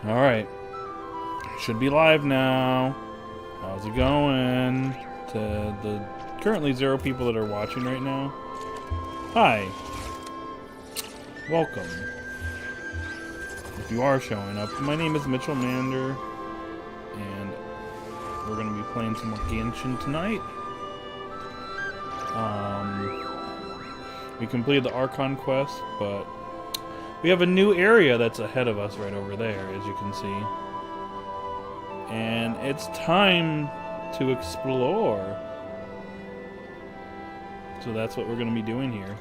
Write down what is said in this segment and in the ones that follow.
Alright. Should be live now. How's it going? To the currently 0 people that are watching right now. Hi. Welcome. If you are showing up, my name is Mitchell Mander, and we're going to be playing some more Genshin tonight. We completed the Archon quest, but we have a new area that's ahead of us right over there, as you can see. And it's time to explore. So that's what we're going to be doing here.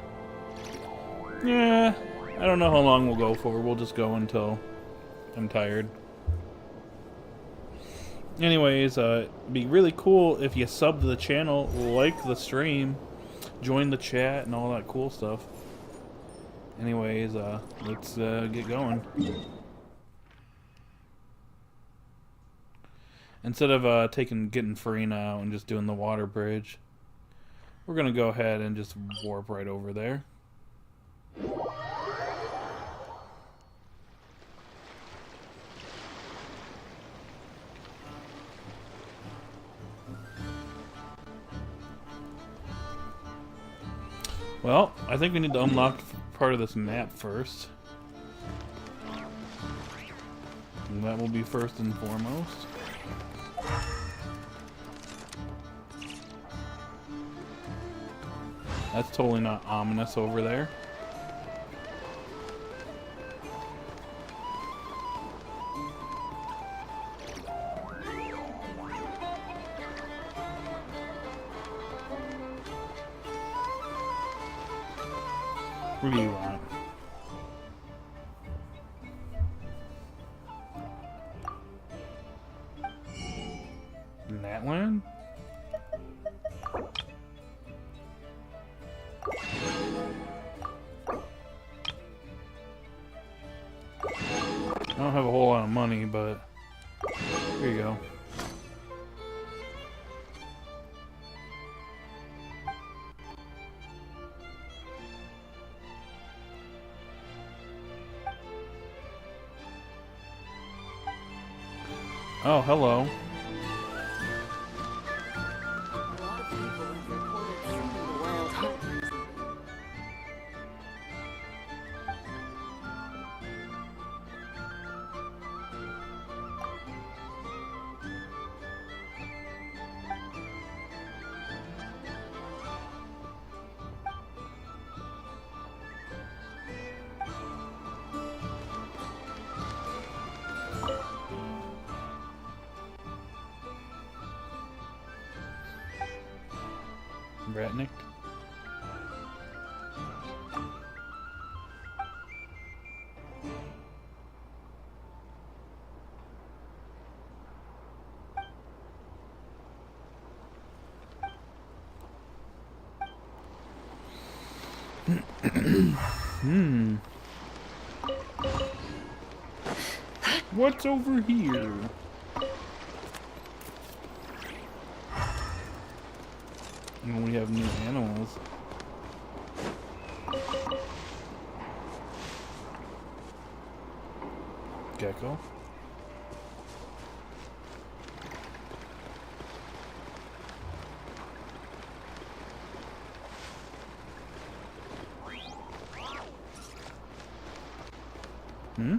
Yeah, I don't know how long we'll go for. We'll just go until I'm tired. Anyways, it'd be really cool if you sub to the channel, like the stream, join the chat, and all that cool stuff. Anyways, let's get going. Instead of getting free now and just doing the water bridge, we're gonna go ahead and just warp right over there. Well, I think we need to unlock part of this map first. And that will be first and foremost. That's totally not ominous over there. What do you want? In that land? I don't have a whole lot of money, but here you go. Oh, hello. A lot of people have reported seeing the wild hunters. Ratnik. What's over here? And we have new animals. Gecko. Hmm?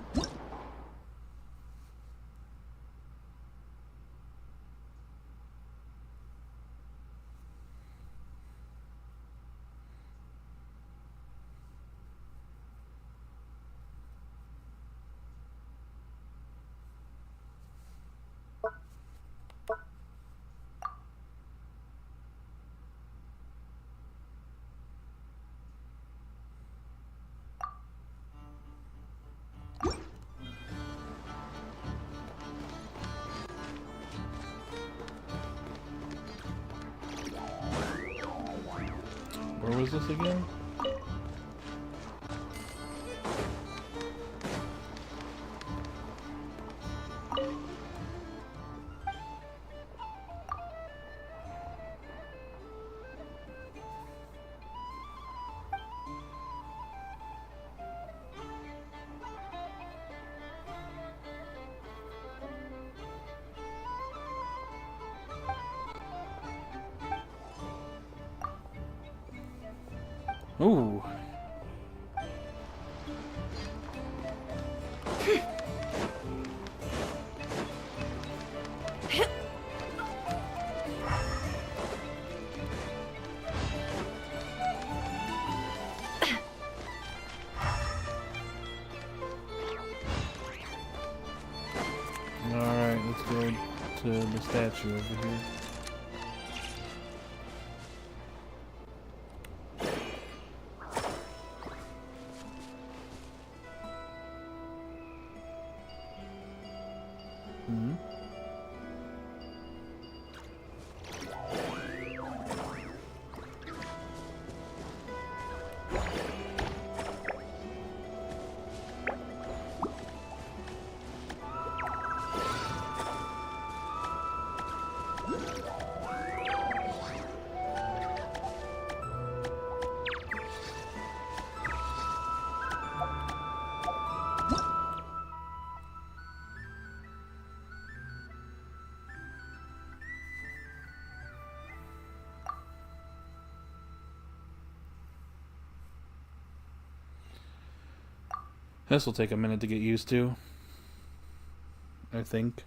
Where was this again? Ooh. Alright, let's go to the statue over here. Hmm. This will take a minute to get used to, I think.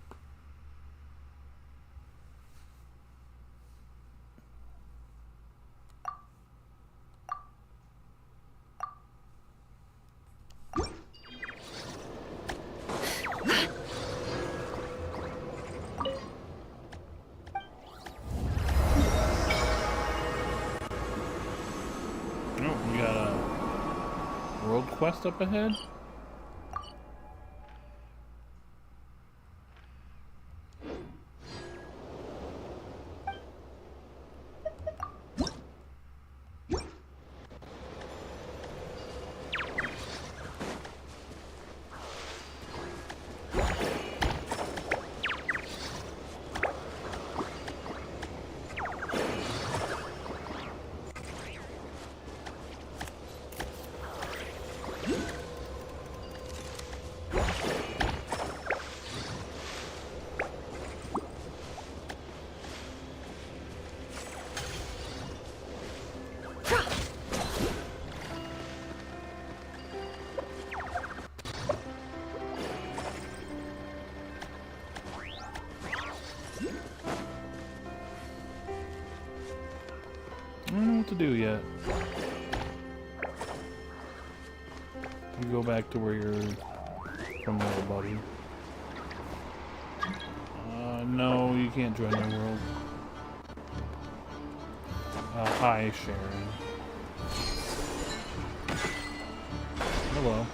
Oh, we got a world quest up ahead? I don't know what to do yet. You go back to where you're from there, buddy. No, you can't join my world. Hi, Sharon. Hello.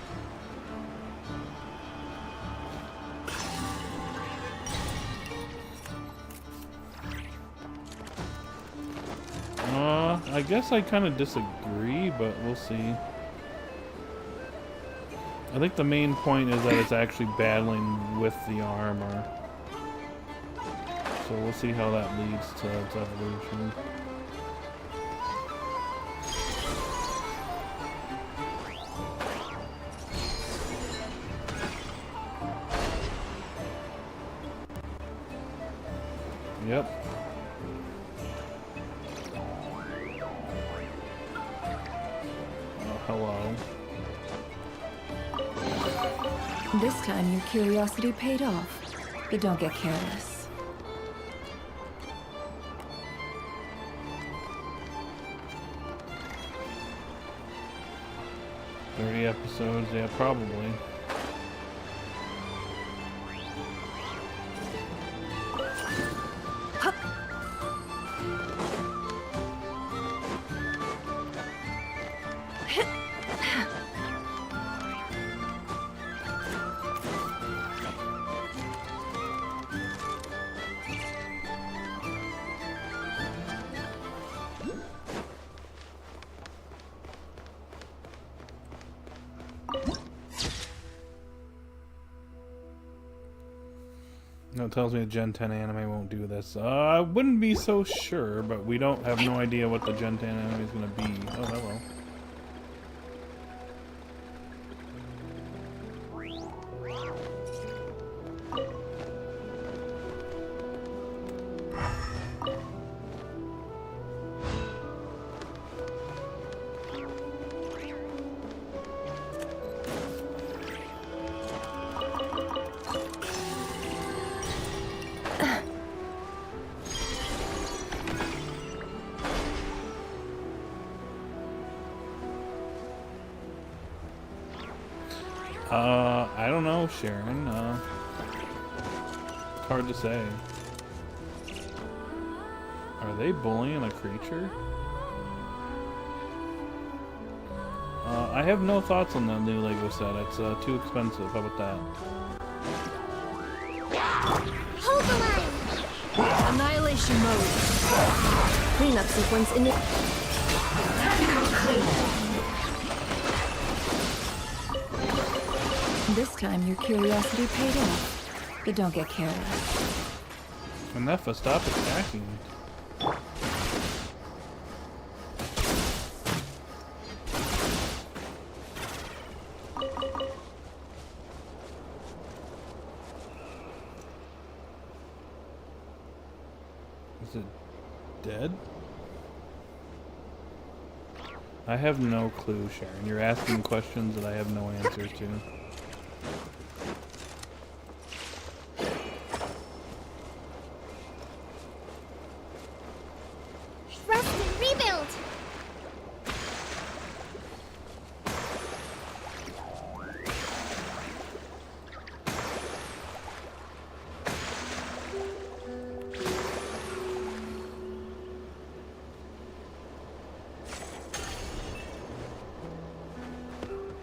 I guess I kind of disagree, but we'll see. I think the main point is that it's actually battling with the armor. So we'll see how that leads to its evolution. Yep. Hello. This time your curiosity paid off, but don't get careless. "30 episodes, yeah, probably." No, it tells me the Gen 10 anime won't do this. I wouldn't be so sure, but we don't have no idea what the Gen 10 anime is going to be. Oh, hello. I don't know, Sharon. It's hard to say. Are they bullying a creature? I have no thoughts on the new Lego set. It's too expensive. How about that? Hold the line! Annihilation mode. Cleanup sequence in This time your curiosity paid off. But don't get careless. Nefa, stop attacking. Is it dead? I have no clue, Sharon. You're asking questions that I have no answers to. Rest and rebuild!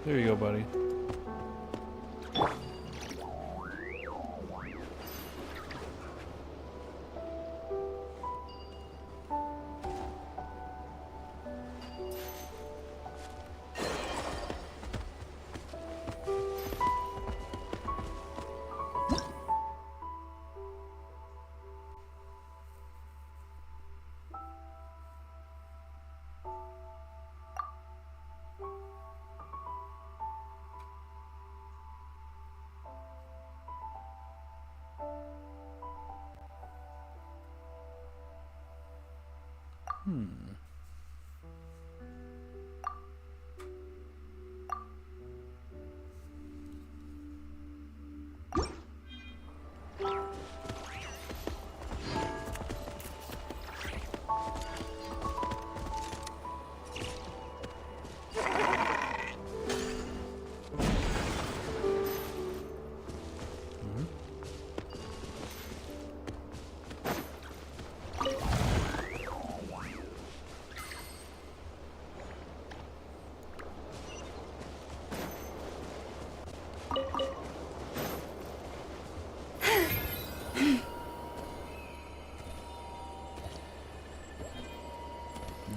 There you go, buddy.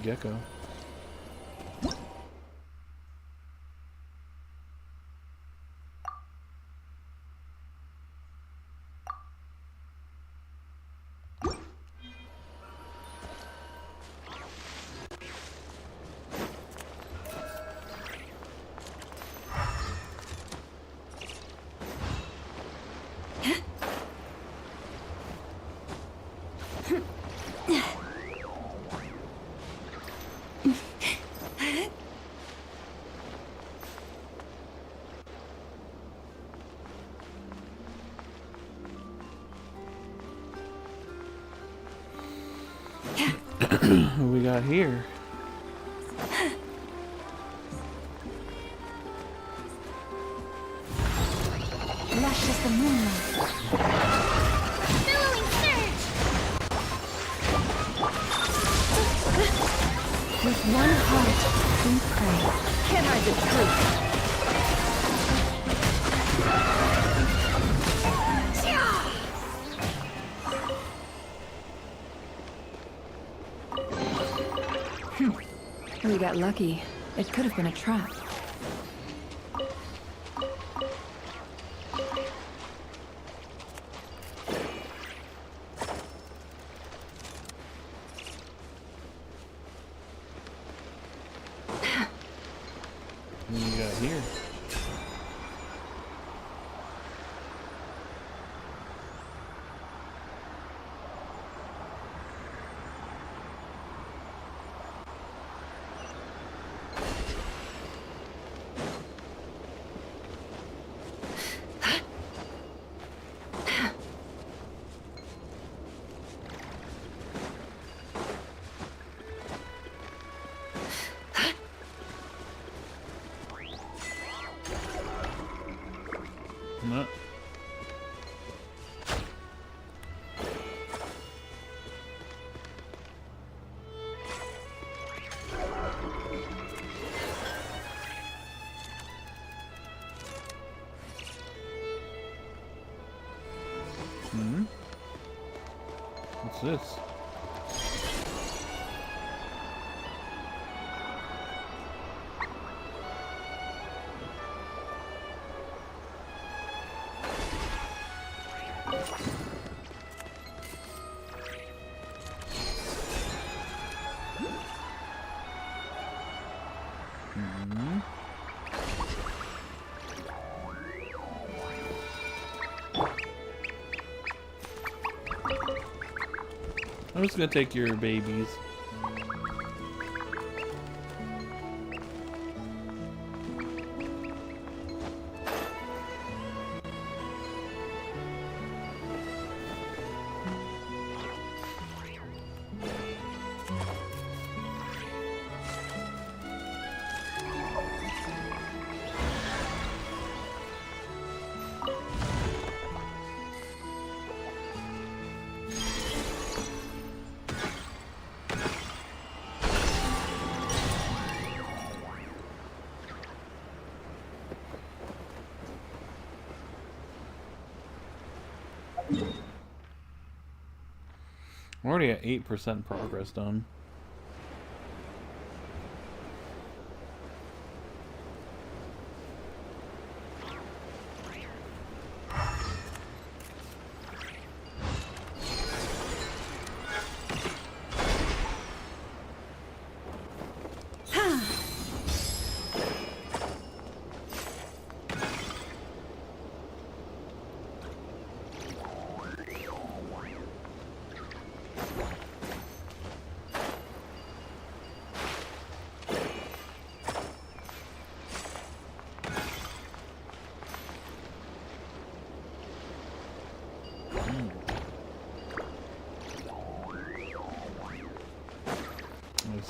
Gecko. What we got here? Lush as the moonlight. Billowing surge! With one heart, we pray. Can't hide the truth. We got lucky. It could have been a trap. What do you got here? No. What's this? I'm just gonna take your babies. I'm already at 8% progress done.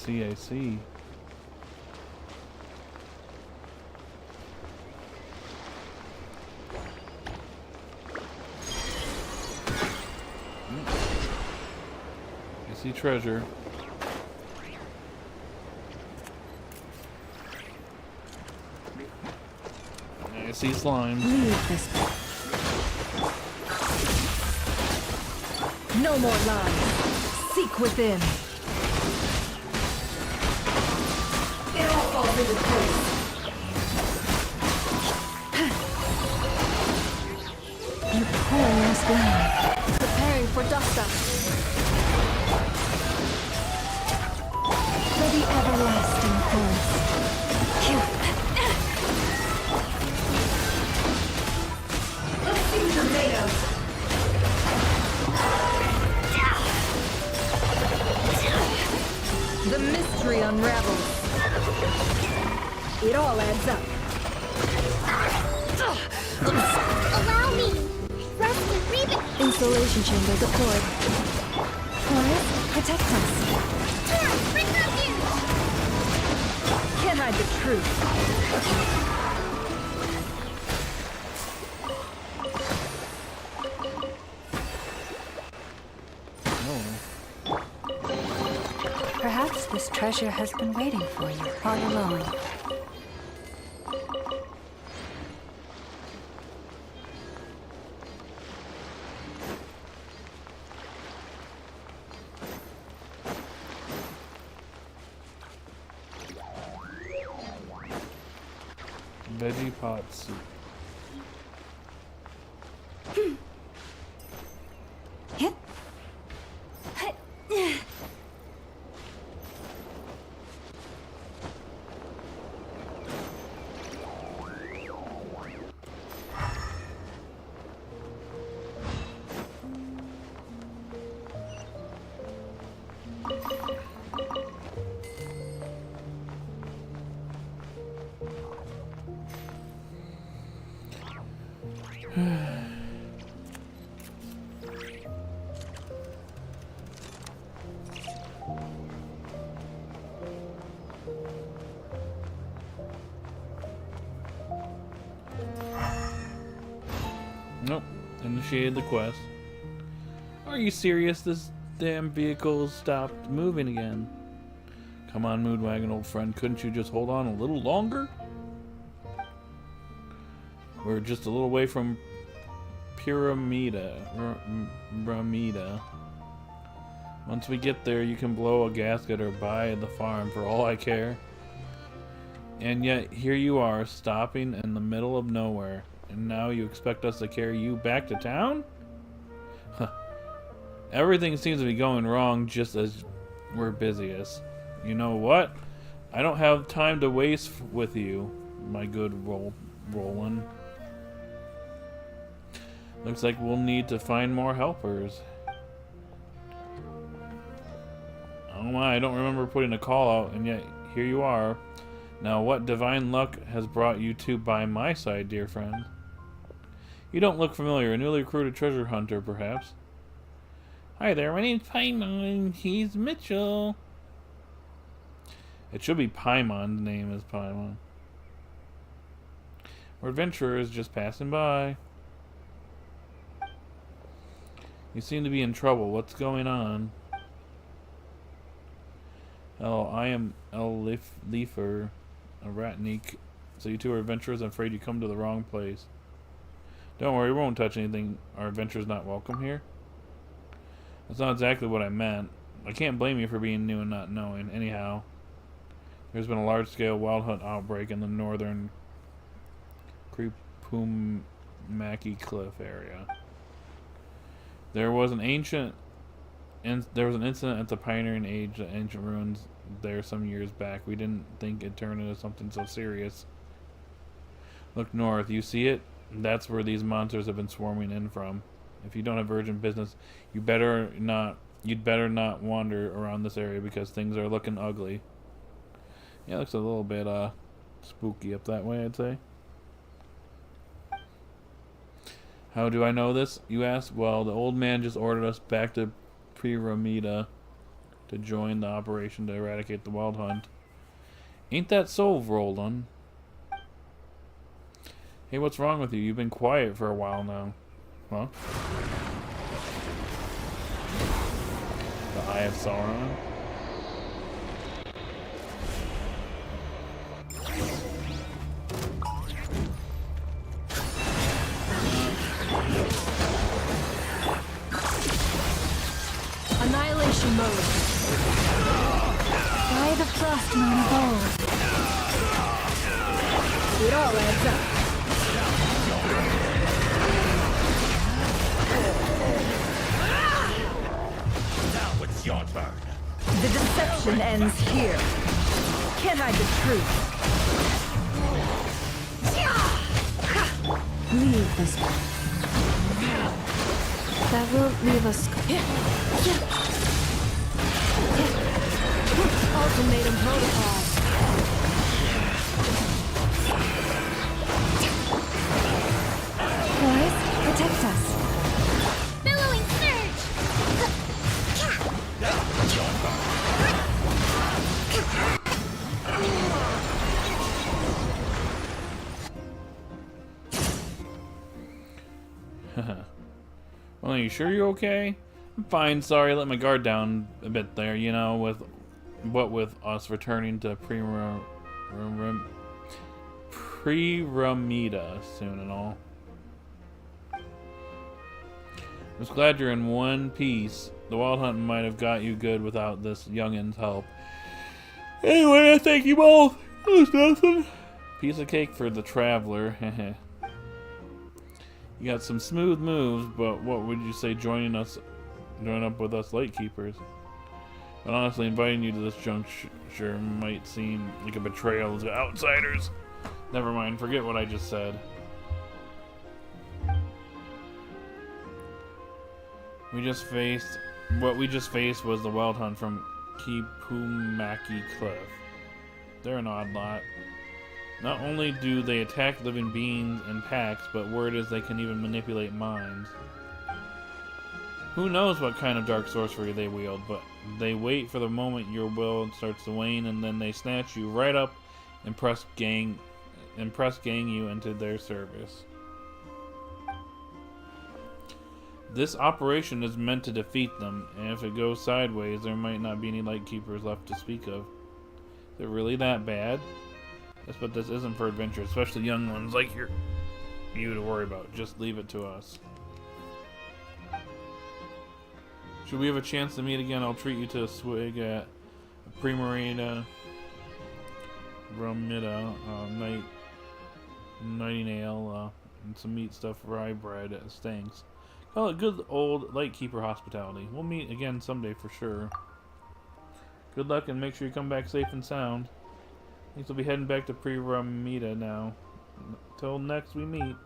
I see. I see treasure. I see slime. Leave this. No more lies. Seek within. Into place. You poor lost lamb. Preparing for dust-up. For the everlasting forest. Let's see what you're made of. The mystery unravels. It all adds up. Allow me. Rest and rebuild. Installation chamber deployed. Forest, protect us. Tora, bring them here. Can't hide the truth. Perhaps this treasure has been waiting for you all along. Veggie pot soup. Hit. Nope. Initiated the quest. Are you serious? This damn vehicle stopped moving again. Come on, Moodwagon, old friend. Couldn't you just hold on a little longer? We're just a little way from Pyramida. Once we get there, you can blow a gasket or buy the farm for all I care. And yet, here you are, stopping in the middle of nowhere. And now you expect us to carry you back to town? Everything seems to be going wrong just as we're busiest. You know what? I don't have time to waste with you, my good Roland. Looks like we'll need to find more helpers. Oh my, I don't remember putting a call out, and yet here you are. Now what divine luck has brought you two by my side, dear friend? You don't look familiar. A newly recruited treasure hunter, perhaps? Hi there, my name's Paimon. He's Mitchell. It should be Paimon. The name is Paimon. We're adventurers just passing by. You seem to be in trouble. What's going on? Oh, I am Leifer, a Ratnik. So you two are adventurers. I'm afraid you come to the wrong place. Don't worry, we won't touch anything. Our adventure's not welcome here. That's not exactly what I meant. I can't blame you for being new and not knowing. Anyhow, there's been a large-scale wild hunt outbreak in the northern Kripumaki Cliff area. There was an incident at the Pioneering Age, the ancient ruins there some years back. We didn't think it'd turn into something so serious. Look north. You see it? That's where these monsters have been swarming in from. If you don't have urgent business, you'd better not wander around this area because things are looking ugly. Yeah, it looks a little bit spooky up that way, I'd say. How do I know this, you ask? Well, the old man just ordered us back to Pyramida to join the operation to eradicate the wild hunt. Ain't that so, Roland? Hey, what's wrong with you? You've been quiet for a while now. Huh? The Eye of Sauron? Annihilation mode. Try the frost moon of old. It all adds up. Now it's your turn. The deception ends here. Can't hide the truth. Leave this one. That will leave us. Ultimatum protocol. Boys, protect us. Billowing surge! Well, are you sure you're okay? I'm fine, sorry, I let my guard down a bit there, you know, with us returning to Pyramida soon and all. I was glad you're in one piece. The wild hunt might have got you good without this youngin's help. Anyway, I thank you both. It was nothing. Piece of cake for the traveler. You got some smooth moves, but what would you say join up with us late keepers? But honestly, inviting you to this juncture might seem like a betrayal to outsiders. Never mind, forget what I just said. What we just faced was the wild hunt from Kripumaki Cliff. They're an odd lot. Not only do they attack living beings in packs, but word is they can even manipulate minds. Who knows what kind of dark sorcery they wield, but they wait for the moment your will starts to wane, and then they snatch you right up and press gang you into their service. This operation is meant to defeat them, and if it goes sideways, there might not be any Lightkeepers left to speak of. Is it really that bad? Yes, but this isn't for adventure, especially young ones like you to worry about. Just leave it to us. Should we have a chance to meet again, I'll treat you to a swig at Primarina Bromida, Nightingale, and some meat stuffed rye bread at Stanks. Call it good old Lightkeeper hospitality. We'll meet again someday for sure. Good luck and make sure you come back safe and sound. I think we'll be heading back to Pyramida now. Till next we meet.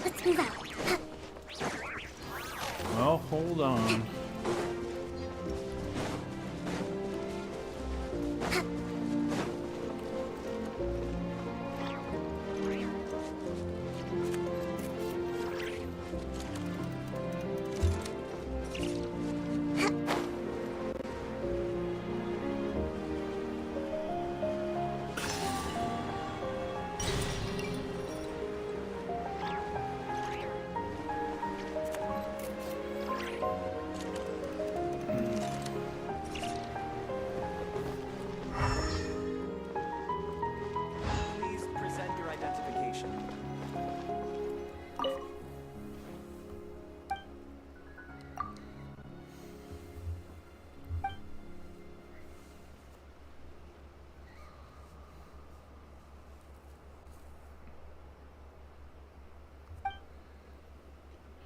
Let's move out. Well, hold on. Please present your identification.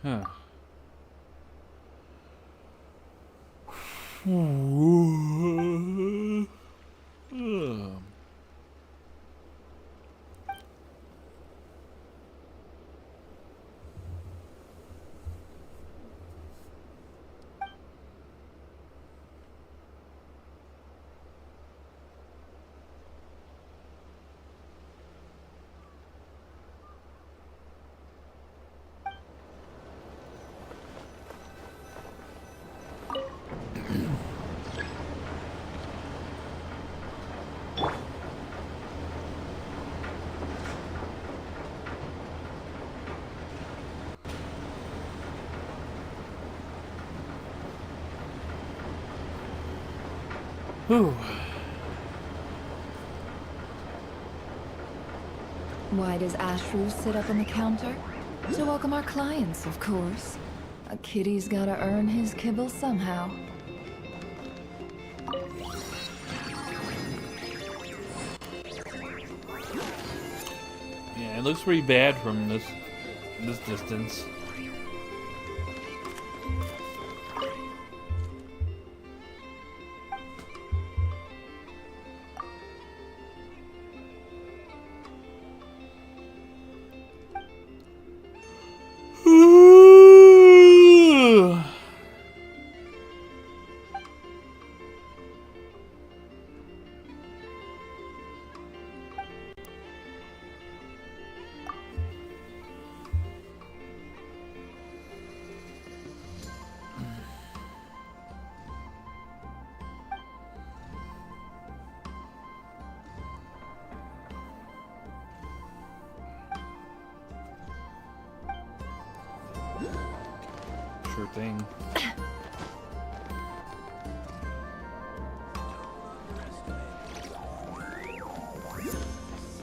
Huh. Whew. Why does Ashru sit up on the counter? To welcome our clients, of course. A kitty's gotta earn his kibble somehow. Yeah, it looks pretty bad from this distance. Sure thing.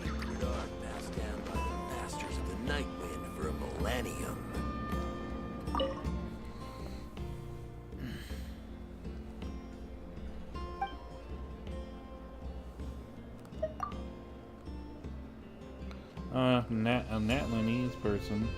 Sacred art passed down by the masters of the Night Wind for a millennium. A Natlanese person.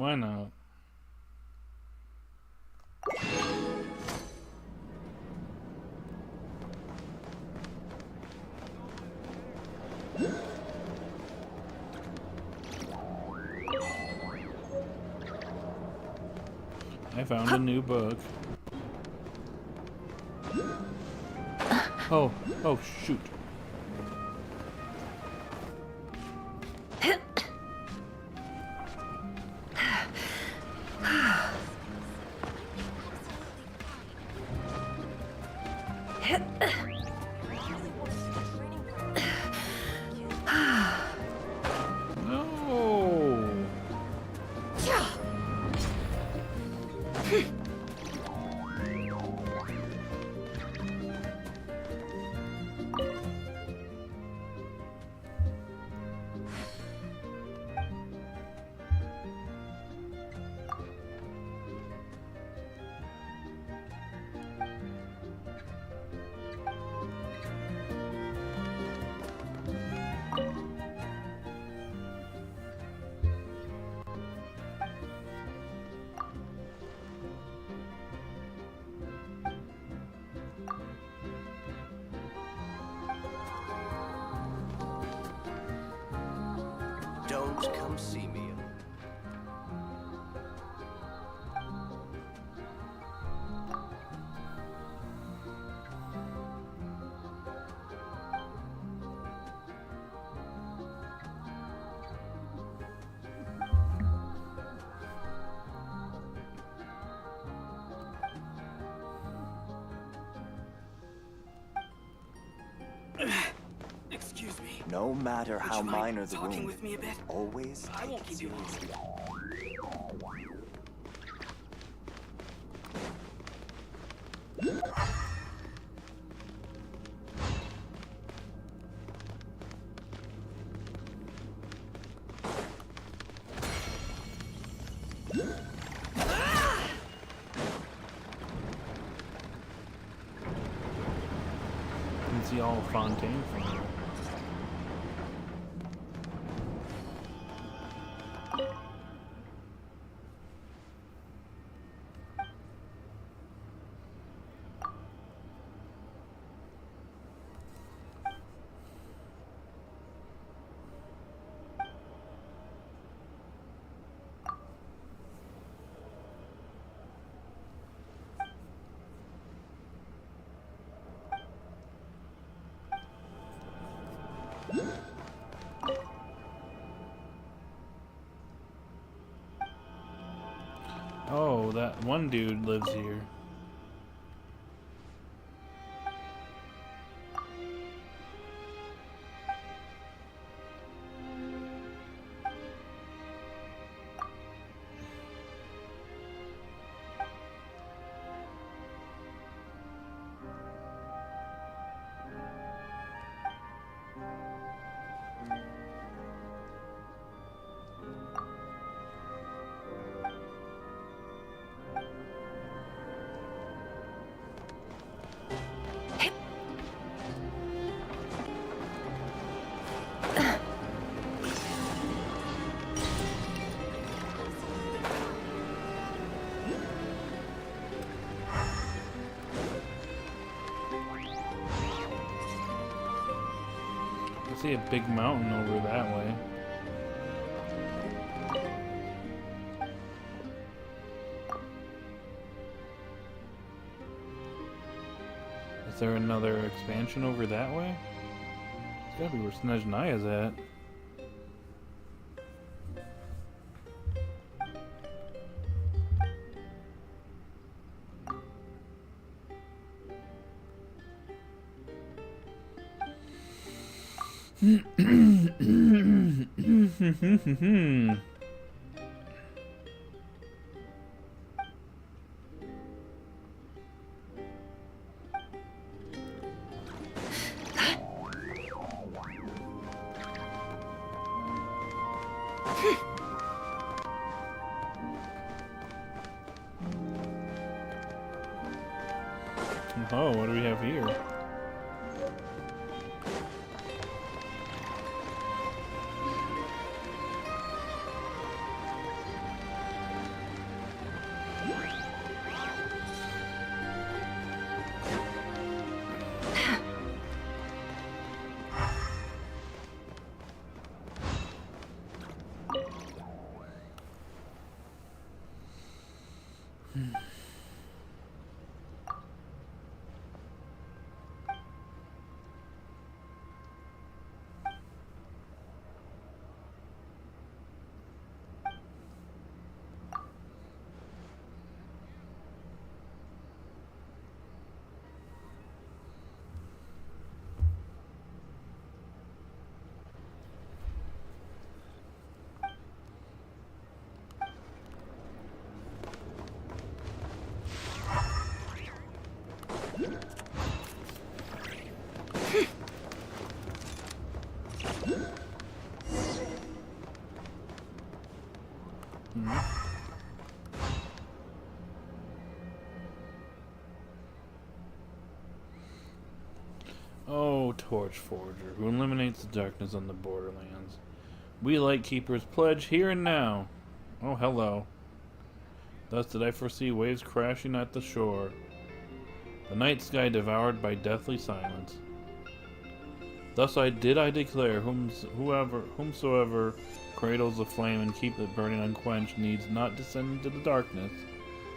Why not? I found a new book. Oh, oh shoot. No. Don't come see me. Excuse me. No matter Would how you mind minor the talking wound, with me a bit? always I take won't it keep you long. seriously. You can see all of Fontaine from here. Oh, that one dude lives here. I see a big mountain over that way. Is there another expansion over that way? It's gotta be where Snezhnaya's at. Oh, what do we have here? torch forger who eliminates the darkness on the borderlands. We Lightkeepers pledge here and now. Oh, hello. Thus did I foresee waves crashing at the shore, the night sky devoured by deathly silence. Thus I declare, whomsoever cradles the flame and keep it burning unquenched needs not descend into the darkness,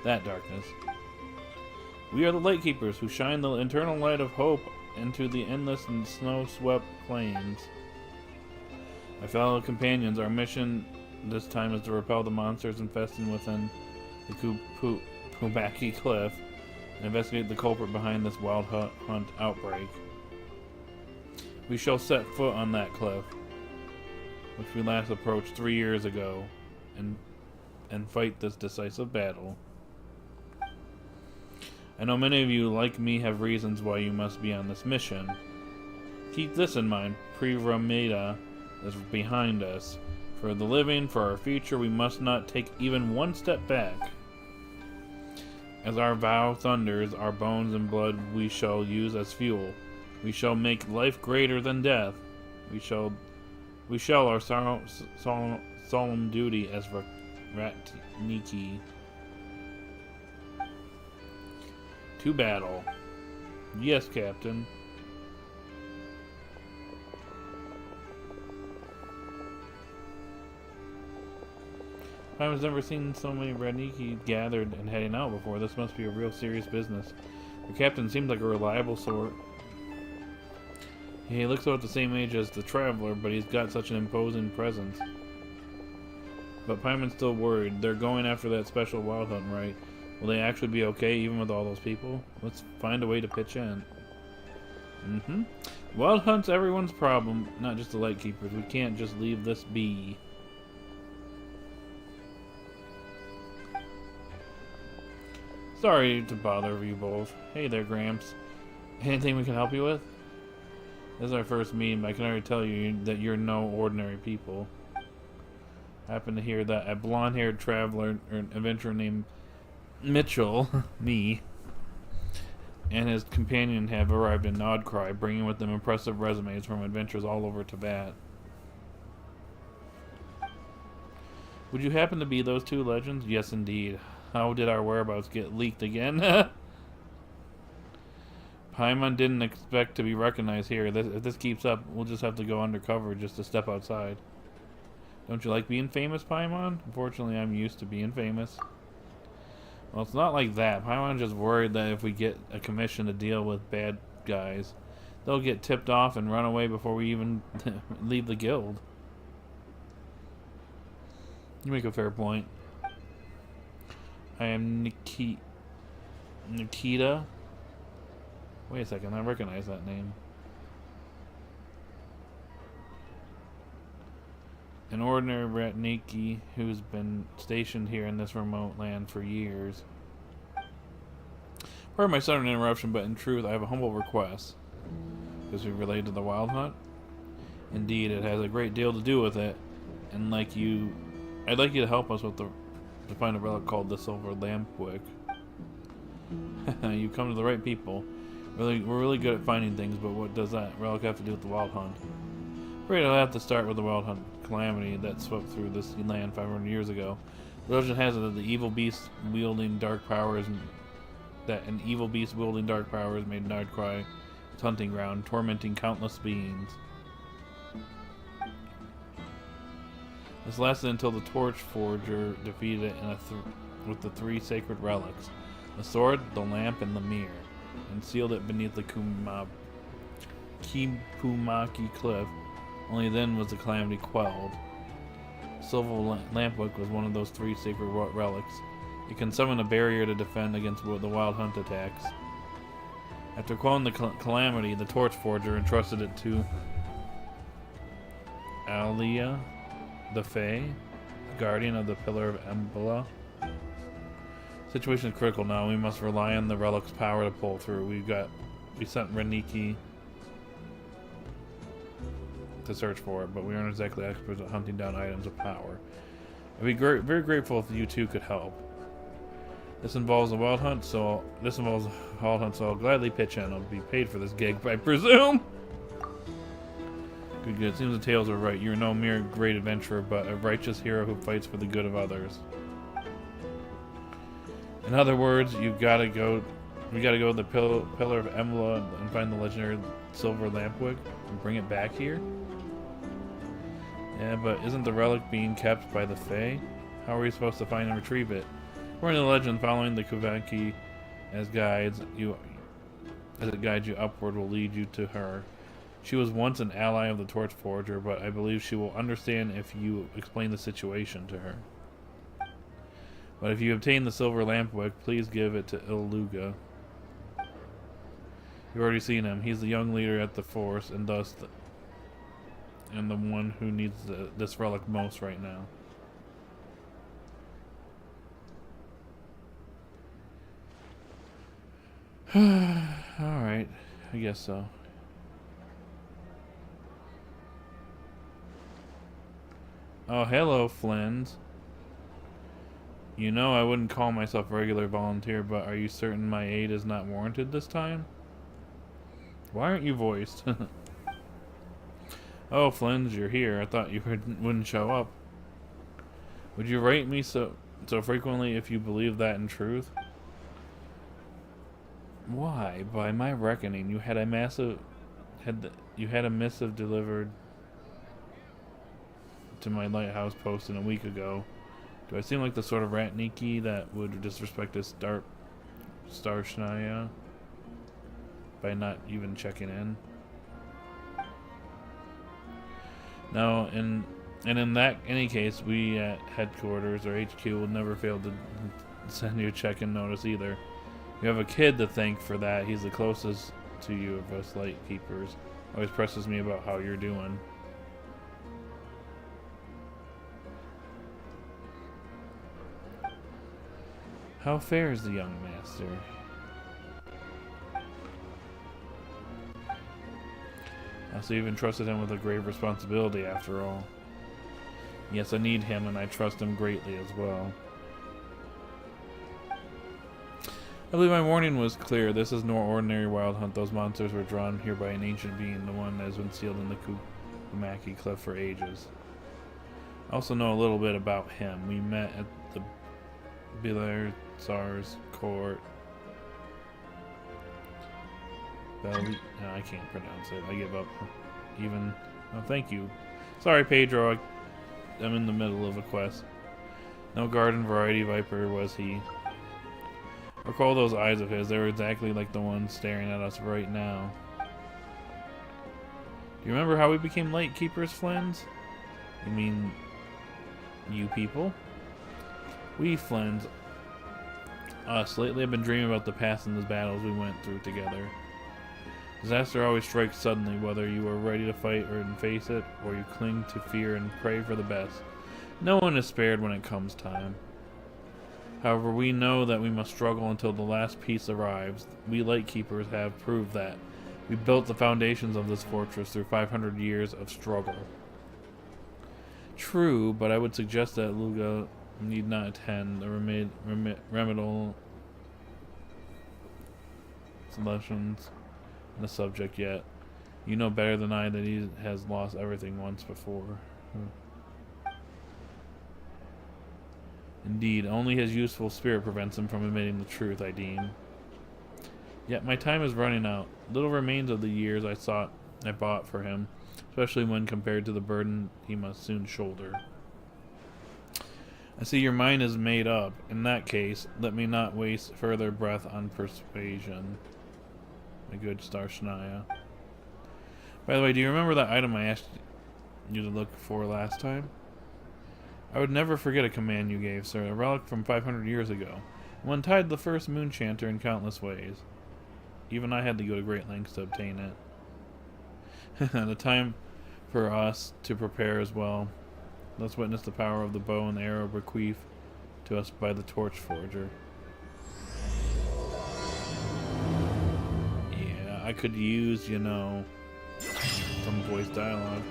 that darkness. We are the Lightkeepers who shine the eternal light of hope into the endless and snow-swept plains. My fellow companions, our mission this time is to repel the monsters infesting within the Kumaki Cliff and investigate the culprit behind this wild hunt outbreak. We shall set foot on that cliff, which we last approached 3 years ago, and fight this decisive battle. I know many of you, like me, have reasons why you must be on this mission. Keep this in mind, Pyramida is behind us. For the living, for our future, we must not take even one step back. As our vow thunders, our bones and blood we shall use as fuel. We shall make life greater than death. We shall our solemn duty as Ratniki. To battle. Yes, Captain. I've never seen so many Ratniki gathered and heading out before. This must be a real serious business. The captain seems like a reliable sort. He looks about the same age as the traveler, but he's got such an imposing presence. But Paimon's still worried. They're going after that special wild hunt, right? Will they actually be okay, even with all those people? Let's find a way to pitch in. Wild hunt's everyone's problem, not just the Lightkeepers. We can't just leave this be. Sorry to bother you both. Hey there, Gramps. Anything we can help you with? This is our first meeting, but I can already tell you that you're no ordinary people. I happen to hear that a blonde-haired traveler or an adventurer named Mitchell, me, and his companion have arrived in Nodcry, bringing with them impressive resumes from adventures all over Tibet. Would you happen to be those two legends? Yes, indeed. How did our whereabouts get leaked again? Paimon didn't expect to be recognized here. If this keeps up, we'll just have to go undercover just to step outside. Don't you like being famous, Paimon? Unfortunately, I'm used to being famous. Well, it's not like that. Paimon's just worried that if we get a commission to deal with bad guys, they'll get tipped off and run away before we even leave the guild. You make a fair point. I am Nikita. Wait a second, I recognize that name. An ordinary Ratniki who's been stationed here in this remote land for years. Pardon my sudden interruption, but in truth, I have a humble request. Is it related to the wild hunt? Indeed, it has a great deal to do with it, and I'd like you to help us with to find a relic called the Silver Lampwick. You come to the right people. We're really good at finding things, but what does that relic have to do with the wild hunt? Afraid I'll have to start with the wild hunt calamity that swept through this land 500 years ago. The legend has it that an evil beast wielding dark powers made Nardcry its hunting ground, tormenting countless beings. This lasted until the Torch Forger defeated it with the three sacred relics, the sword, the lamp, and the mirror, and sealed it beneath the Kumaki Cliff. Only then was the calamity quelled. Silver Lampwick was one of those three sacred relics. It can summon a barrier to defend against the wild hunt attacks. After quelling the calamity, the Torch Forger entrusted it to Alia the Fae, guardian of the Pillar of Embla. Situation is critical now. We must rely on the relic's power to pull through. We sent Ratniki to search for it, but we aren't exactly experts at hunting down items of power. I'd be very grateful if you two could help. This involves a wild hunt, so I'll gladly pitch in. I'll be paid for this gig, I presume. Good, good. Seems the tales are right. You're no mere great adventurer, but a righteous hero who fights for the good of others. In other words, we gotta go to the Pillar of Emla and find the legendary silver lampwick and bring it back here? Yeah, but isn't the relic being kept by the Fae? How are we supposed to find and retrieve it? According to the legend, following the Kuvaki as it guides you upward will lead you to her. She was once an ally of the Torch Forger, but I believe she will understand if you explain the situation to her. But if you obtain the silver lampwick, please give it to Iluga. You've already seen him. He's the young leader at the Force, and thus and the one who needs this relic most right now. Alright, I guess so. Oh, hello, Flins. You know I wouldn't call myself a regular volunteer, but are you certain my aid is not warranted this time? Why aren't you voiced? Oh, Flins, you're here. I thought you wouldn't show up. Would you rate me so frequently if you believe that in truth? Why? By my reckoning, you had a missive delivered to my lighthouse post a week ago. Do I seem like the sort of ratniki that would disrespect this Starshnaya by not even checking in? No, in any case, we at headquarters or HQ will never fail to send you a check-in notice either. You have a kid to thank for that. He's the closest to you of us light keepers. Always presses me about how you're doing. How fares the young master? I also even trusted him with a grave responsibility after all. Yes, I need him and I trust him greatly as well. I believe my warning was clear. This is no ordinary wild hunt. Those monsters were drawn here by an ancient being, the one that has been sealed in the Kumaki Cliff for ages. I also know a little bit about him. We met at the Bilarzar's court. No, I can't pronounce it. I give up. Oh, thank you. Sorry, Pedro. I'm in the middle of a quest. No garden variety viper was he. Recall those eyes of his. They were exactly like the ones staring at us right now. Do you remember how we became light keepers, Flins? You mean you people? We, Flins. Us. Lately I've been dreaming about the past and the battles we went through together. Disaster always strikes suddenly, whether you are ready to fight and face it, or you cling to fear and pray for the best. No one is spared when it comes time. However, we know that we must struggle until the last piece arrives. We Lightkeepers have proved that. We built the foundations of this fortress through 500 years of struggle. True, but I would suggest that Luga need not attend the remedial solutions on the subject yet. You know better than I that he has lost everything once before. Indeed, only his useful spirit prevents him from admitting the truth, I deem. Yet my time is running out. Little remains of the years I bought for him, especially when compared to the burden he must soon shoulder. I see your mind is made up. In that case, let me not waste further breath on persuasion. My good Starshnaya. By the way, do you remember that item I asked you to look for last time? I would never forget a command you gave, sir. A relic from 500 years ago. One tied the first moon chanter in countless ways. Even I had to go to great lengths to obtain it. The time for us to prepare as well. Let's witness the power of the bow and the arrow bequeathed to us by the Torch Forger. Yeah, I could use, you know, some voice dialogue.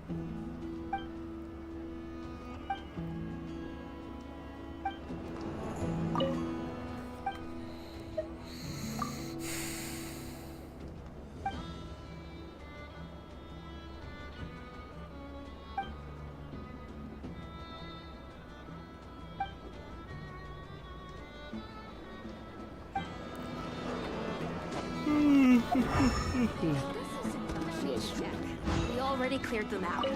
We already cleared them out.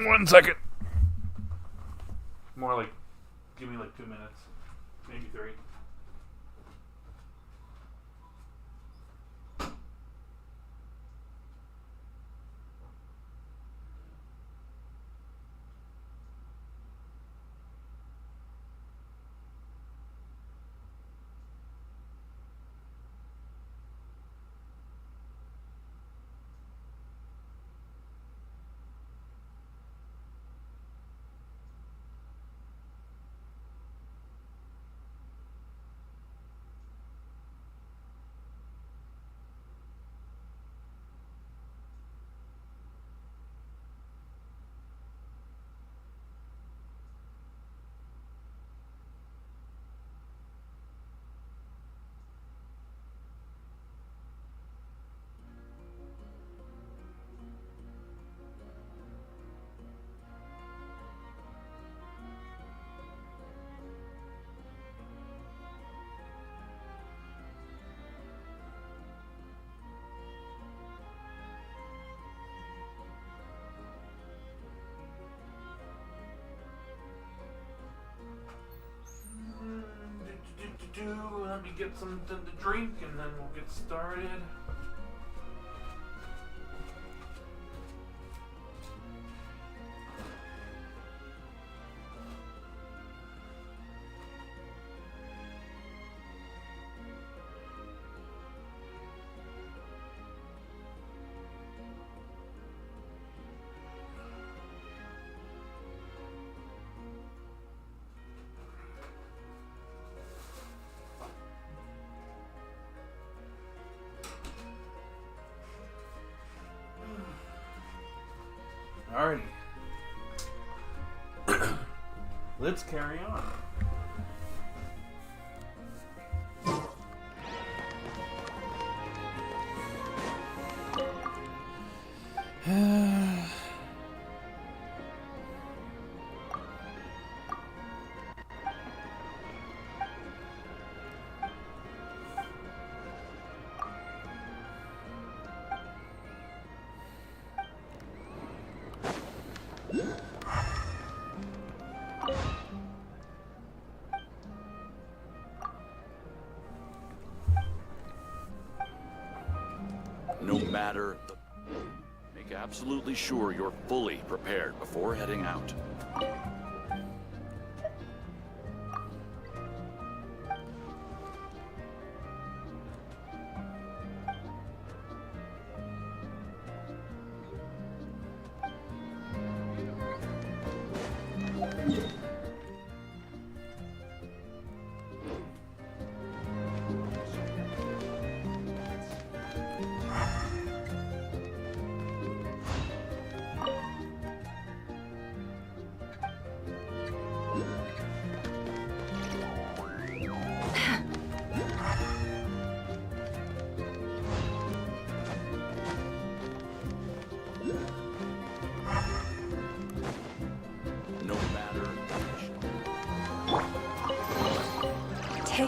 One second. More like, give me like 2 minutes, maybe 3. Let me get something to drink and then we'll get started. Alrighty. Let's carry on. No matter the... Make absolutely sure you're fully prepared before heading out.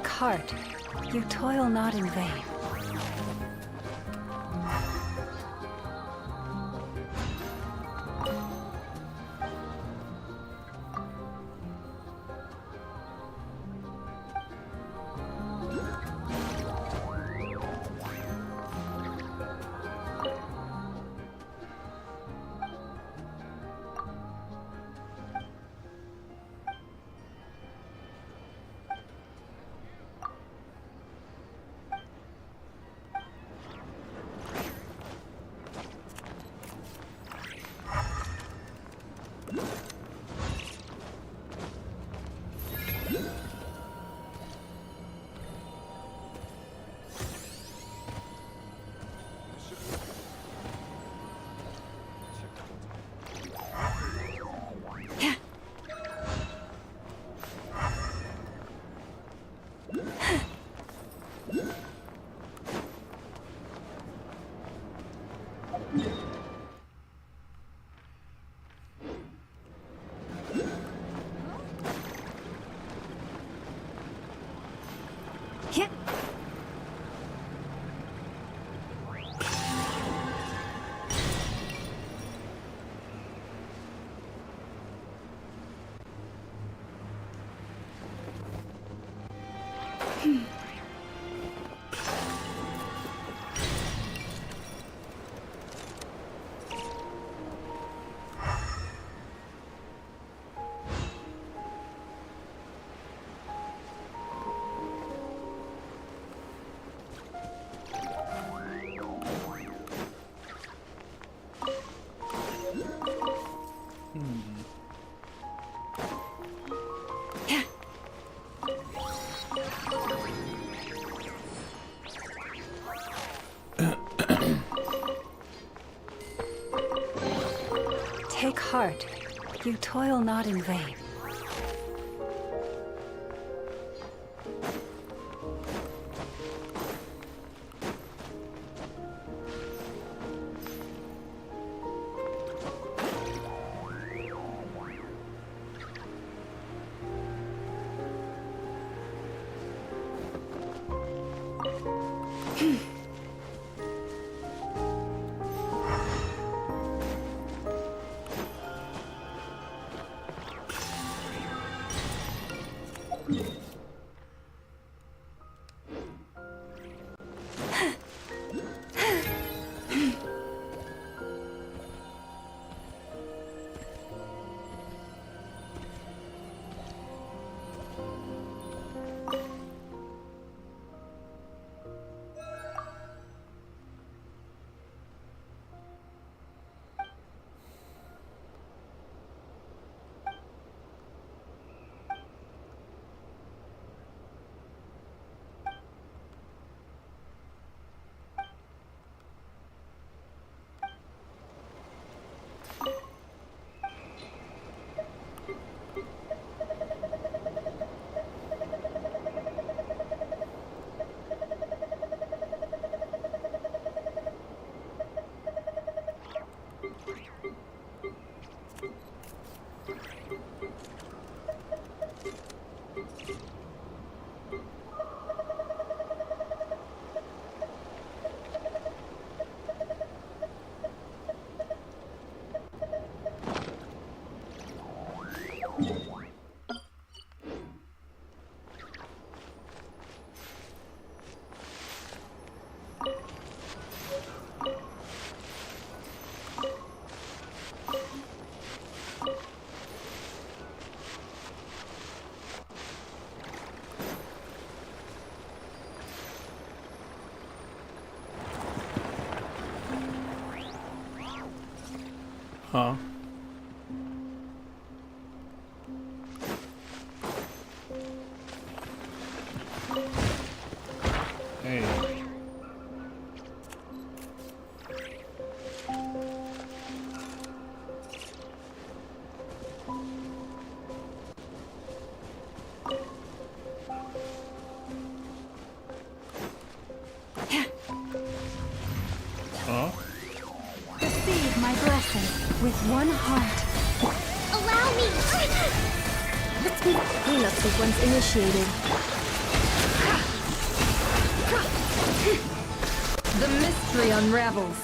Take heart. You toil not in vain. Take heart. You toil not in vain. Huh? Hey. Huh? Receive my blessing with one heart. Allow me! Cleanup sequence initiated. The mystery unravels.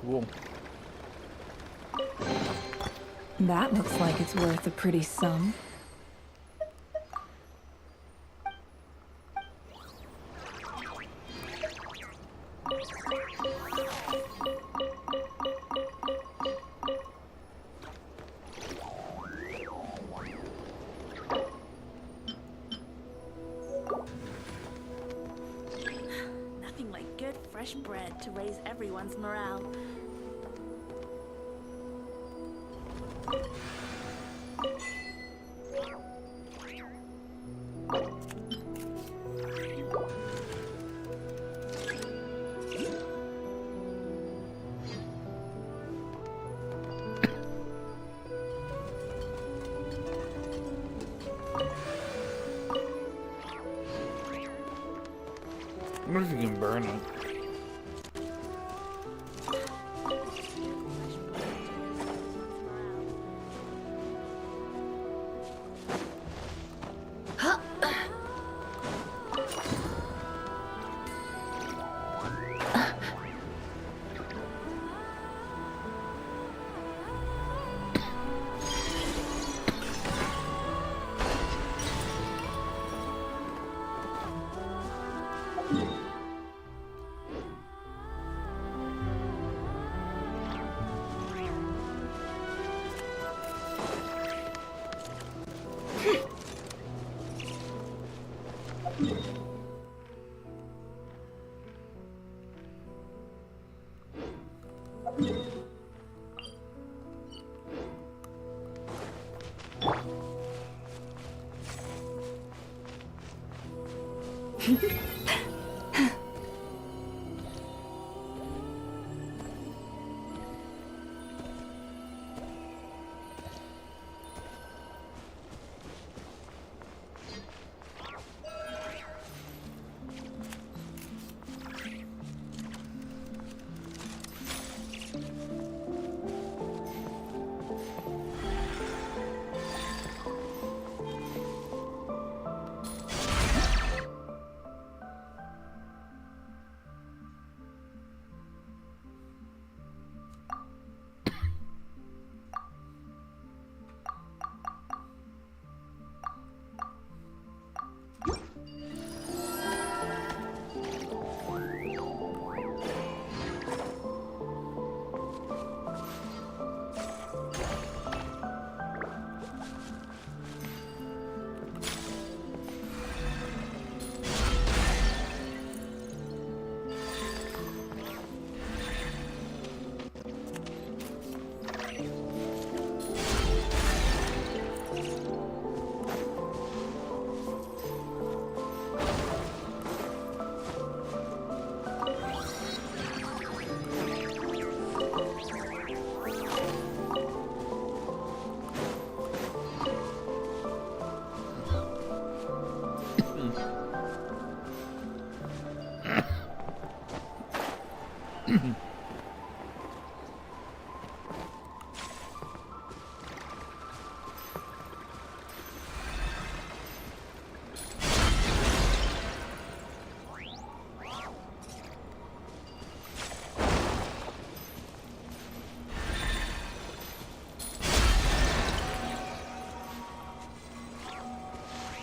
Cool. That looks like it's worth a pretty sum. Nothing like good fresh bread to raise everyone's morale. I wonder if you can burn it.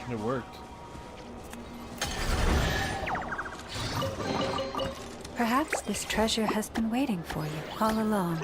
It worked. Perhaps this treasure has been waiting for you all along.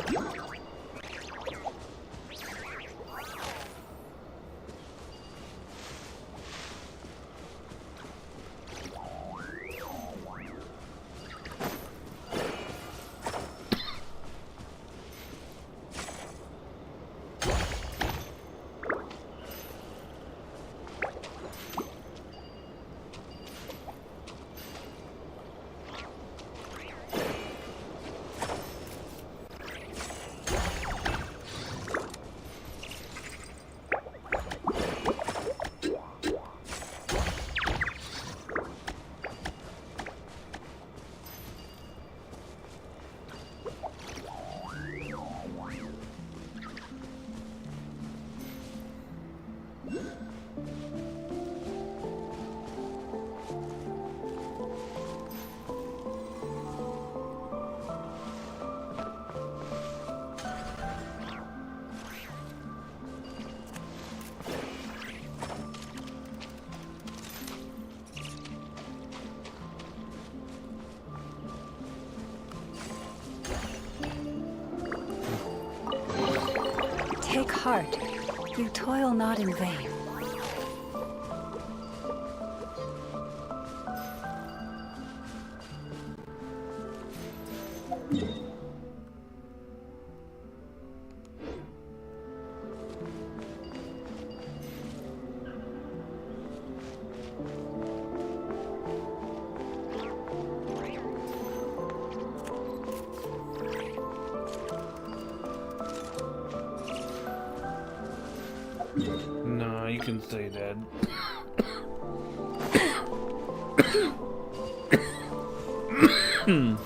Take heart. You toil not in vain. No, you can stay dead. Ugh.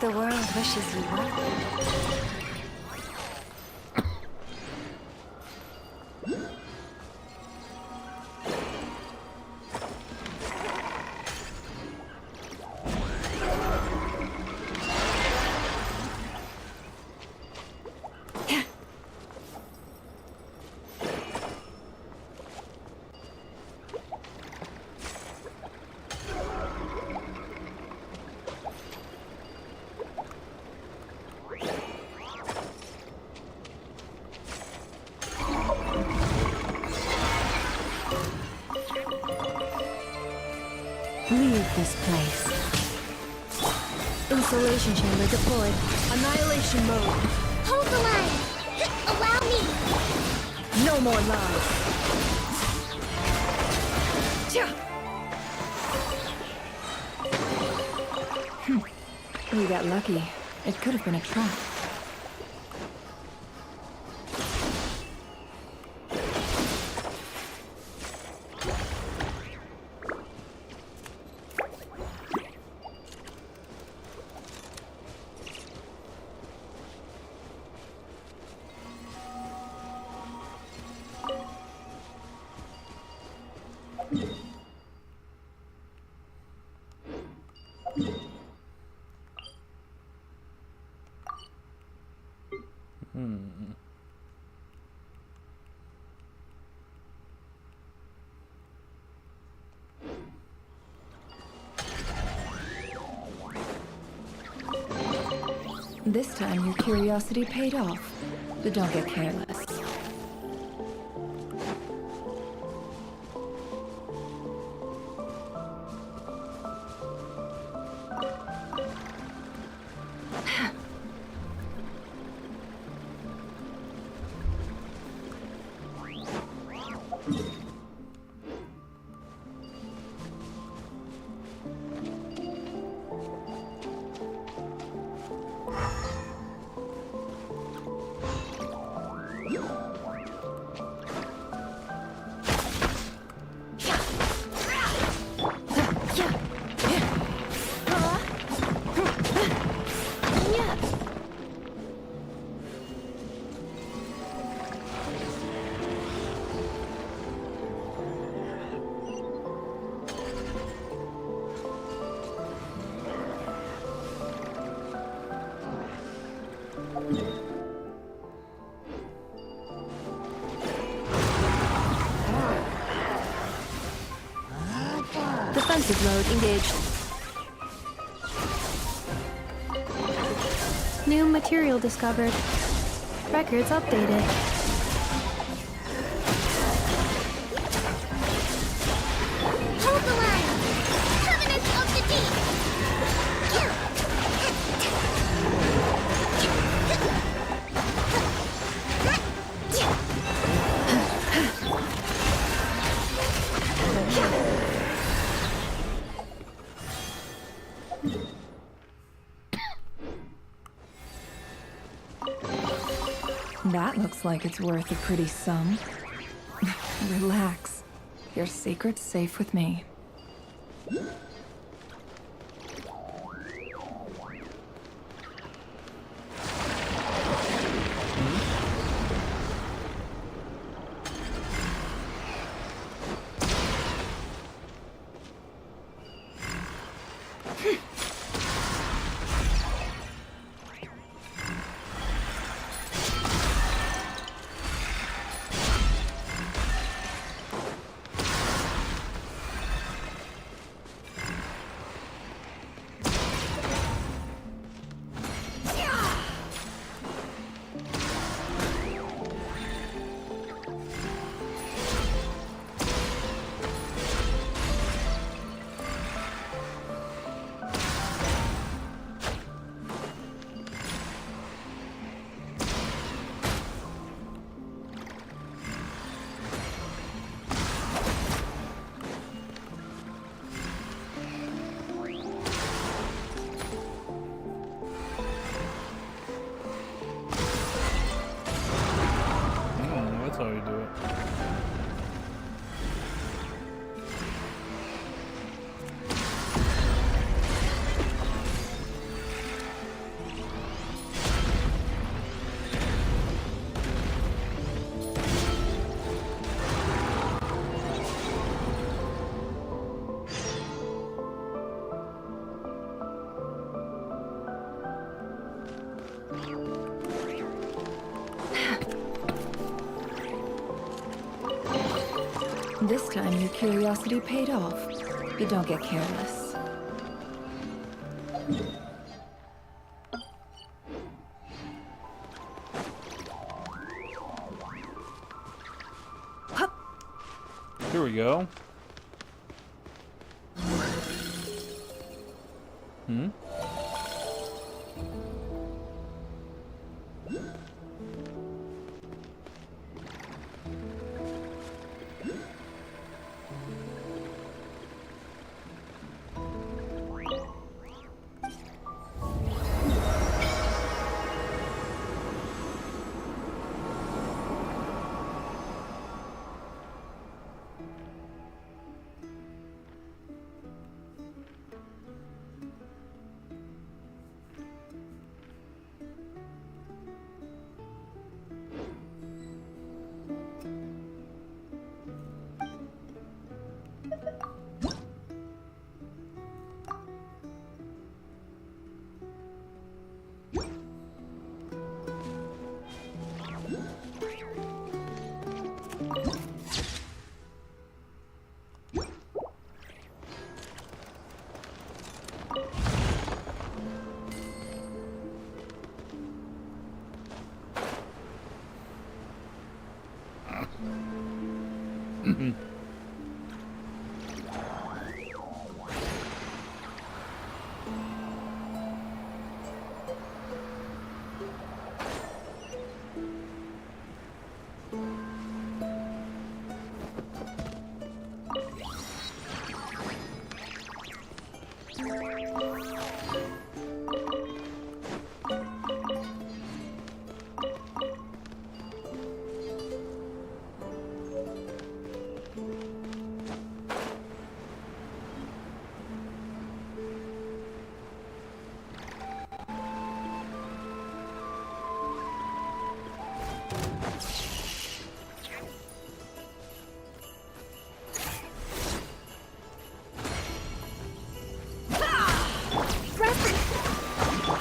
The world wishes you well. Leave this place. Insulation chamber deployed. Annihilation mode. Hold the line! Allow me! No more lies. We got lucky. It could have been a trap. This time your curiosity paid off, but don't get careless. Defensive mode engaged. New material discovered. Records updated. Hold the line! Covenant of the Deep! That looks like it's worth a pretty sum. Relax. Your secret's safe with me. This time your curiosity paid off, but don't get careless. Here we go. Hmm?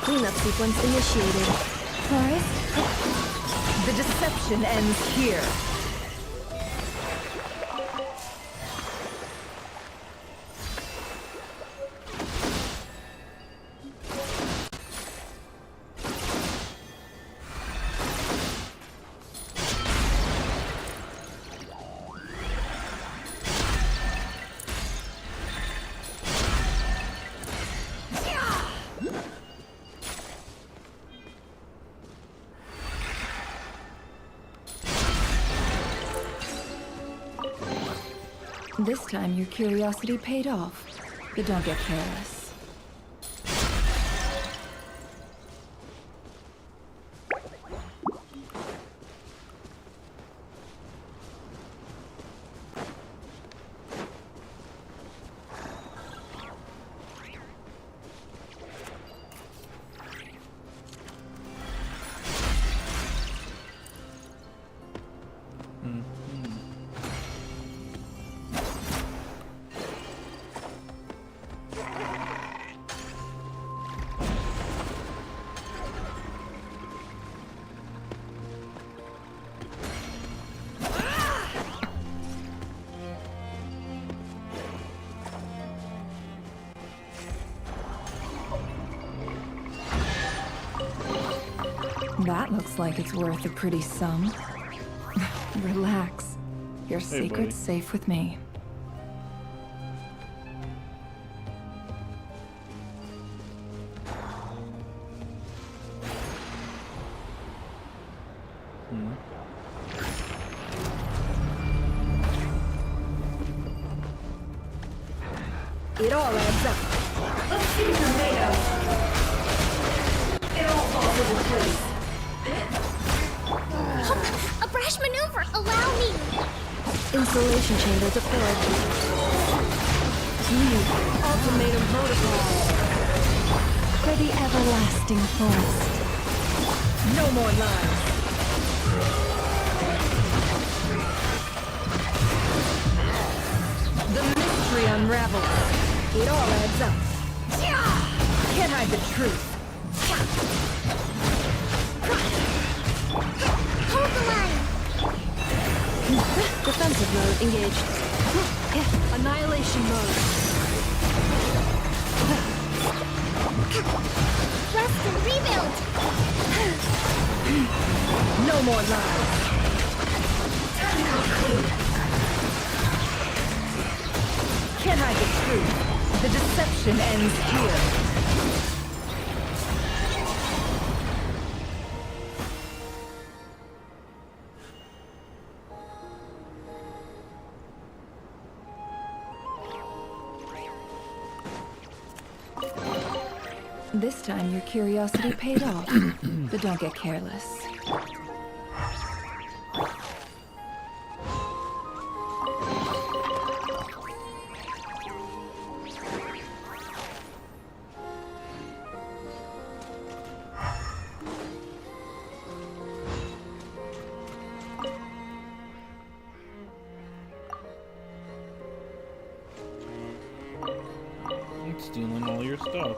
Cleanup sequence initiated. First, the deception ends here. This time your curiosity paid off, but don't get careless. That looks like it's worth a pretty sum. Relax. Your secret's safe with me. It all adds up. Let's see what you're made of. It all falls into place. A brash maneuver! Allow me! Insulation chamber deployed. Ultimatum protocol. For the everlasting forest. No more lies. The mystery unravels. It all adds up. Can't hide the truth. Hold the line! Defensive mode engaged. Annihilation mode. Rest and rebuild. No more lies. Can't hide the truth. The deception ends here. This time your curiosity paid off, but don't get careless. I'm stealing all your stuff.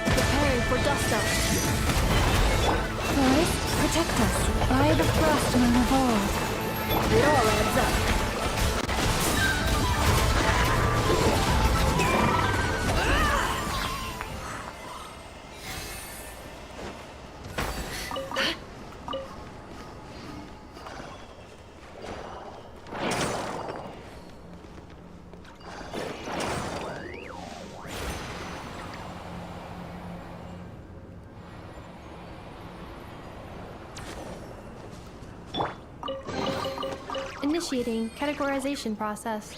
Preparing for dust up. Forest, protect us. By the frost will evolve. It all adds up. Initiating categorization process.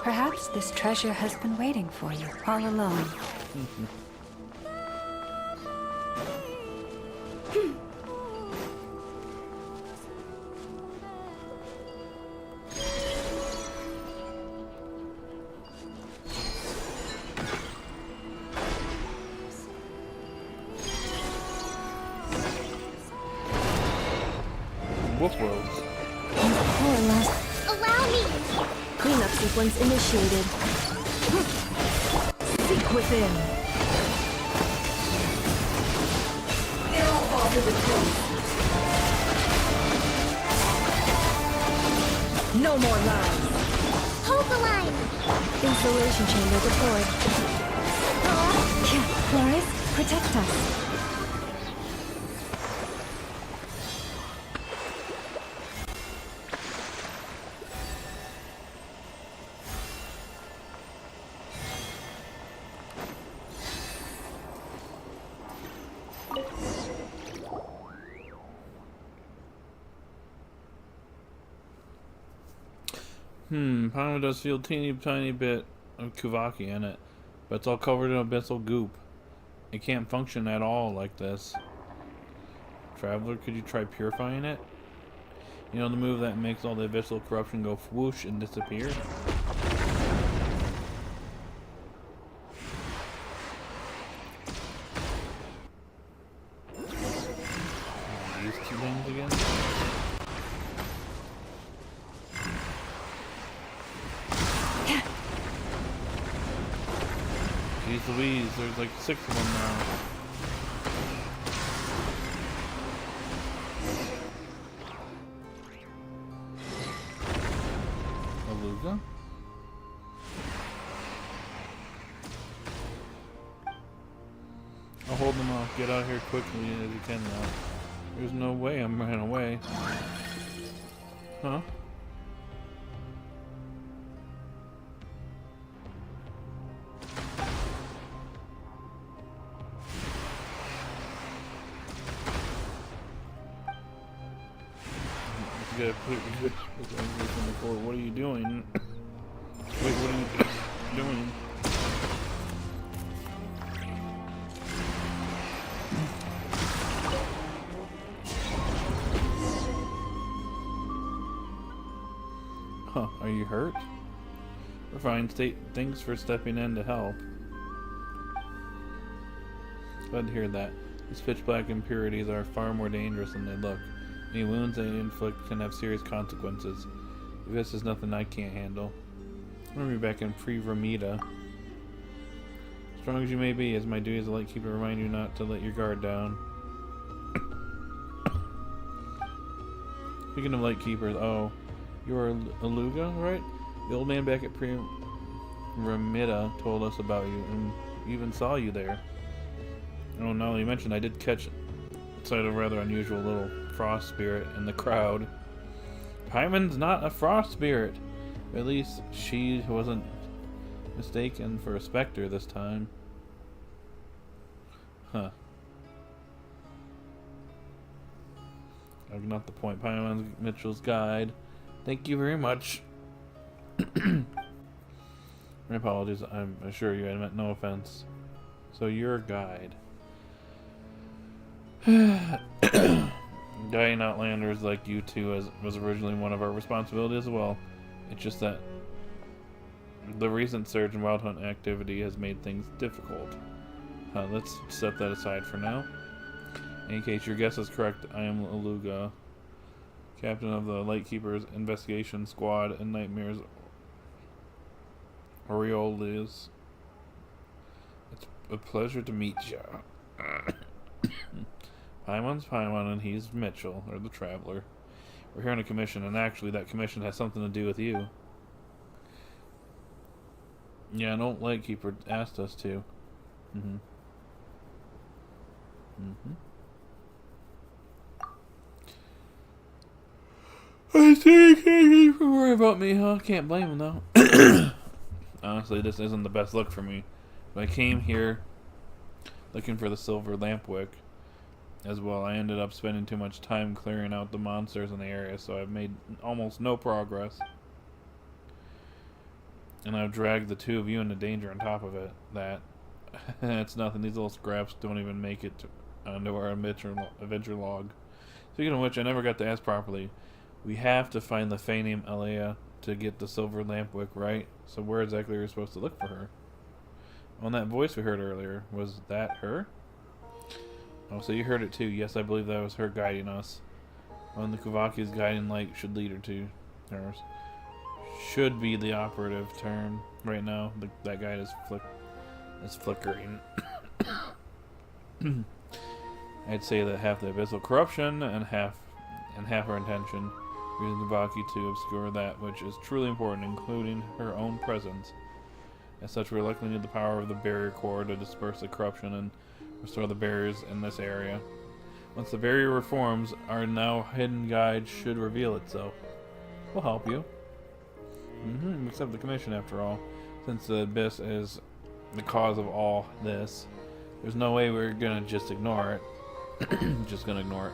Perhaps this treasure has been waiting for you all along. Wolf robes. Poor last. Allow me. Cleanup sequence initiated. Seek within. It all falls to the truth. No more lies. Hold the line. Installation chamber deployed. Flores, protect us. Paimon does feel a teeny tiny bit of Kuvaki in it, but it's all covered in abyssal goop. It can't function at all like this. Traveler, could you try purifying it? You know the move that makes all the abyssal corruption go whoosh and disappear? Jeez Louise, there's like 6 of them now. Aluga? I'll hold them off. Get out of here quickly as you can now. There's no way I'm running away. Huh? You gotta put what are you doing? Wait, what are you doing? Huh, are you hurt? We're fine. Thanks for stepping in to help. Glad to hear that. These pitch black impurities are far more dangerous than they look. Any wounds they inflict can have serious consequences. This is nothing I can't handle. I'm gonna be back in pre-Ramita. Strong as you may be, as my duty as a lightkeeper to remind you not to let your guard down. Speaking of lightkeepers, oh, you're Aluga, right? The old man back at pre-Ramita told us about you, and even saw you there. Oh no, you mentioned I did catch sight of a rather unusual little frost spirit in the crowd. Paimon's not a frost spirit. At least she wasn't mistaken for a specter this time. Huh. Not the point. Paimon's Mitchell's guide. Thank you very much. My apologies. I assure you I meant no offense. So you're a guide. Guiding outlanders like you two was originally one of our responsibilities as well. It's just that the recent surge in wild hunt activity has made things difficult. Let's set that aside for now. In case your guess is correct, I am Aluga, captain of the Lightkeepers Investigation Squad and Nightmares Orioles. It's a pleasure to meet you. Paimon's Paimon and he's Mitchell, or the Traveler. We're here on a commission, and actually that commission has something to do with you. Yeah, an old Lightkeeper asked us to. I see, can't worry about me, huh? Can't blame him though. Honestly, this isn't the best look for me. But I came here looking for the silver lampwick. As well, I ended up spending too much time clearing out the monsters in the area, so I've made almost no progress. And I've dragged the two of you into danger on top of it. It's nothing. These little scraps don't even make it onto our adventure log. Speaking of which, I never got to ask properly. We have to find the Fae named Alea to get the silver lampwick, right? So where exactly are we supposed to look for her? On that voice we heard earlier, was that her? Oh, so you heard it too. Yes, I believe that was her guiding us. On the Kuvaki's guiding light should lead her to hers. Should be the operative term right now. That guide is flickering. I'd say that half the abyssal corruption and half her intention, using Kuvaki to obscure that which is truly important, including her own presence. As such, we likely need the power of the barrier core to disperse the corruption and restore the barriers in this area. Once the barrier reforms, our now hidden guide should reveal itself. We'll help you. Accept the commission after all. Since the abyss is the cause of all this, there's no way we're gonna just ignore it. Just gonna ignore it.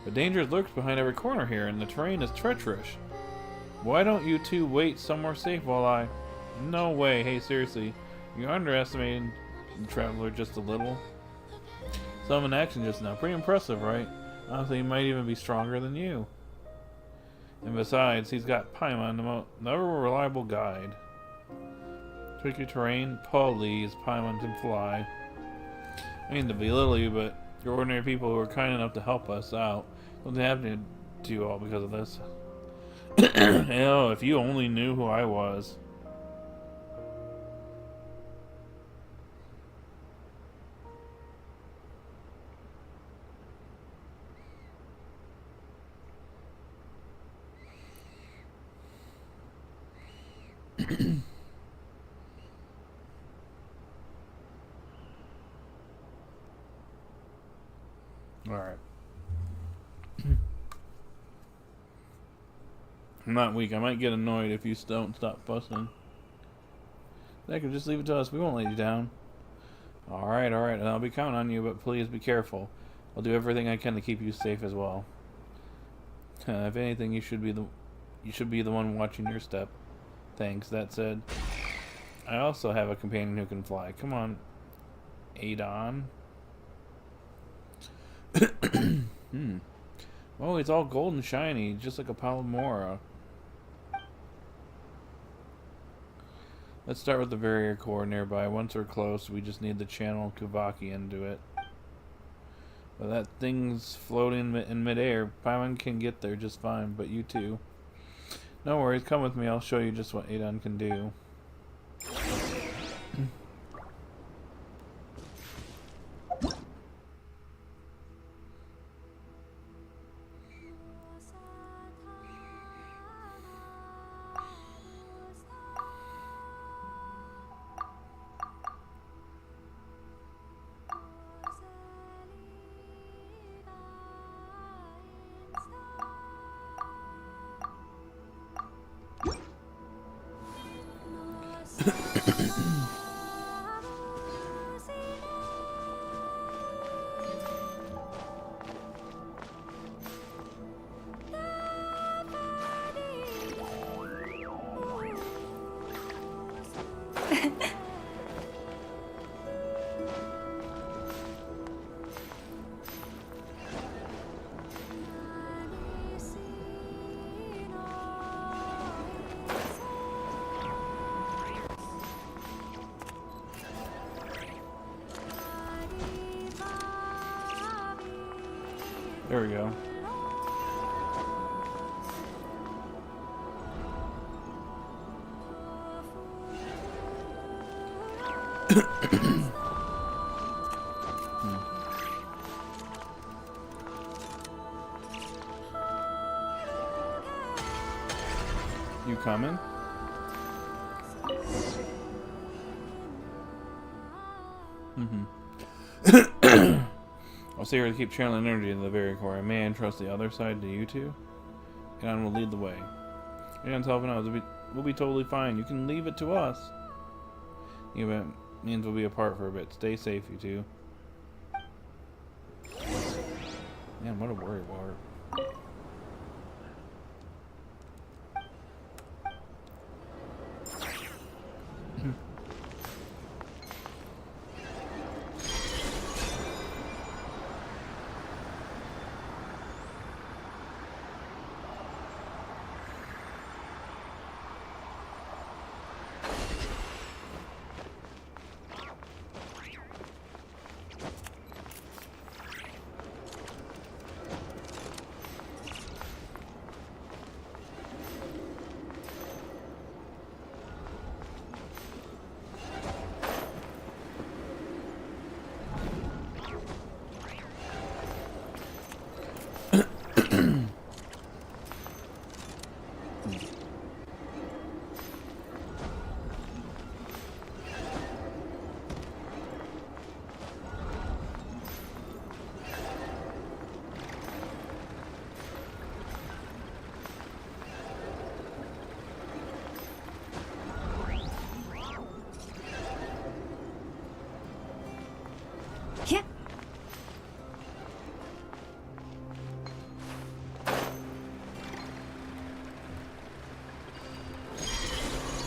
The danger lurks behind every corner here, and the terrain is treacherous. Why don't you two wait somewhere safe while I... No way. Hey, seriously. You underestimated the Traveler just a little. Some in action just now. Pretty impressive, right? Honestly, he might even be stronger than you. And besides, he's got Paimon, the never reliable guide. Tricky terrain, please, Paimon can fly. I mean to belittle you, but you're ordinary people who are kind enough to help us out. Something happened to you all because of this. Hell, if you only knew who I was. Alright. I'm not weak. I might get annoyed if you don't stop fussing. They can just leave it to us. We won't let you down. Alright, alright. I'll be counting on you, but please be careful. I'll do everything I can to keep you safe as well. If anything, you should be the one watching your step. Thanks. That said, I also have a companion who can fly. Come on, Adon. Oh, it's all gold and shiny, just like a Palomora. Let's start with the barrier core nearby. Once we're close, we just need to channel Kuvaki into it. But that thing's floating in midair. Paimon can get there just fine, but you too. No worries, come with me. I'll show you just what Adon can do. There we go. You coming? I'll stay here to keep channeling energy into the very core. I may entrust the other side to you two. And will lead the way. Anne's helping out. We'll be totally fine. You can leave it to us. Even if it means we'll be apart for a bit. Stay safe, you two. Man, what a worry wart.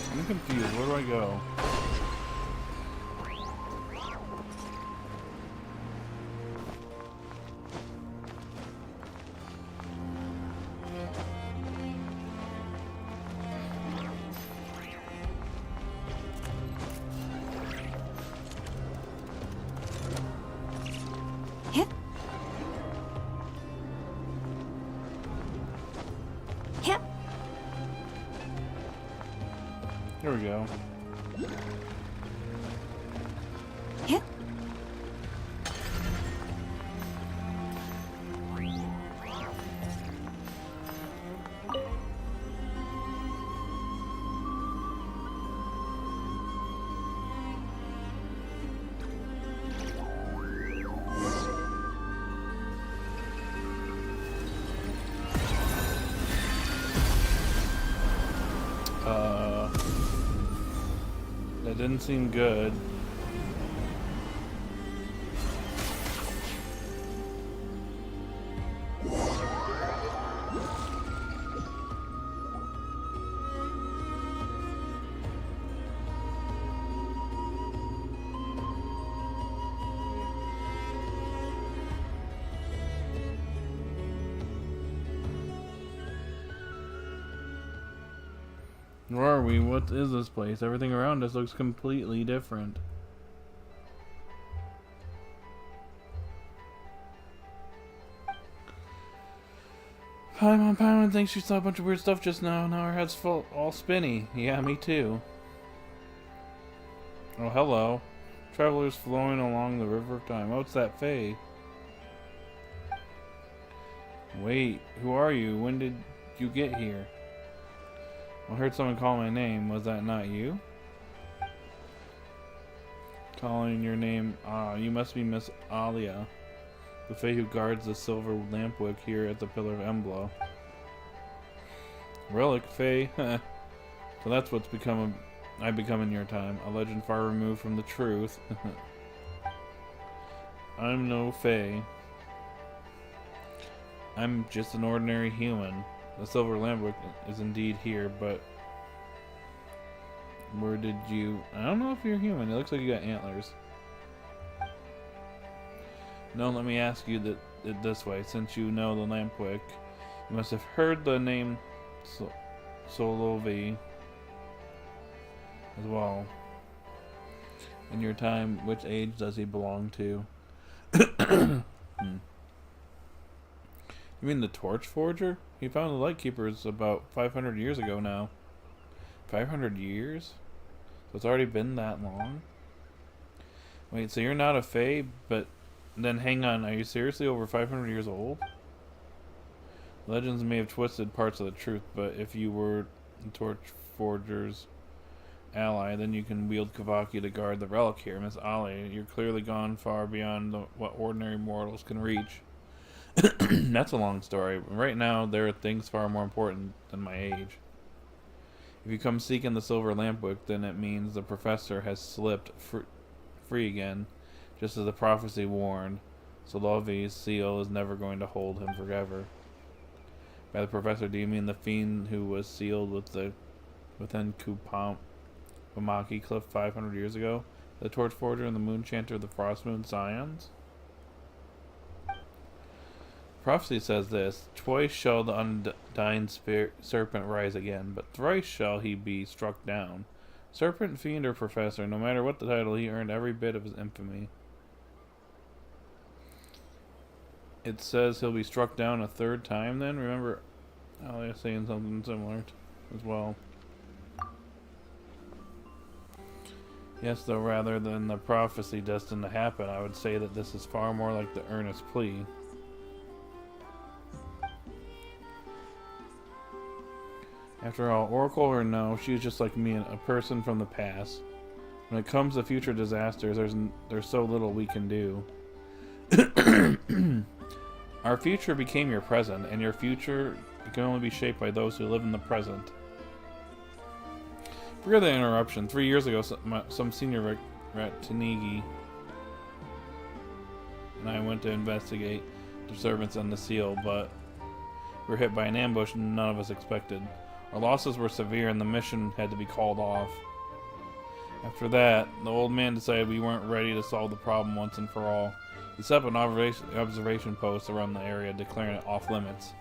I'm confused. Where do I go? There we go. That didn't seem good. Where are we? What is this place? Everything around us looks completely different. Paimon thinks she saw a bunch of weird stuff just now. Now her head's full, all spinny. Yeah, me too. Oh, hello. Travelers flowing along the river of time. Oh, it's that Fae. Wait, who are you? When did you get here? I heard someone call my name. Was that not you? Calling your name. Ah, you must be Miss Alia, the Fae who guards the silver lampwick here at the Pillar of Embla. Relic Fae? So that's what's I've become in your time. A legend far removed from the truth. I'm no Fae. I'm just an ordinary human. The silver lampwick is indeed here, but where did you... I don't know if you're human. It looks like you got antlers. No, let me ask you it this way. Since you know the lampwick, you must have heard the name Solovi as well. In your time, which age does he belong to? You mean the Torch Forger? He found the Lightkeepers about 500 years ago now. 500 years? So it's already been that long? Wait, so you're not a Fae, but then hang on, are you seriously over 500 years old? Legends may have twisted parts of the truth, but if you were the Torch Forger's ally, then you can wield Kavaki to guard the relic here. Miss Ali, you're clearly gone far beyond what ordinary mortals can reach. That's a long story. Right now, there are things far more important than my age. If you come seeking the silver lampwick, then it means the professor has slipped free again, just as the prophecy warned. Solovi's seal is never going to hold him forever. By the professor, do you mean the fiend who was sealed within Kupamaki Cliff 500 years ago? The Torch Forger and the Moon Chanter of the Frost Moon Scions? Prophecy says this: twice shall the undying serpent rise again, but thrice shall he be struck down. Serpent, fiend, or professor, no matter what the title, he earned every bit of his infamy. It says he'll be struck down a third time then? Remember Alia saying something similar as well. Yes, though rather than the prophecy destined to happen, I would say that this is far more like the earnest plea. After all, Oracle or no, she's just like me, a person from the past. When it comes to future disasters, there's so little we can do. Our future became your present, and your future can only be shaped by those who live in the present. Forgive the interruption. 3 years ago, some senior Ratinigi and I went to investigate disturbance on the seal, but we were hit by an ambush none of us expected. Our losses were severe and the mission had to be called off. After that, the old man decided we weren't ready to solve the problem once and for all. He set up an observation post around the area, declaring it off limits.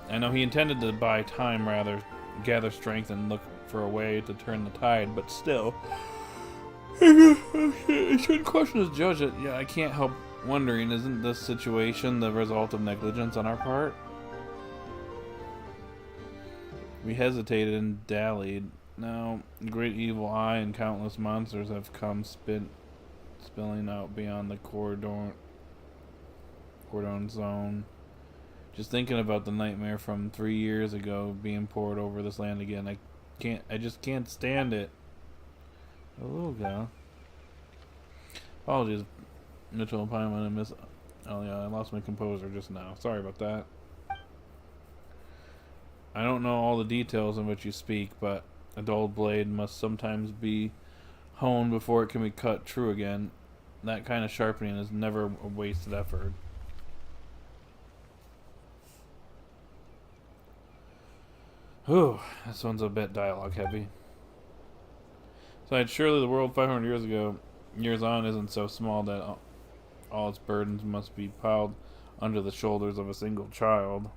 I know he intended to buy time, rather gather strength and look for a way to turn the tide, but still, he shouldn't question his judge. Yeah, I can't help wondering, isn't this situation the result of negligence on our part? We hesitated and dallied. Now, the great evil eye and countless monsters have come spilling out beyond the cordon zone. Just thinking about the nightmare from 3 years ago being poured over this land again, I just can't stand it. A little gal. Apologies, Mitchell and Paimon and Miss Alia. I lost my composure just now. Sorry about that. I don't know all the details in which you speak, but a dulled blade must sometimes be honed before it can be cut true again. That kind of sharpening is never a wasted effort. Whew, this one's a bit dialogue heavy. Besides, surely the world 500 years on isn't so small that all its burdens must be piled under the shoulders of a single child.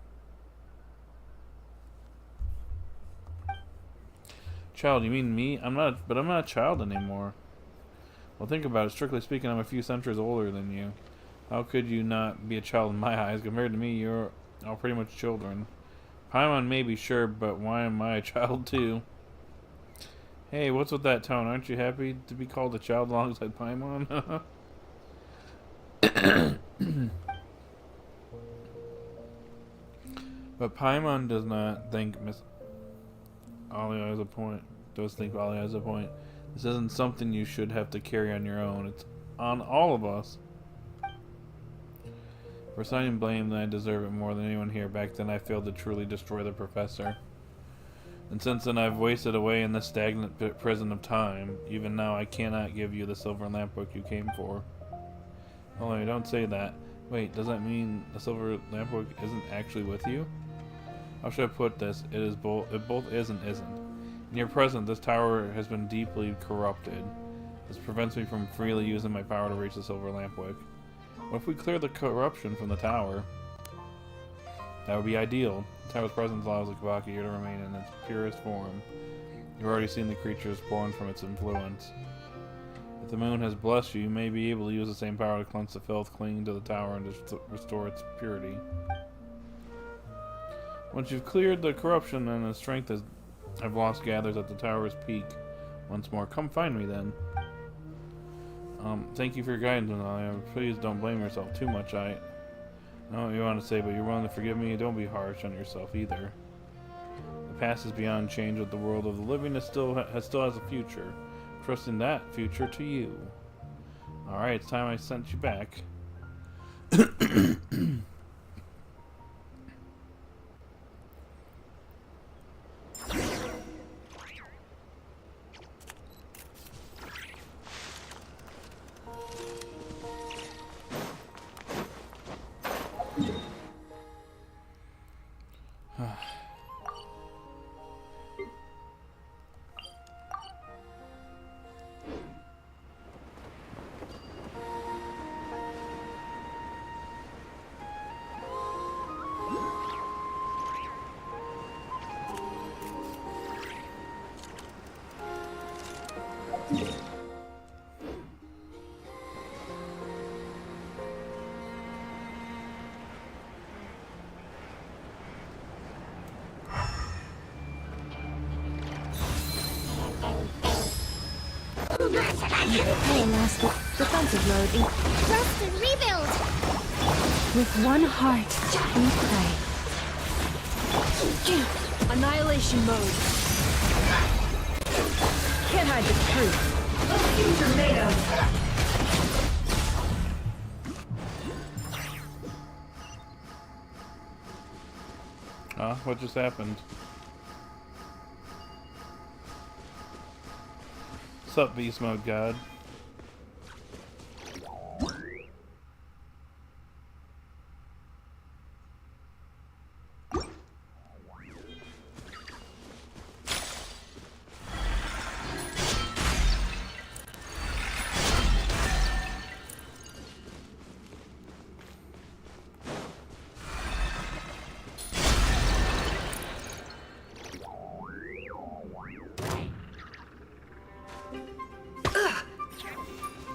Child, you mean me? I'm not a child anymore. Well, think about it. Strictly speaking, I'm a few centuries older than you. How could you not be a child in my eyes? Compared to me, you're all pretty much children. Paimon may be sure, but why am I a child too? Hey, what's with that tone? Aren't you happy to be called a child alongside Paimon? But Paimon does not think Miss Ollie has a point. Does think Ollie has a point. This isn't something you should have to carry on your own. It's on all of us. For assigning blame, then I deserve it more than anyone here. Back then I failed to truly destroy the professor. And since then I've wasted away in this stagnant prison of time. Even now I cannot give you the silver lamp book you came for. Oh, don't say that. Wait, does that mean the silver lamp book isn't actually with you? How should I put this? It both is and isn't. In your presence, this tower has been deeply corrupted. This prevents me from freely using my power to reach the silver lamp wick. What if we clear the corruption from the tower? That would be ideal. The tower's presence allows the Kabaki here to remain in its purest form. You've already seen the creatures born from its influence. If the moon has blessed you, you may be able to use the same power to cleanse the filth clinging to the tower and to restore its purity. Once you've cleared the corruption and the strength I've lost gathers at the tower's peak once more, come find me then. Thank you for your guidance, Nalia. Please don't blame yourself too much. I know what you want to say, but you're willing to forgive me. Don't be harsh on yourself either. The past is beyond change, but the world of the living still has a future. Trusting that future to you. Alright, it's time I sent you back. Hey, Master. Defensive mode. Rest and rebuild! With one heart, we pray. Annihilation mode. Can't hide the truth. A future made of. What just happened? Sup, Beast Mode God?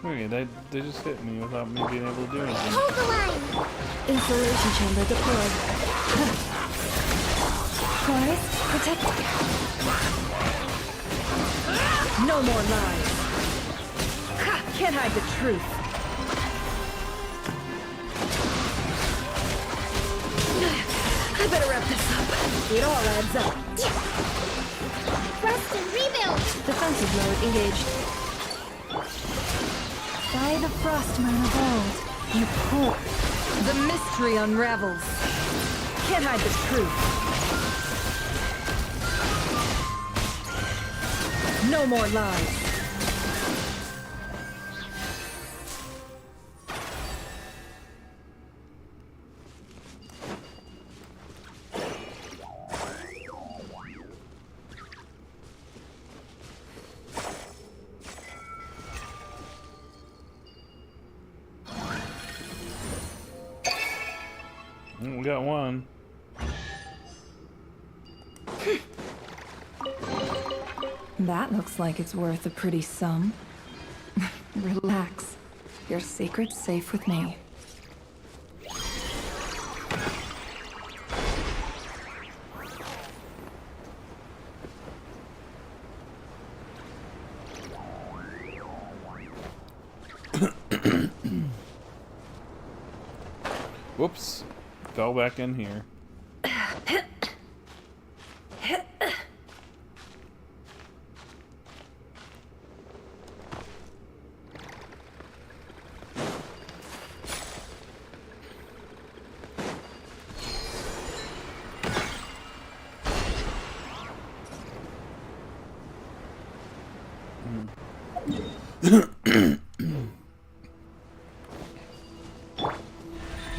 Okay, they just hit me without me being able to do anything. Hold the line! Insulation chamber deployed. Chorus, protect. No more lies. Can't hide the truth. I better wrap this up. It all adds up. Rest and rebuild! Defensive mode engaged. By the Frostmoon of old, you pour. The mystery unravels. Can't hide the truth. No more lies. We got one. That looks like it's worth a pretty sum. Relax. Your secret's safe with me. Whoops. Fell back in here.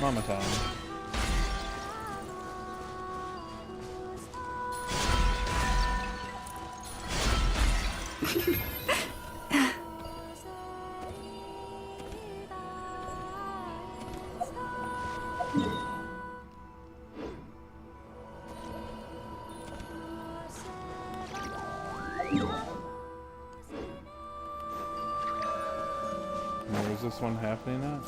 Mama time. Where is this one happening at?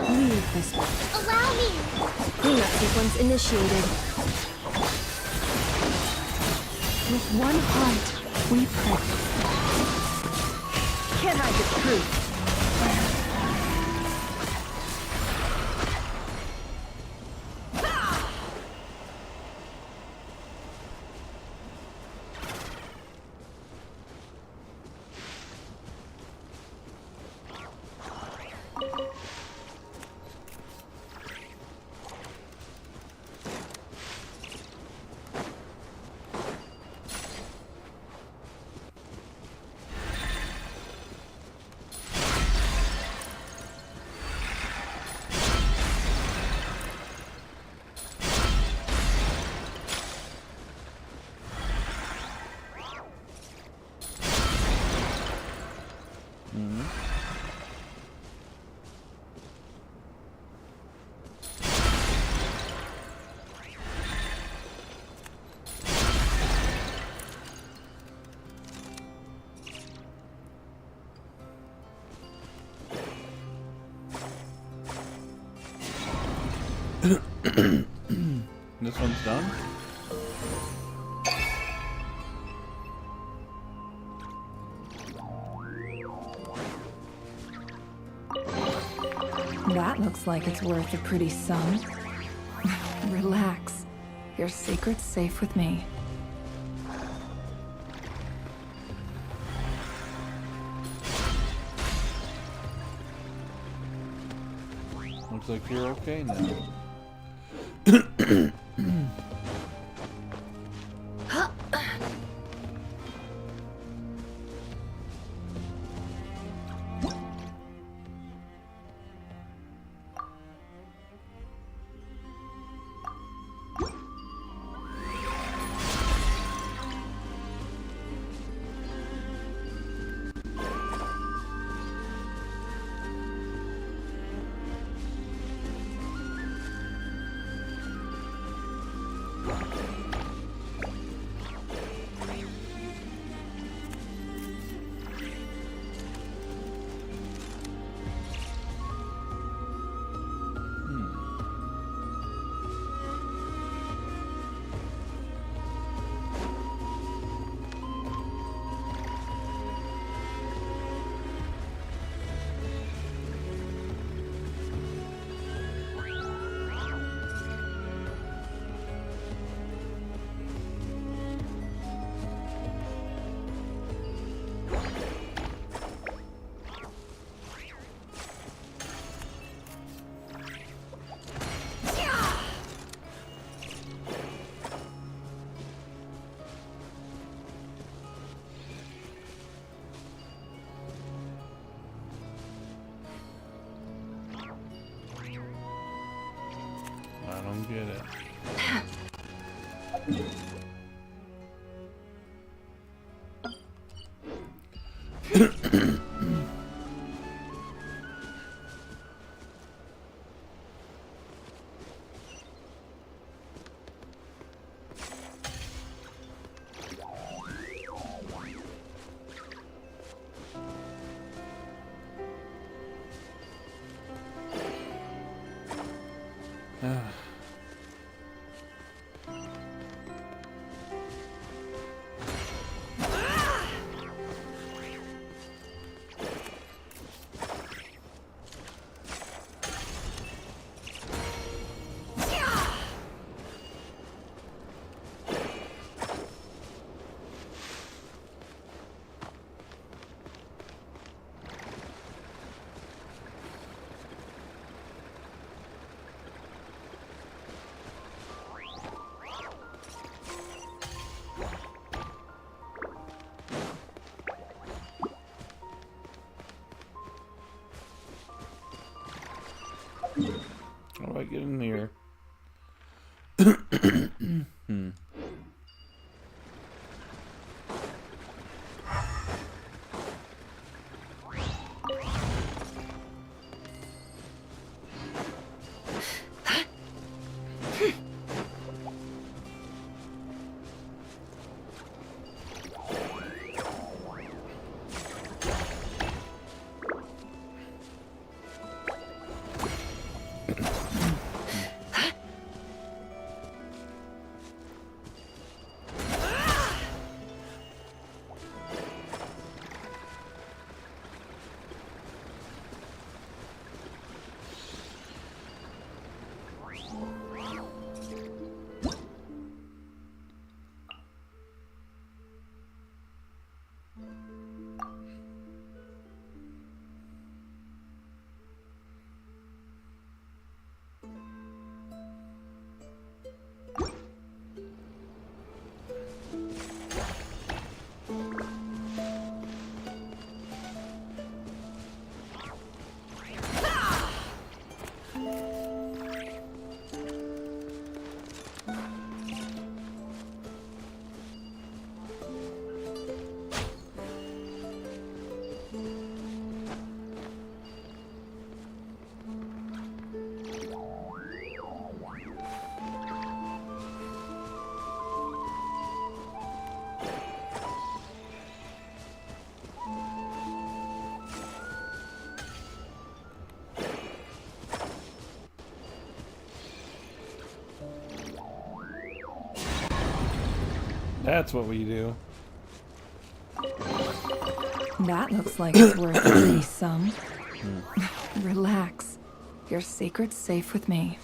Leave this one. Allow me! Cleanup sequence initiated. With one heart, we pray. Can't hide the truth. This one's done? That looks like it's worth a pretty sum. Relax. Your secret's safe with me. Looks like you're okay now. get it. How do I get in here? That's what we do. That looks like it's worth at least some. Relax. Your secret's safe with me.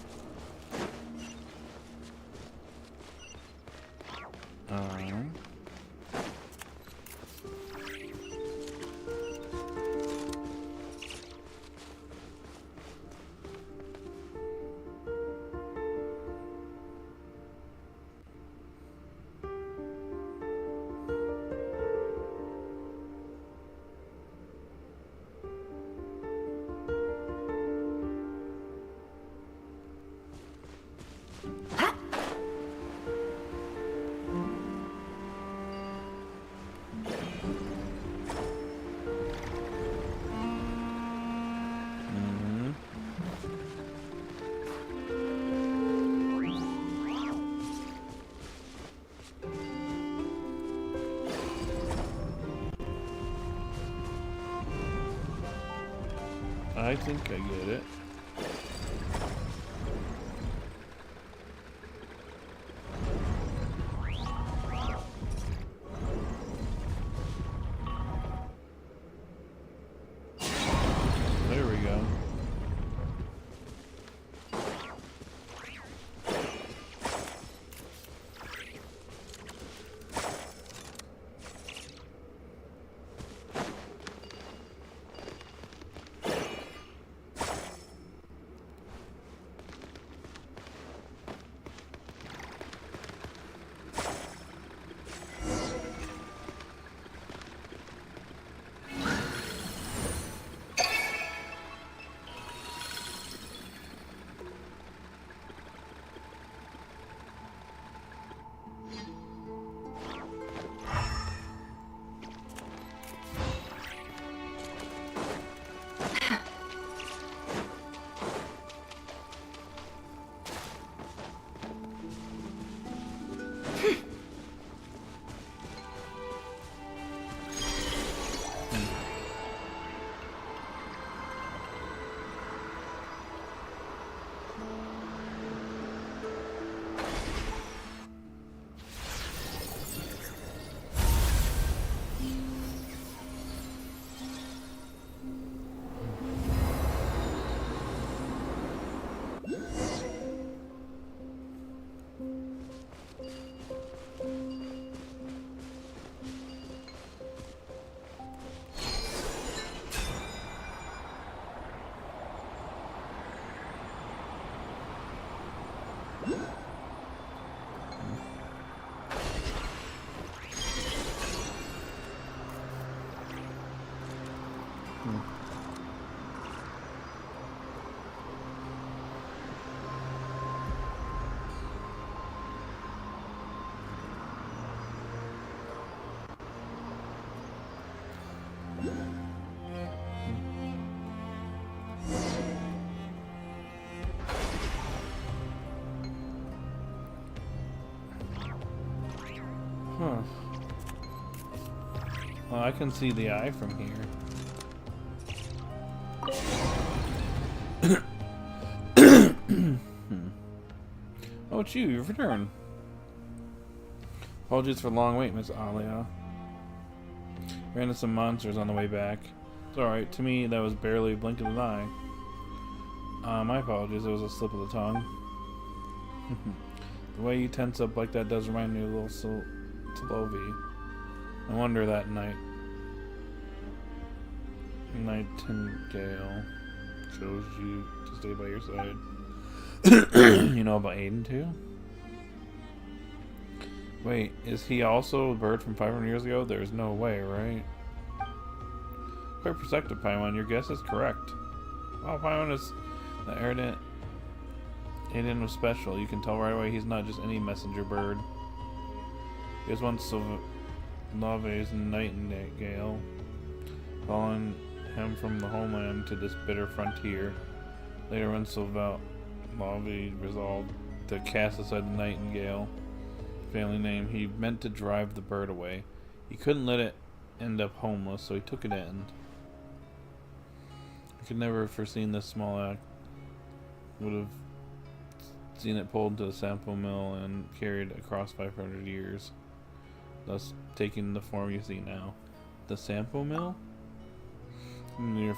I think I get it. There we go. Huh. Well, I can see the eye from here. Oh, it's you. You've returned. Apologies for the long wait, Miss Alia. Ran into some monsters on the way back. It's alright. To me, that was barely a blink of an eye. My apologies. It was a slip of the tongue. The way you tense up like that does remind me of a little Slovi. No wonder that Nightingale chose you to stay by your side. You know about Aiden too? Wait, is he also a bird from 500 years ago? There's no way, right? Quite perceptive, Paimon. Your guess is correct. Wow, Paimon is the ardent. Aiden was special. You can tell right away he's not just any messenger bird. He was once Lave's nightingale, following him from the homeland to this bitter frontier. Later, when Lave resolved to cast aside the nightingale, family name, he meant to drive the bird away. He couldn't let it end up homeless, so he took it in. I could never have foreseen this small act. Would have seen it pulled to the sample mill and carried across 500 years, thus taking the form you see now. The sample mill? When you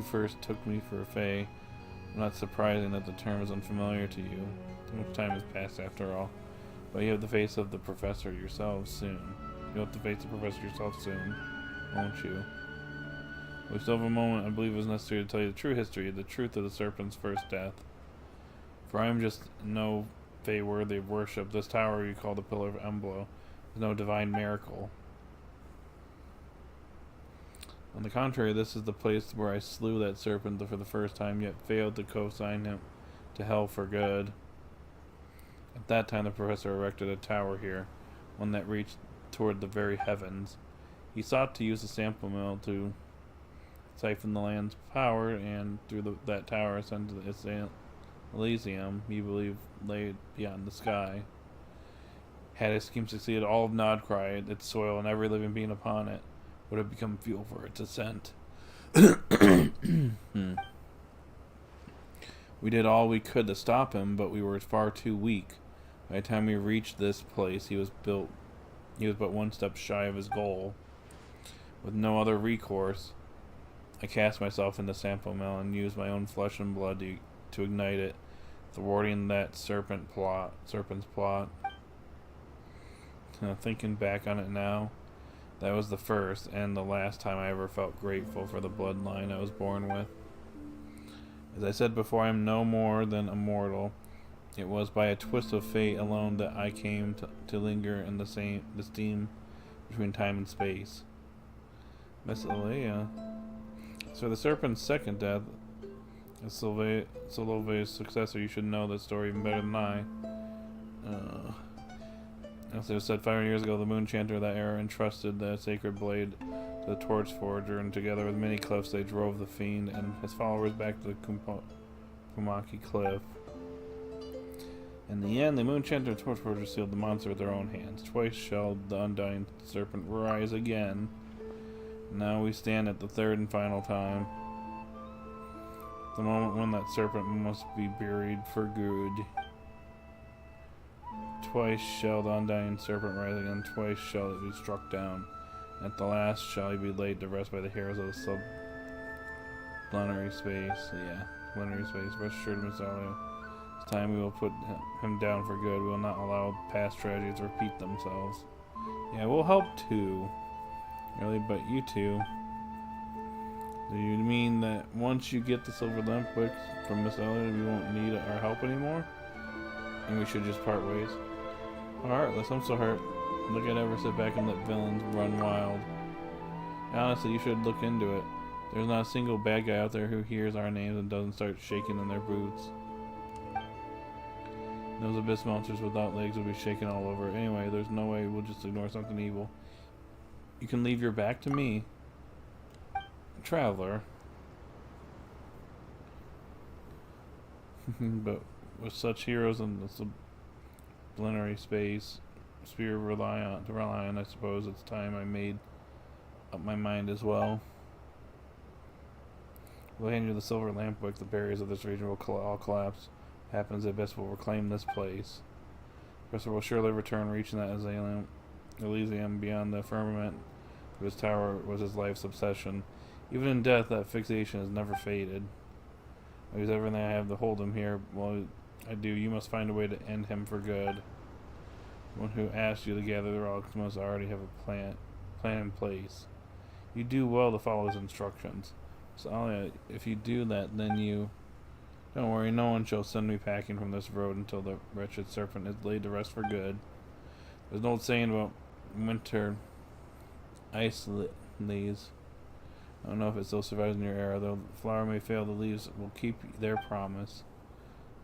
first took me for a fae. Not surprising that the term is unfamiliar to you. Too much time has passed after all. But you have the face of the professor yourself soon. You'll have to face the professor yourself soon, won't you? We still have a moment I believe it is necessary to tell you the true history, the truth of the serpent's first death. For I am just no fae worthy of worship. This tower you call the Pillar of Emblo is no divine miracle. On the contrary, this is the place where I slew that serpent for the first time, yet failed to co-sign him to hell for good. At that time, the professor erected a tower here, one that reached toward the very heavens. He sought to use the sample mill to siphon the land's power, and through that tower ascend to its Elysium, he believed lay beyond the sky. Had his scheme succeeded, all of Nodcry, its soil, and every living being upon it would have become fuel for its ascent. We did all we could to stop him, but we were far too weak. By the time we reached this place, he was but one step shy of his goal. With no other recourse, I cast myself in the sample mill and used my own flesh and blood to ignite it, thwarting that serpent's plot. Thinking back on it now, that was the first and the last time I ever felt grateful for the bloodline I was born with. As I said before, I am no more than a mortal. It was by a twist of fate alone that I came to linger in the steam between time and space. Miss Alea. So the serpent's second death, as Solove's successor, you should know this story even better than I. As it was said 500 years ago, the moon chanter of that era entrusted the sacred blade to the torch forger, and together with many cliffs they drove the fiend and his followers back to the Kumaki cliff. In the end, the moon chanter and torch forger sealed the monster with their own hands. Twice shall the undying serpent rise again. Now we stand at the third and final time. The moment when that serpent must be buried for good. Twice shall the undying serpent rise again, twice shall it be struck down. At the last shall he be laid to rest by the heroes of the sublunary space. Planetary space. Rest assured, Miss Alia. This time we will put him down for good. We will not allow past tragedies to repeat themselves. Yeah, we'll help too. Really, but you two. Do you mean that once you get the silver lamp wicks from Miss Alia, we won't need our help anymore? And we should just part ways? Heartless, I'm so hurt. Look, I'd ever sit back and let villains run wild. Honestly, you should look into it. There's not a single bad guy out there who hears our names and doesn't start shaking in their boots. Those abyss monsters without legs will be shaking all over. Anyway, there's no way we'll just ignore something evil. You can leave your back to me, traveler. But with such heroes in the sublunary space, sphere to rely on. I suppose it's time I made up my mind as well. We'll hand you the silver lamp wick. The barriers of this region will all collapse. Happens, Abyss will reclaim this place. Professor will surely return, reaching that Elysium beyond the firmament. His tower was his life's obsession. Even in death, that fixation has never faded. I use everything I have to hold him here. Well, I do. You must find a way to end him for good. The one who asked you to gather the rocks must already have a plan in place. You do well to follow his instructions. So, if you do that, then you... Don't worry, no one shall send me packing from this road until the wretched serpent is laid to rest for good. There's an old saying about winter ice leaves. I don't know if it still survives in your era, though the flower may fail, the leaves will keep their promise.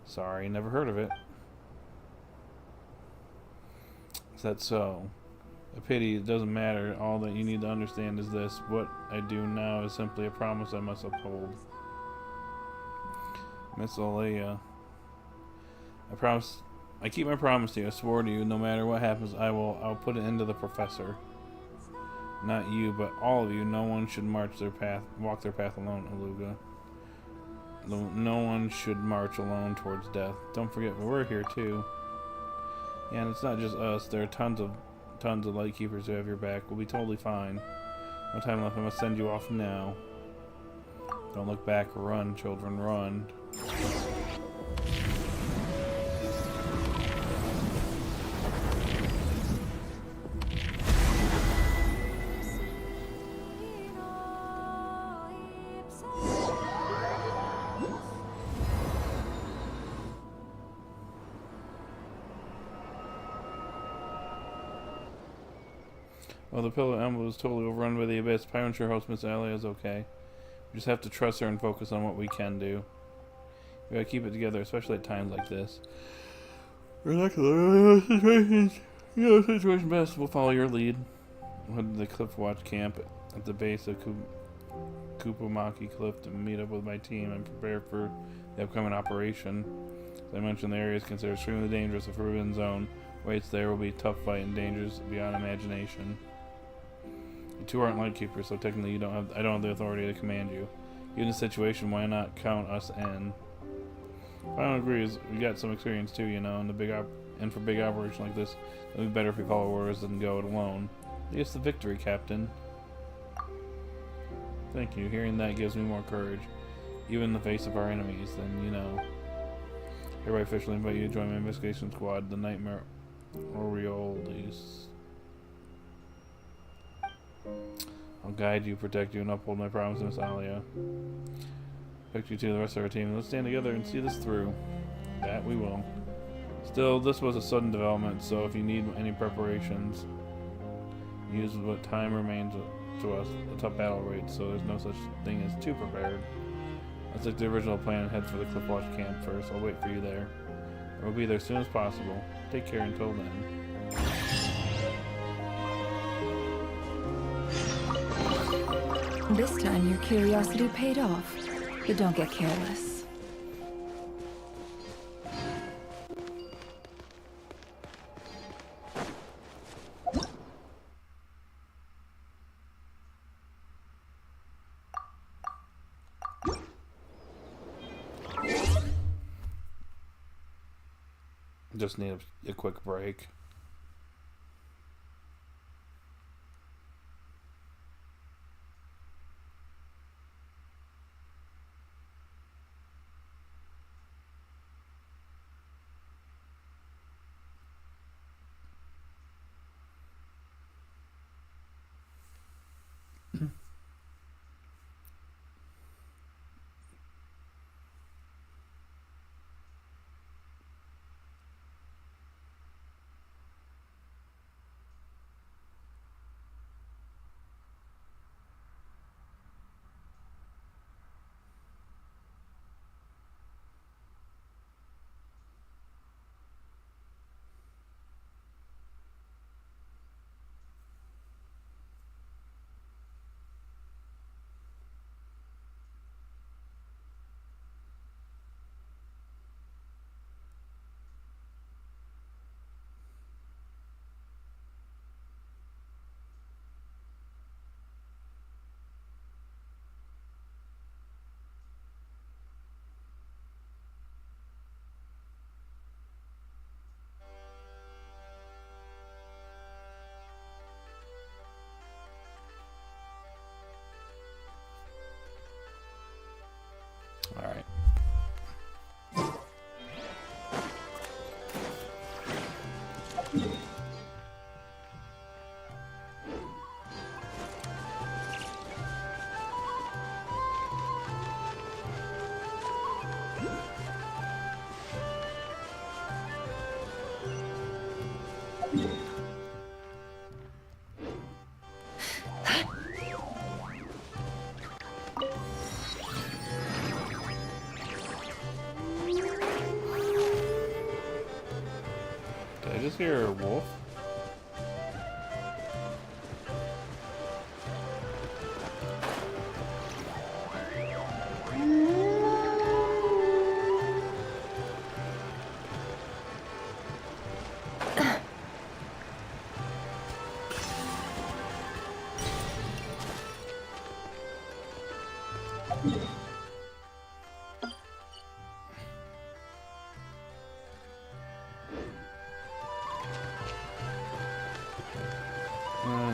Sorry, never heard of it. Is that so? A pity, it doesn't matter. All that you need to understand is this. What I do now is simply a promise I must uphold. Miss Olea, I keep my promise to you. I swore to you, no matter what happens, I'll put an end to the professor. Not you, but all of you. No one should walk their path alone, Aluga. No one should march alone towards death. Don't forget, we're here too. Yeah, and it's not just us. There are tons of lightkeepers who have your back. We'll be totally fine. No time left. I must send you off now. Don't look back. Run, children, run. Well, the Pillar Emblem was totally overrun by the Abyss. Pyron sure hopes Miss Alia is okay. We just have to trust her and focus on what we can do. We gotta keep it together, especially at times like this. We're not gonna situation best. We'll follow your lead. We'll head to the Cliff Watch camp at the base of Kupumaki Cliff to meet up with my team and prepare for the upcoming operation. As I mentioned, the area is considered extremely dangerous. A forbidden zone waits there. Will be a tough fight and dangers beyond imagination. You two aren't lightkeepers, so technically I don't have the authority to command you. Given the situation, why not count us in? I don't agree. We got some experience too, you know, and for big operation like this, it'd be better if we follow orders than go it alone. I guess the victory, Captain. Thank you. Hearing that gives me more courage, even in the face of our enemies. Then you know. Hereby officially invite you to join my investigation squad, the Nightmare Orioles. I'll guide you, protect you, and uphold my promise, Miss Alia. Pick you to the rest of our team. Let's stand together and see this through. That we will. Still, this was a sudden development, so if you need any preparations, use what time remains to us. A tough battle rate, so there's no such thing as too prepared. Let's take the original plan and head for the Cliffwatch camp first. I'll wait for you there. We'll be there as soon as possible. Take care until then. This time your curiosity paid off, but don't get careless. Just need a quick break.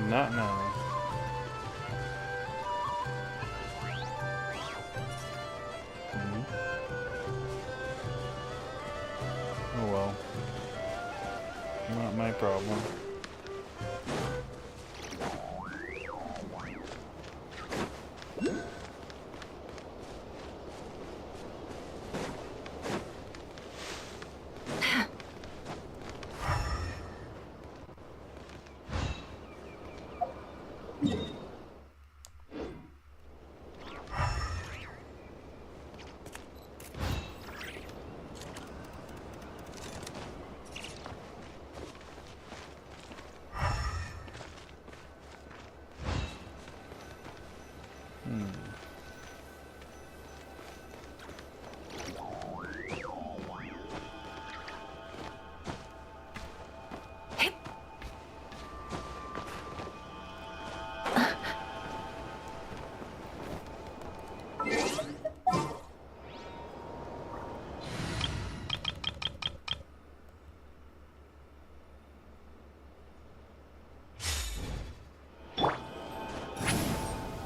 Not now. Oh well. Not my problem.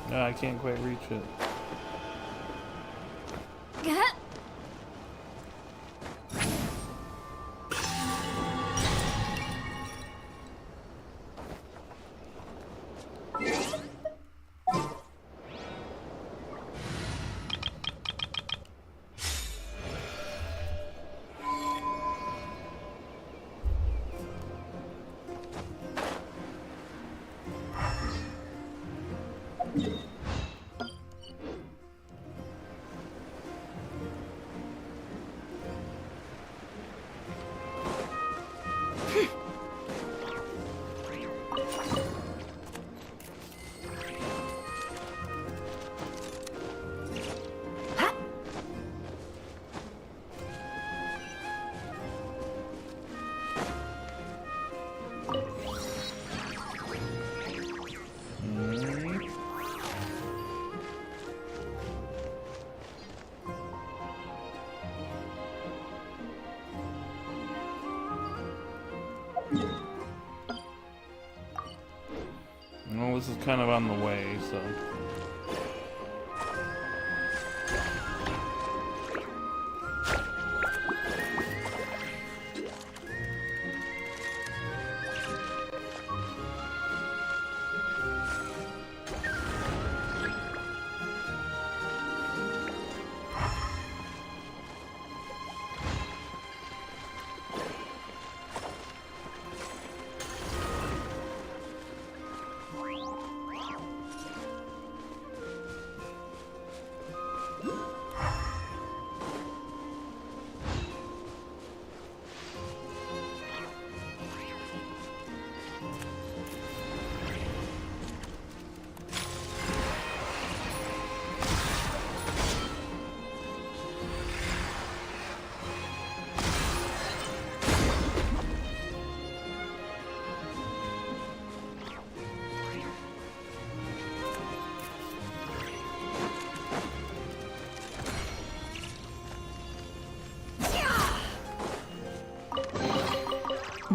No, I can't quite reach it. Well, this is kind of on the way, so...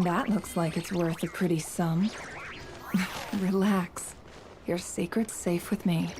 That looks like it's worth a pretty sum. Relax. Your secret's safe with me.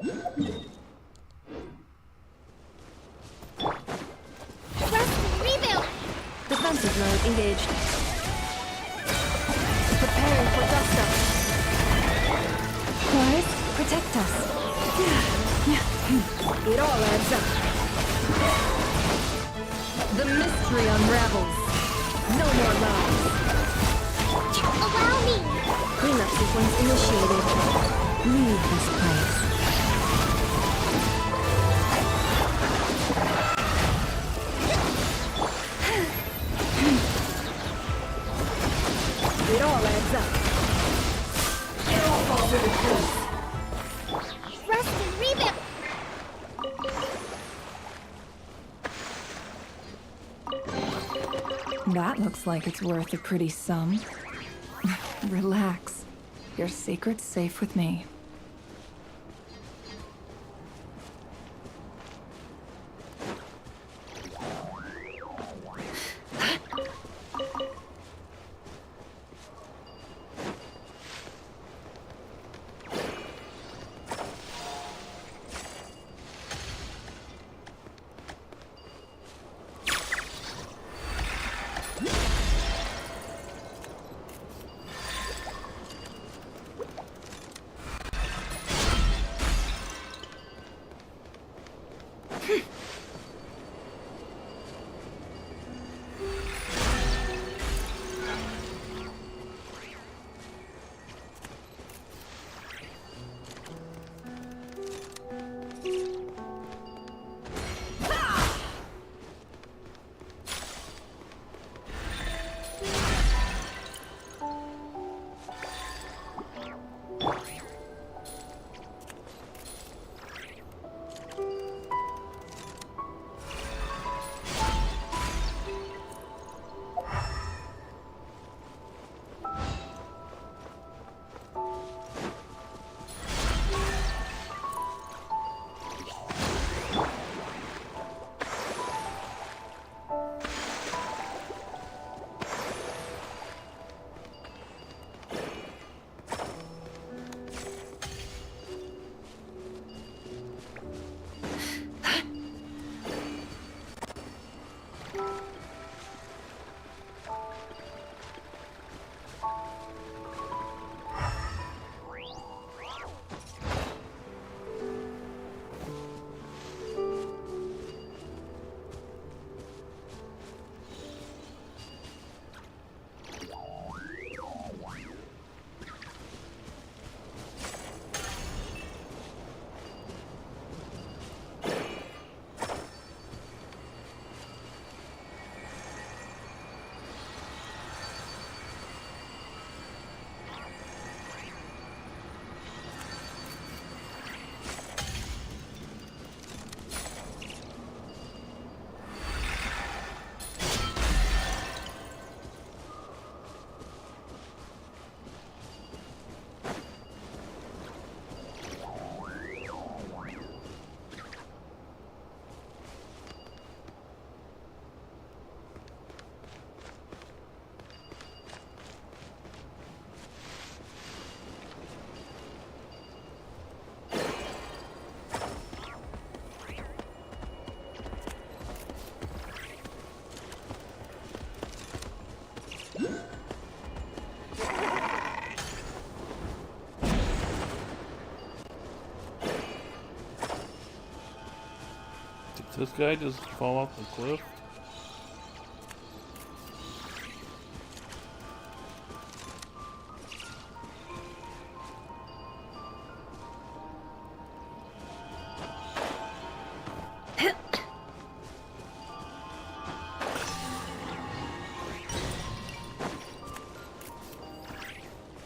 Rest and rebuild. Defensive mode engaged. Preparing for gusto. Quiet, protect us. It all adds up. The mystery unravels. No more lies. Allow me. Cleanup sequence initiated. Leave this place. It all adds up. It all falls into place. Rest and rebuild. That looks like it's worth a pretty sum. Relax. Your secret's safe with me. Did this guy just fall off the cliff?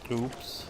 Oops.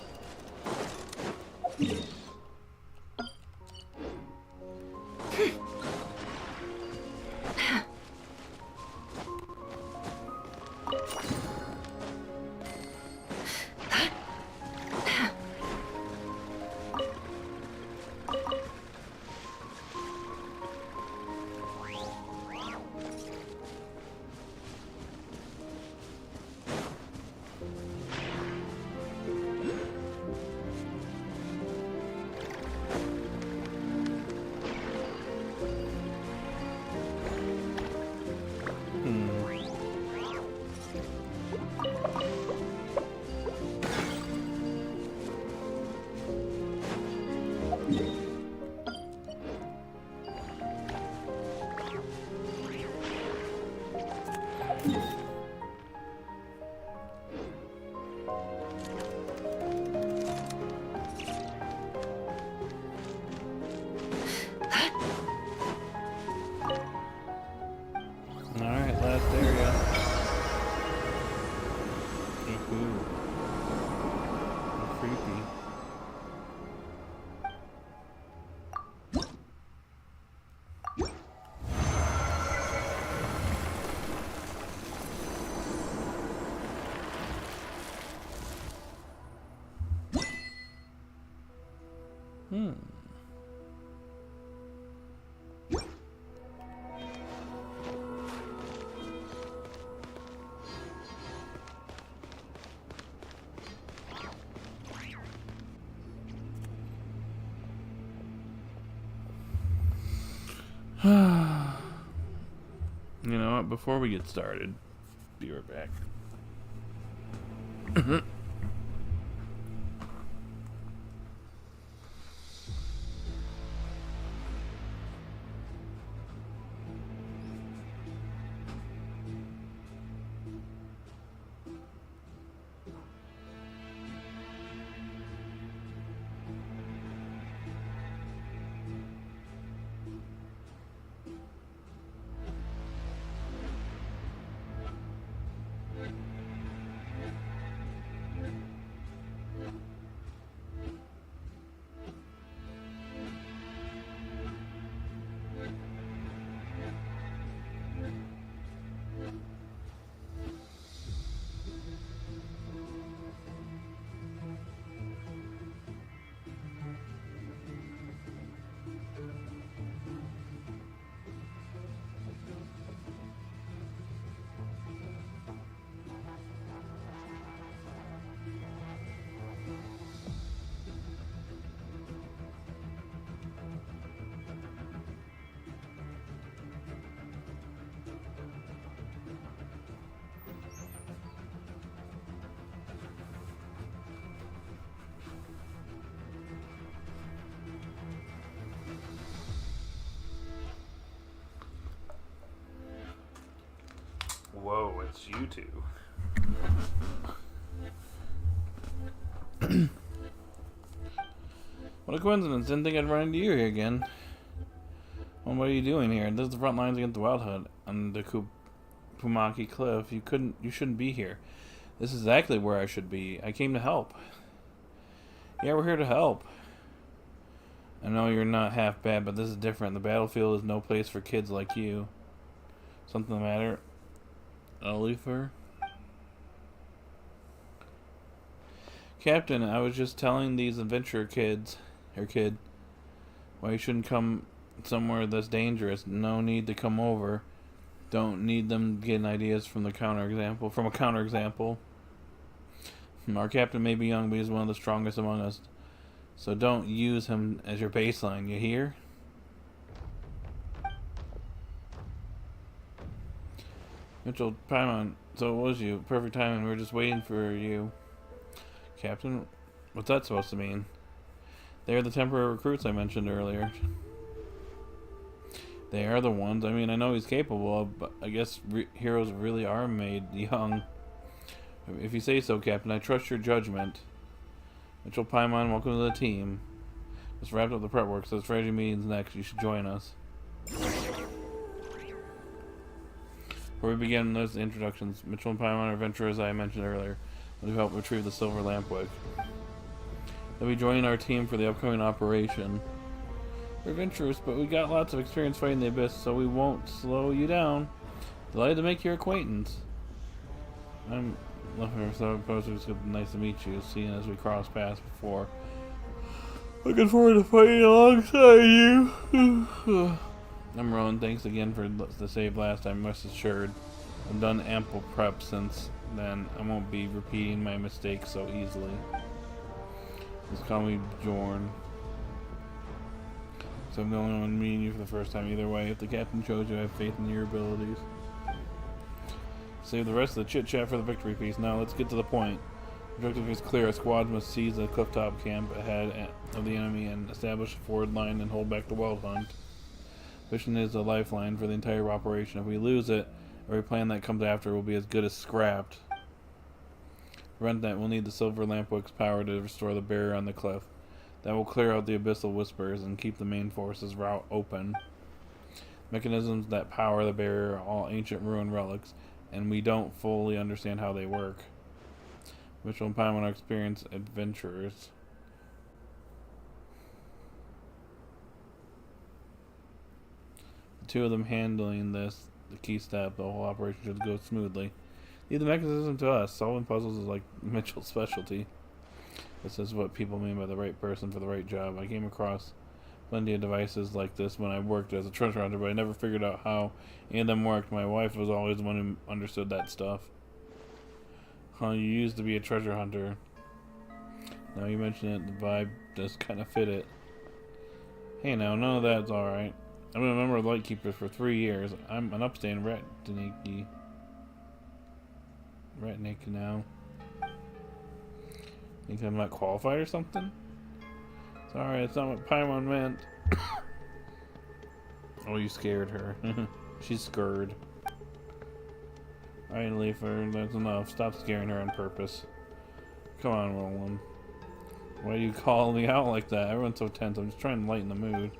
Hmm. You know what? Before we get started, be right back. Whoa, it's you two. What a coincidence. Didn't think I'd run into you here again. Well, what are you doing here? This is the front lines against the Wild Hunt on the Pumaki Cliff. You shouldn't be here. This is exactly where I should be. I came to help. Yeah, we're here to help. I know you're not half bad, but this is different. The battlefield is no place for kids like you. Something the matter? Oliver? Captain, I was just telling these adventurer kids, why you shouldn't come somewhere that's dangerous. No need to come over. Don't need them getting ideas from a counterexample. Our captain may be young, but he's one of the strongest among us. So don't use him as your baseline, you hear? Mitchell, Paimon, so it was you. Perfect timing. We were just waiting for you. Captain, what's that supposed to mean? They're the temporary recruits I mentioned earlier. They are the ones. I mean, I know he's capable of, but I guess heroes really are made young. If you say so, Captain, I trust your judgment. Mitchell, Paimon, welcome to the team. Just wrapped up the prep work, so strategy meeting's next. You should join us. Before we begin those introductions, Mitchell and Paimon are adventurers I mentioned earlier. We'll help retrieve the silver lampwick. They'll be joining our team for the upcoming operation. We're adventurers, but we got lots of experience fighting the abyss, so we won't slow you down. Delighted to make your acquaintance. I'm looking for so it's nice to meet you, seeing as we crossed paths before. Looking forward to fighting alongside you. I'm Rowan. Thanks again for the save last time. Rest assured, I've done ample prep since then. I won't be repeating my mistakes so easily. Just call me Jorn. So I'm going on meeting you for the first time either way. If the captain chose you, I have faith in your abilities. Save the rest of the chit-chat for the victory piece. Now let's get to the point. Objective is clear. Our squads must seize the clifftop camp ahead of the enemy and establish a forward line and hold back the Wild Hunt. Mission is a lifeline for the entire operation. If we lose it, every plan that comes after will be as good as scrapped. To prevent that, we'll need the silver lampwick's power to restore the barrier on the cliff. That will clear out the abyssal whispers and keep the main force's route open. Mechanisms that power the barrier are all ancient ruin relics, and we don't fully understand how they work. Mitchell and Paimon are experienced adventurers. The two of them handling this, the key step, the whole operation should go smoothly. Leave the mechanism to us. Solving puzzles is like Mitchell's specialty. This is what people mean by the right person for the right job. I came across plenty of devices like this when I worked as a treasure hunter, but I never figured out how any of them worked. My wife was always the one who understood that stuff. Huh, you used to be a treasure hunter. Now you mention it, the vibe does kind of fit it. Hey now, none of that's alright. I've been a member of the Lightkeepers for 3 years. I'm an upstanding Ratnik now. Think I'm not qualified or something? Sorry, it's not what Paimon meant. Oh, you scared her. She's scared. Alright, Leafer, that's enough. Stop scaring her on purpose. Come on, Roland. Why do you call me out like that? Everyone's so tense. I'm just trying to lighten the mood.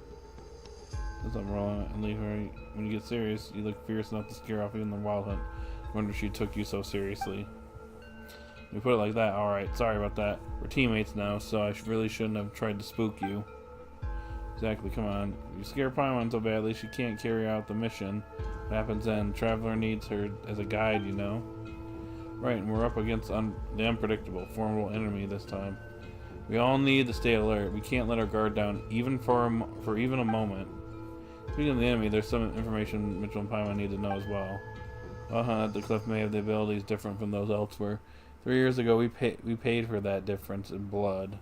What's up, Roland? And Leafer, when you get serious, you look fierce enough to scare off even the Wild Hunt. I wonder if she took you so seriously. You put it like that, alright, sorry about that. We're teammates now, so I really shouldn't have tried to spook you. Exactly, come on. You scare Paimon so badly she can't carry out the mission. What happens then? Traveler needs her as a guide, you know? Right, and we're up against the unpredictable, formidable enemy this time. We all need to stay alert. We can't let our guard down, even for even a moment. Speaking of the enemy, there's some information Mitchell and Paimon need to know as well. The cliff may have the abilities different from those elsewhere. 3 years ago, we paid for that difference in blood.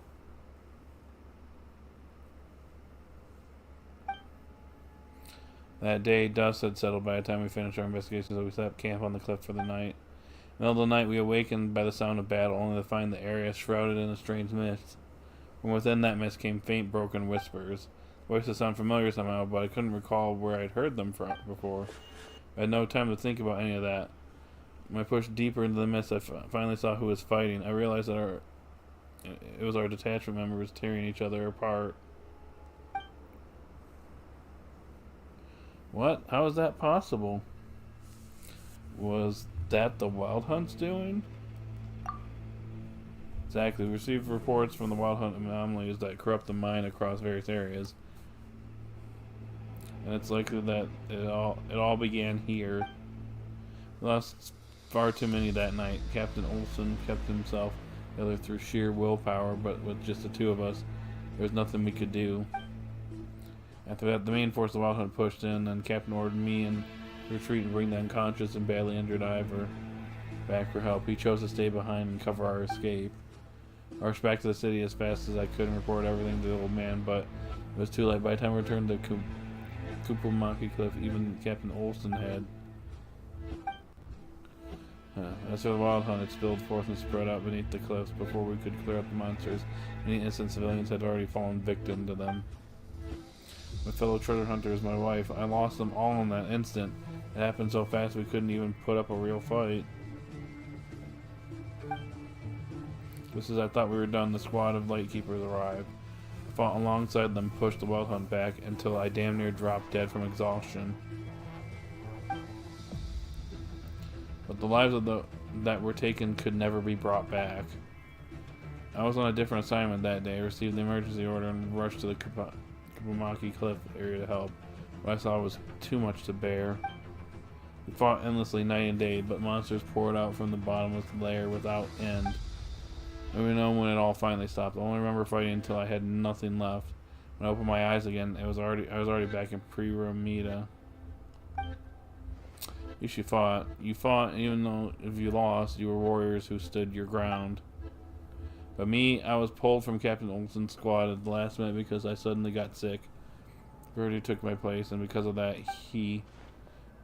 That day, dust had settled by the time we finished our investigations, so we set up camp on the cliff for the night. In the middle of the night, we awakened by the sound of battle, only to find the area shrouded in a strange mist. From within that mist came faint, broken whispers. Voices sound familiar somehow, but I couldn't recall where I'd heard them from before. I had no time to think about any of that. When I pushed deeper into the mist, I finally saw who was fighting. I realized that it was our detachment members tearing each other apart. What? How is that possible? Was that the Wild Hunt's doing? Exactly. We received reports from the Wild Hunt anomalies that corrupt the mind across various areas. And it's likely that it all began here. We lost far too many that night. Captain Olsen kept himself together through sheer willpower, but with just the two of us, there was nothing we could do. After that, the main force of the Wild Hunt pushed in, and Captain ordered me and retreat and bring the unconscious and badly injured Ivor back for help. He chose to stay behind and cover our escape. I rushed back to the city as fast as I could and report everything to the old man, but it was too late. By the time we returned to Kupomaki Cliff, even Captain Olsen had. As for the Wild Hunt, it spilled forth and spread out beneath the cliffs. Before we could clear up the monsters, many innocent civilians had already fallen victim to them. My fellow treasure hunter is my wife. I lost them all in that instant. It happened so fast we couldn't even put up a real fight. Just as I thought we were done, the squad of Lightkeepers arrived. I fought alongside them, pushed the Wild Hunt back until I damn near dropped dead from exhaustion. But the lives of that were taken could never be brought back. I was on a different assignment that day. I received the emergency order and rushed to the Kupomaki Cliff area to help. What I saw was too much to bear. We fought endlessly night and day, but monsters poured out from the bottomless lair without end. I don't know when it all finally stopped. I only remember fighting until I had nothing left. When I opened my eyes again, I was already back in Pyramida. At least you fought. You fought, even though if you lost, you were warriors who stood your ground. But me, I was pulled from Captain Olsen's squad at the last minute because I suddenly got sick. Verdi took my place, and because of that, he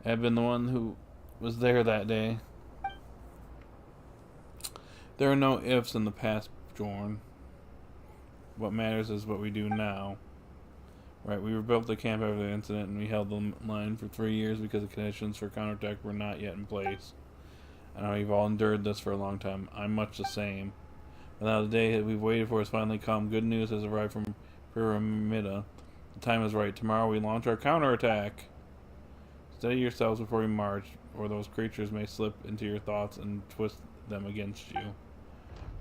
had been the one who was there that day. There are no ifs in the past, Jorn. What matters is what we do now. Right, we rebuilt the camp after the incident, and we held the line for 3 years because the conditions for counterattack were not yet in place. I know you've all endured this for a long time. I'm much the same. But now the day that we've waited for has finally come. Good news has arrived from Pyramida. The time is right. Tomorrow we launch our counterattack. Steady yourselves before we march, or those creatures may slip into your thoughts and twist them against you.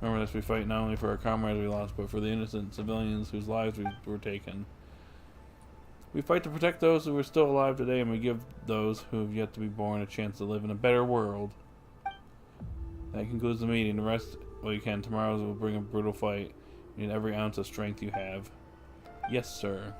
Remember this, we fight not only for our comrades we lost, but for the innocent civilians whose lives were taken. We fight to protect those who are still alive today, and we give those who have yet to be born a chance to live in a better world. That concludes the meeting. The rest, well, you can. Tomorrow will bring a brutal fight. Need every ounce of strength you have. Yes, sir.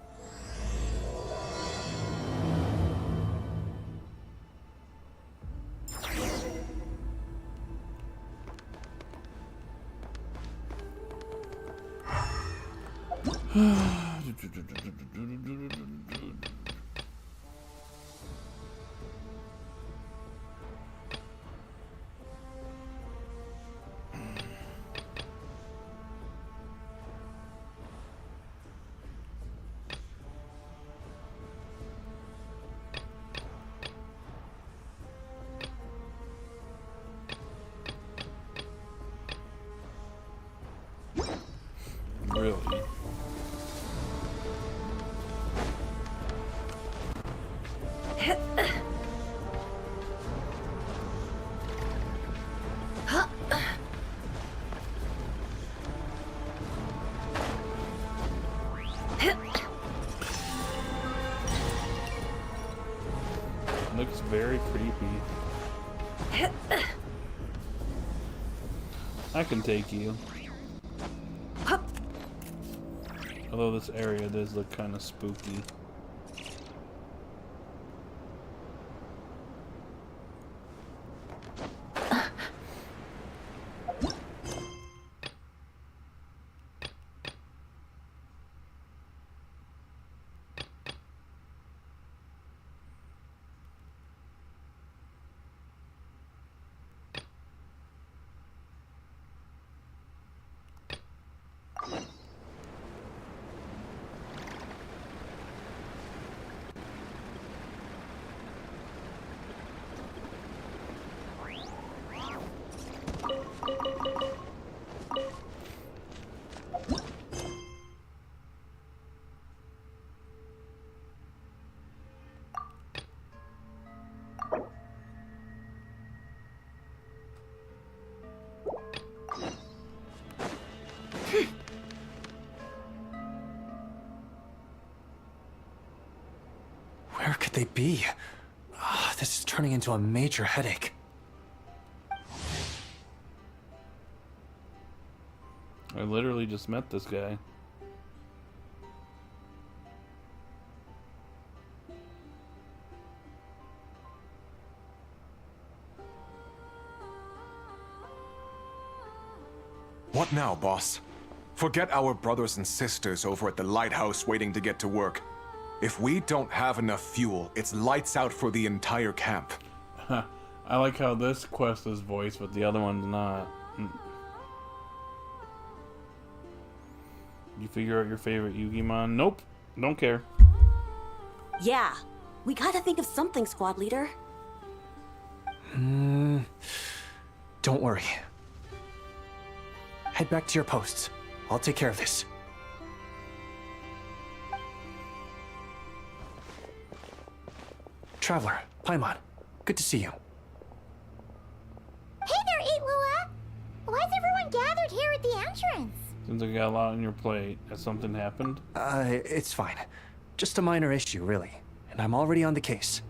Really? Looks very creepy. I can take you. Although this area does look kind of spooky. Where could they be? This is turning into a major headache. I literally just met this guy. What now, boss? Forget our brothers and sisters over at the lighthouse waiting to get to work. If we don't have enough fuel, it's lights out for the entire camp. I like how this quest is voiced, but the other one's not. You figure out your favorite Yugimon? Nope. Don't care. Yeah, we gotta think of something, squad leader. Don't worry. Head back to your posts. I'll take care of this. Traveler, Paimon, good to see you. Hey there, Eitlua! Why is everyone gathered here at the entrance? Seems like you got a lot on your plate. Has something happened? It's fine. Just a minor issue, really. And I'm already on the case.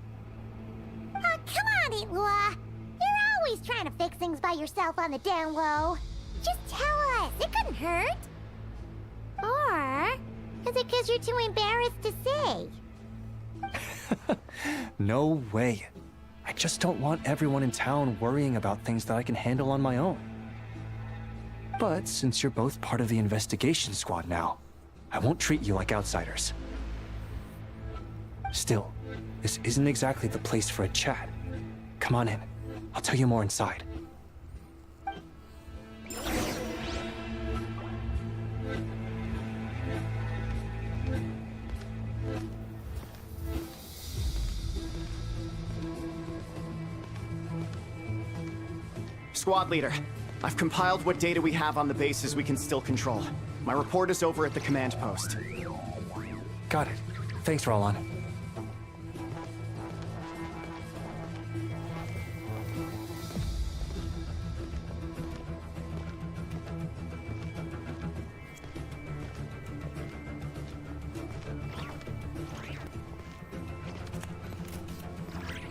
Come on, Eitlua! You're always trying to fix things by yourself on the down low. Just tell us, it couldn't hurt. Or is it because you're too embarrassed to say? No way. I just don't want everyone in town worrying about things that I can handle on my own. But since you're both part of the investigation squad now, I won't treat you like outsiders. Still, this isn't exactly the place for a chat. Come on in. I'll tell you more inside. Squad leader, I've compiled what data we have on the bases we can still control. My report is over at the command post. Got it. Thanks, Roland.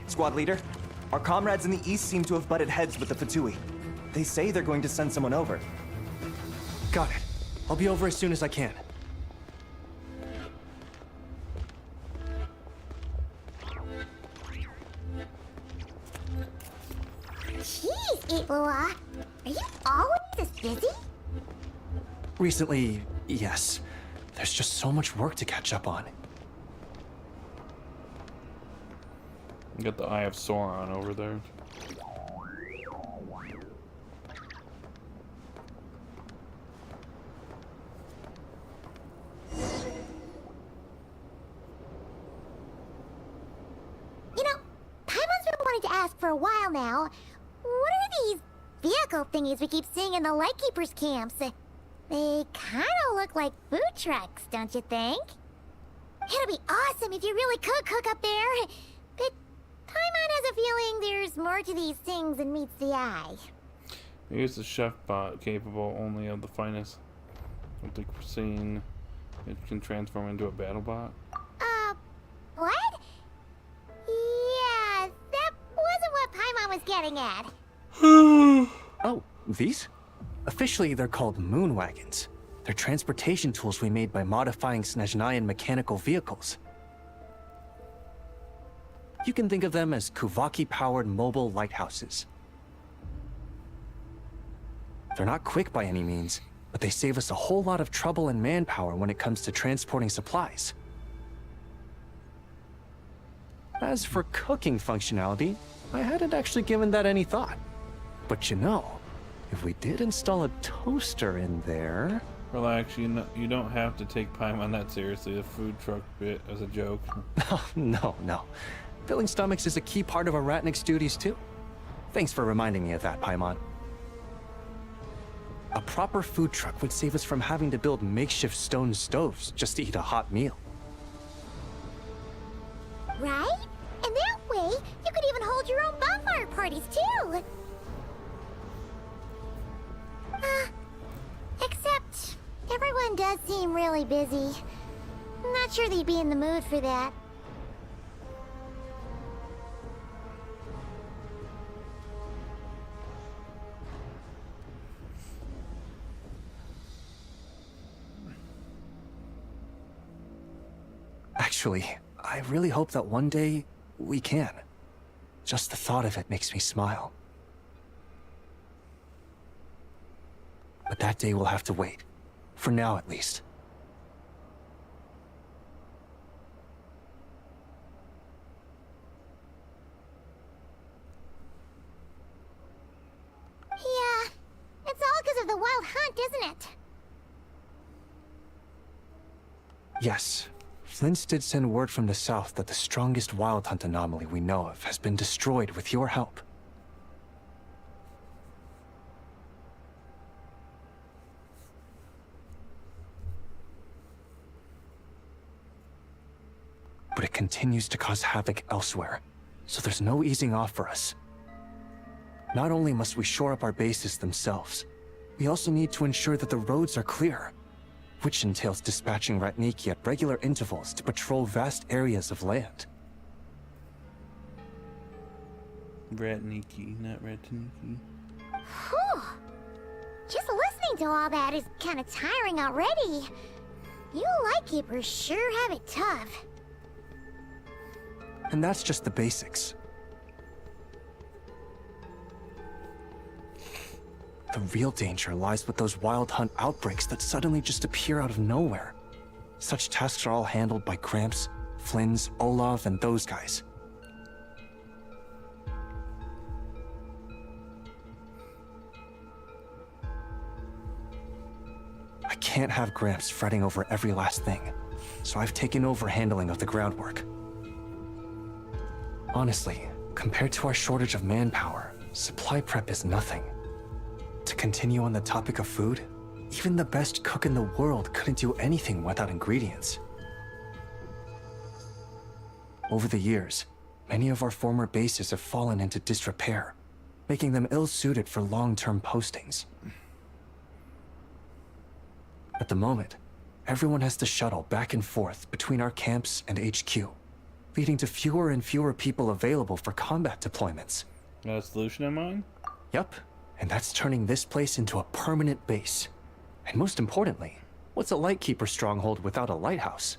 Squad leader, our comrades in the east seem to have butted heads with the Fatui. They say they're going to send someone over. Got it. I'll be over as soon as I can. Jeez, Itlua. Are you always this busy? Recently, yes. There's just so much work to catch up on. You got the Eye of Sauron over there. You know, Paimon's been wanting to ask for a while now. What are these vehicle thingies we keep seeing in the Lightkeepers' camps? They kind of look like food trucks, don't you think? It'll be awesome if you really could cook up there. But Paimon has a feeling there's more to these things than meets the eye. Here's the chef bot capable only of the finest. I don't think we're seeing it can transform into a battle bot. What? Yeah, that wasn't what Paimon was getting at. Oh, these? Officially, they're called moon wagons. They're transportation tools we made by modifying Snezhnayan mechanical vehicles. You can think of them as Kuvaki-powered mobile lighthouses. They're not quick by any means, but they save us a whole lot of trouble and manpower when it comes to transporting supplies. As for cooking functionality, I hadn't actually given that any thought. But you know, if we did install a toaster in there... Relax, you don't have to take Paimon that seriously. The food truck bit as a joke. No. Filling stomachs is a key part of a Ratnik's duties too. Thanks for reminding me of that, Paimon. A proper food truck would save us from having to build makeshift stone stoves just to eat a hot meal. Right? And that way, you could even hold your own bonfire parties too. Except, everyone does seem really busy. I'm not sure they'd be in the mood for that. Actually, I really hope that one day we can. Just the thought of it makes me smile. But that day will have to wait. For now, at least. Yeah, it's all because of the wild hunt, isn't it? Yes. Flint's did send word from the south that the strongest wild hunt anomaly we know of has been destroyed with your help. But it continues to cause havoc elsewhere, so there's no easing off for us. Not only must we shore up our bases themselves, we also need to ensure that the roads are clear, which entails dispatching Ratniki at regular intervals to patrol vast areas of land. Ratniki, not Ratniki. Whew. Just listening to all that is kind of tiring already. You Lightkeepers sure have it tough. And that's just the basics. The real danger lies with those wild hunt outbreaks that suddenly just appear out of nowhere. Such tasks are all handled by Gramps, Flynn's, Olaf, and those guys. I can't have Gramps fretting over every last thing, so I've taken over handling of the groundwork. Honestly, compared to our shortage of manpower, supply prep is nothing. To continue on the topic of food, even the best cook in the world couldn't do anything without ingredients. Over the years, many of our former bases have fallen into disrepair, making them ill-suited for long-term postings. At the moment, everyone has to shuttle back and forth between our camps and HQ, leading to fewer and fewer people available for combat deployments. Got a solution in mind? Yep. And that's turning this place into a permanent base. And most importantly, what's a Lightkeeper stronghold without a lighthouse?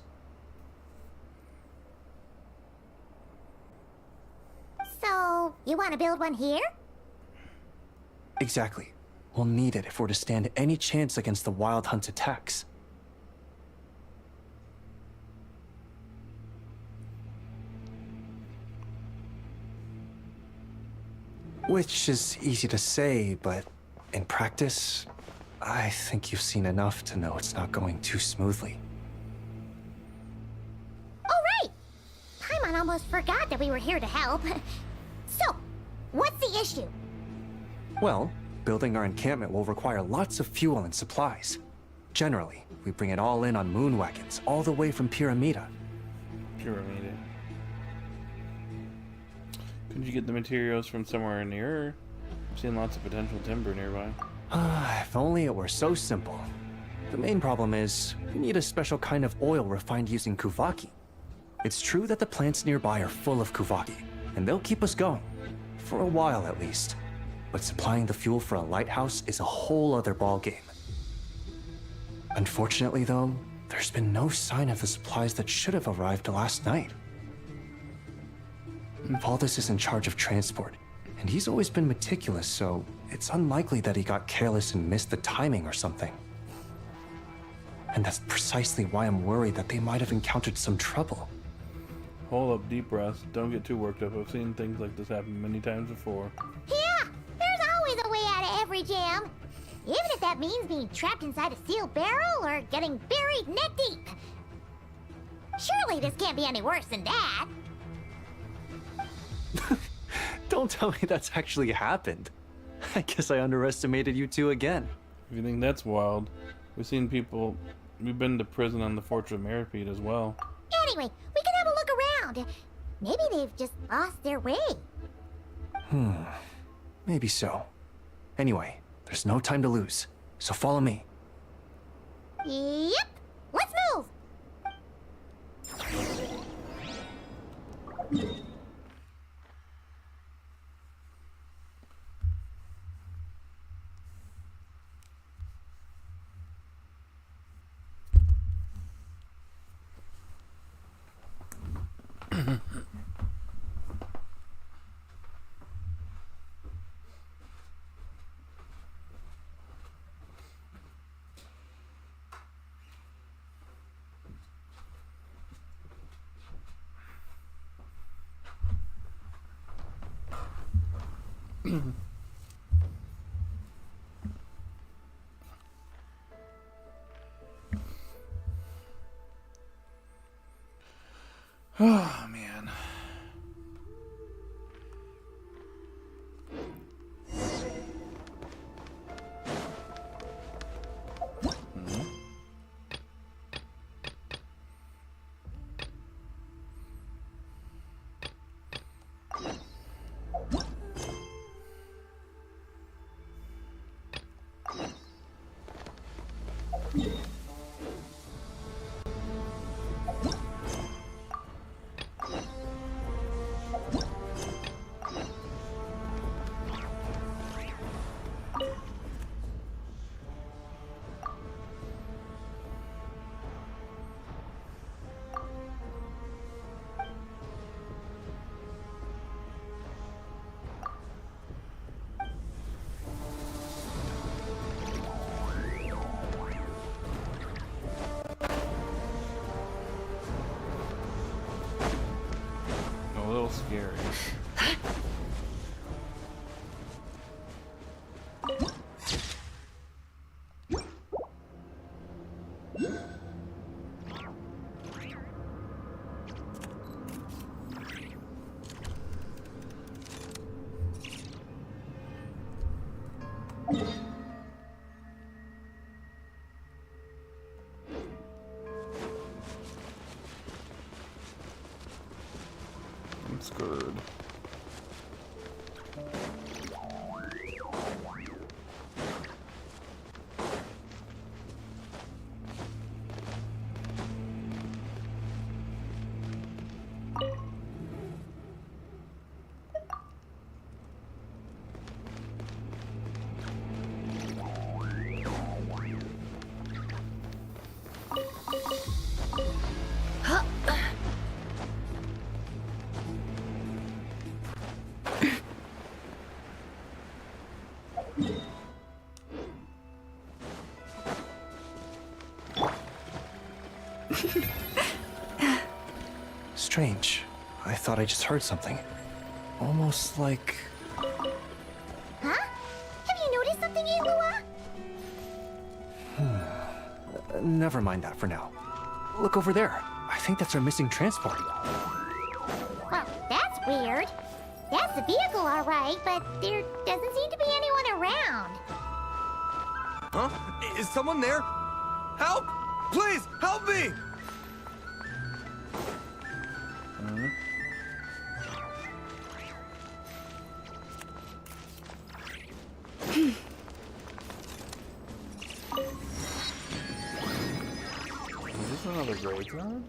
So, you want to build one here? Exactly. We'll need it if we're to stand any chance against the Wild Hunt's attacks. Which is easy to say, but in practice, I think you've seen enough to know it's not going too smoothly. Oh, right! Paimon almost forgot that we were here to help. So, what's the issue? Well, building our encampment will require lots of fuel and supplies. Generally, we bring it all in on moon wagons, all the way from Pyramida. Pyramida. Couldn't you get the materials from somewhere nearer? I'm seeing lots of potential timber nearby. If only it were so simple. The main problem is, we need a special kind of oil refined using Kuvaki. It's true that the plants nearby are full of Kuvaki, and they'll keep us going. For a while, at least. But supplying the fuel for a lighthouse is a whole other ballgame. Unfortunately, though, there's been no sign of the supplies that should have arrived last night. Valdez is in charge of transport, and he's always been meticulous, so it's unlikely that he got careless and missed the timing or something. And that's precisely why I'm worried that they might have encountered some trouble. Hold up, deep breaths. Don't get too worked up. I've seen things like this happen many times before. Yeah, there's always a way out of every jam. Even if that means being trapped inside a sealed barrel or getting buried neck deep. Surely this can't be any worse than that. Don't tell me that's actually happened. I guess I underestimated you two again. If you think that's wild, we've been to prison on the Fortress of Meripede as well. Anyway, we can have a look around. Maybe they've just lost their way. Maybe so. Anyway, there's no time to lose, so follow me. Yep, let's move. Oh, man. A little scary. I'm scared. strange. I thought I just heard something. Almost like... Huh? Have you noticed something, Ilua? Never mind that for now. Look over there. I think that's our missing transport. Well, that's weird. That's the vehicle, all right, but there doesn't seem to be anyone around. Huh? Is someone there? Help! Please, help me! Is this another graveyard?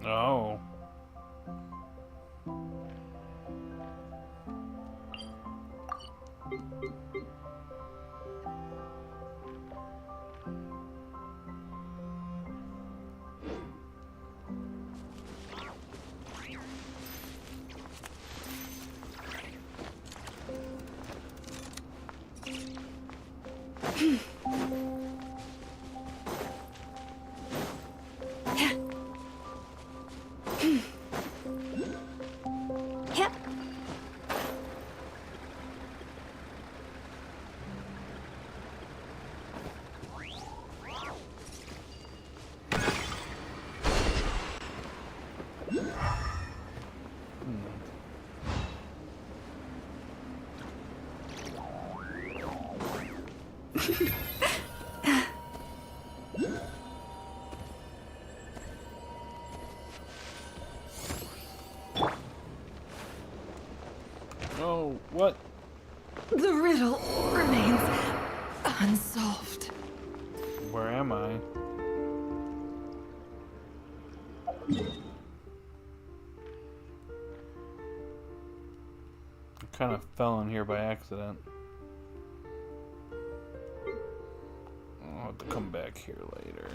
Oh. Yep. Oh, what? The riddle remains unsolved. Where am I? I kind of fell in here by accident. I'll have to come back here later.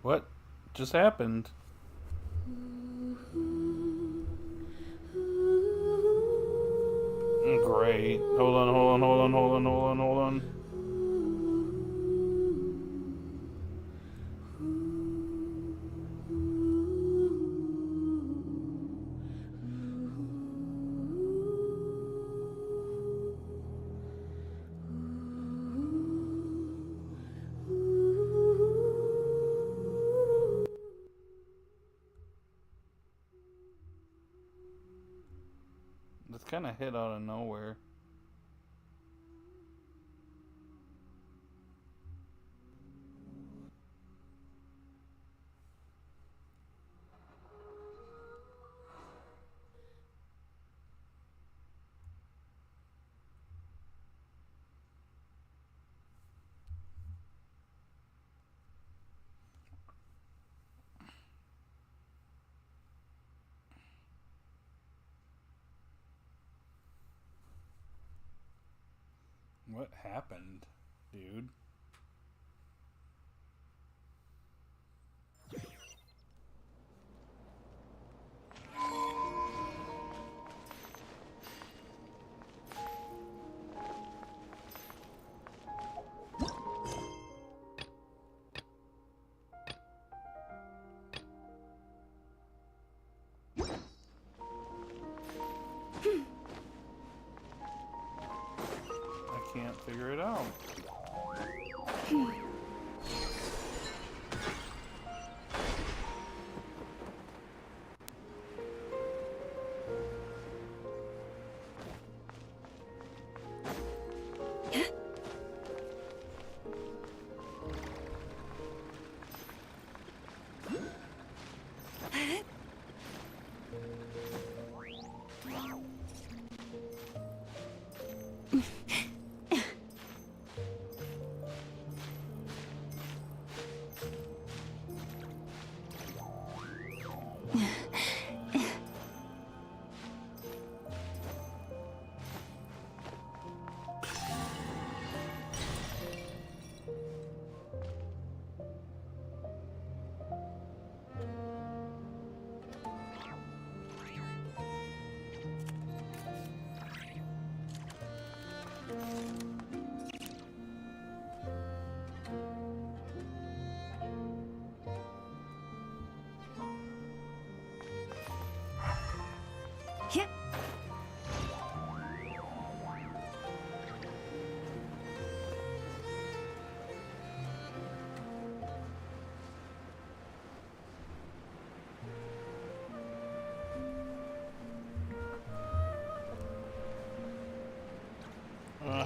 What just happened? great. Hold on. It's kind of hit out of nowhere. What happened, dude? Can't figure it out.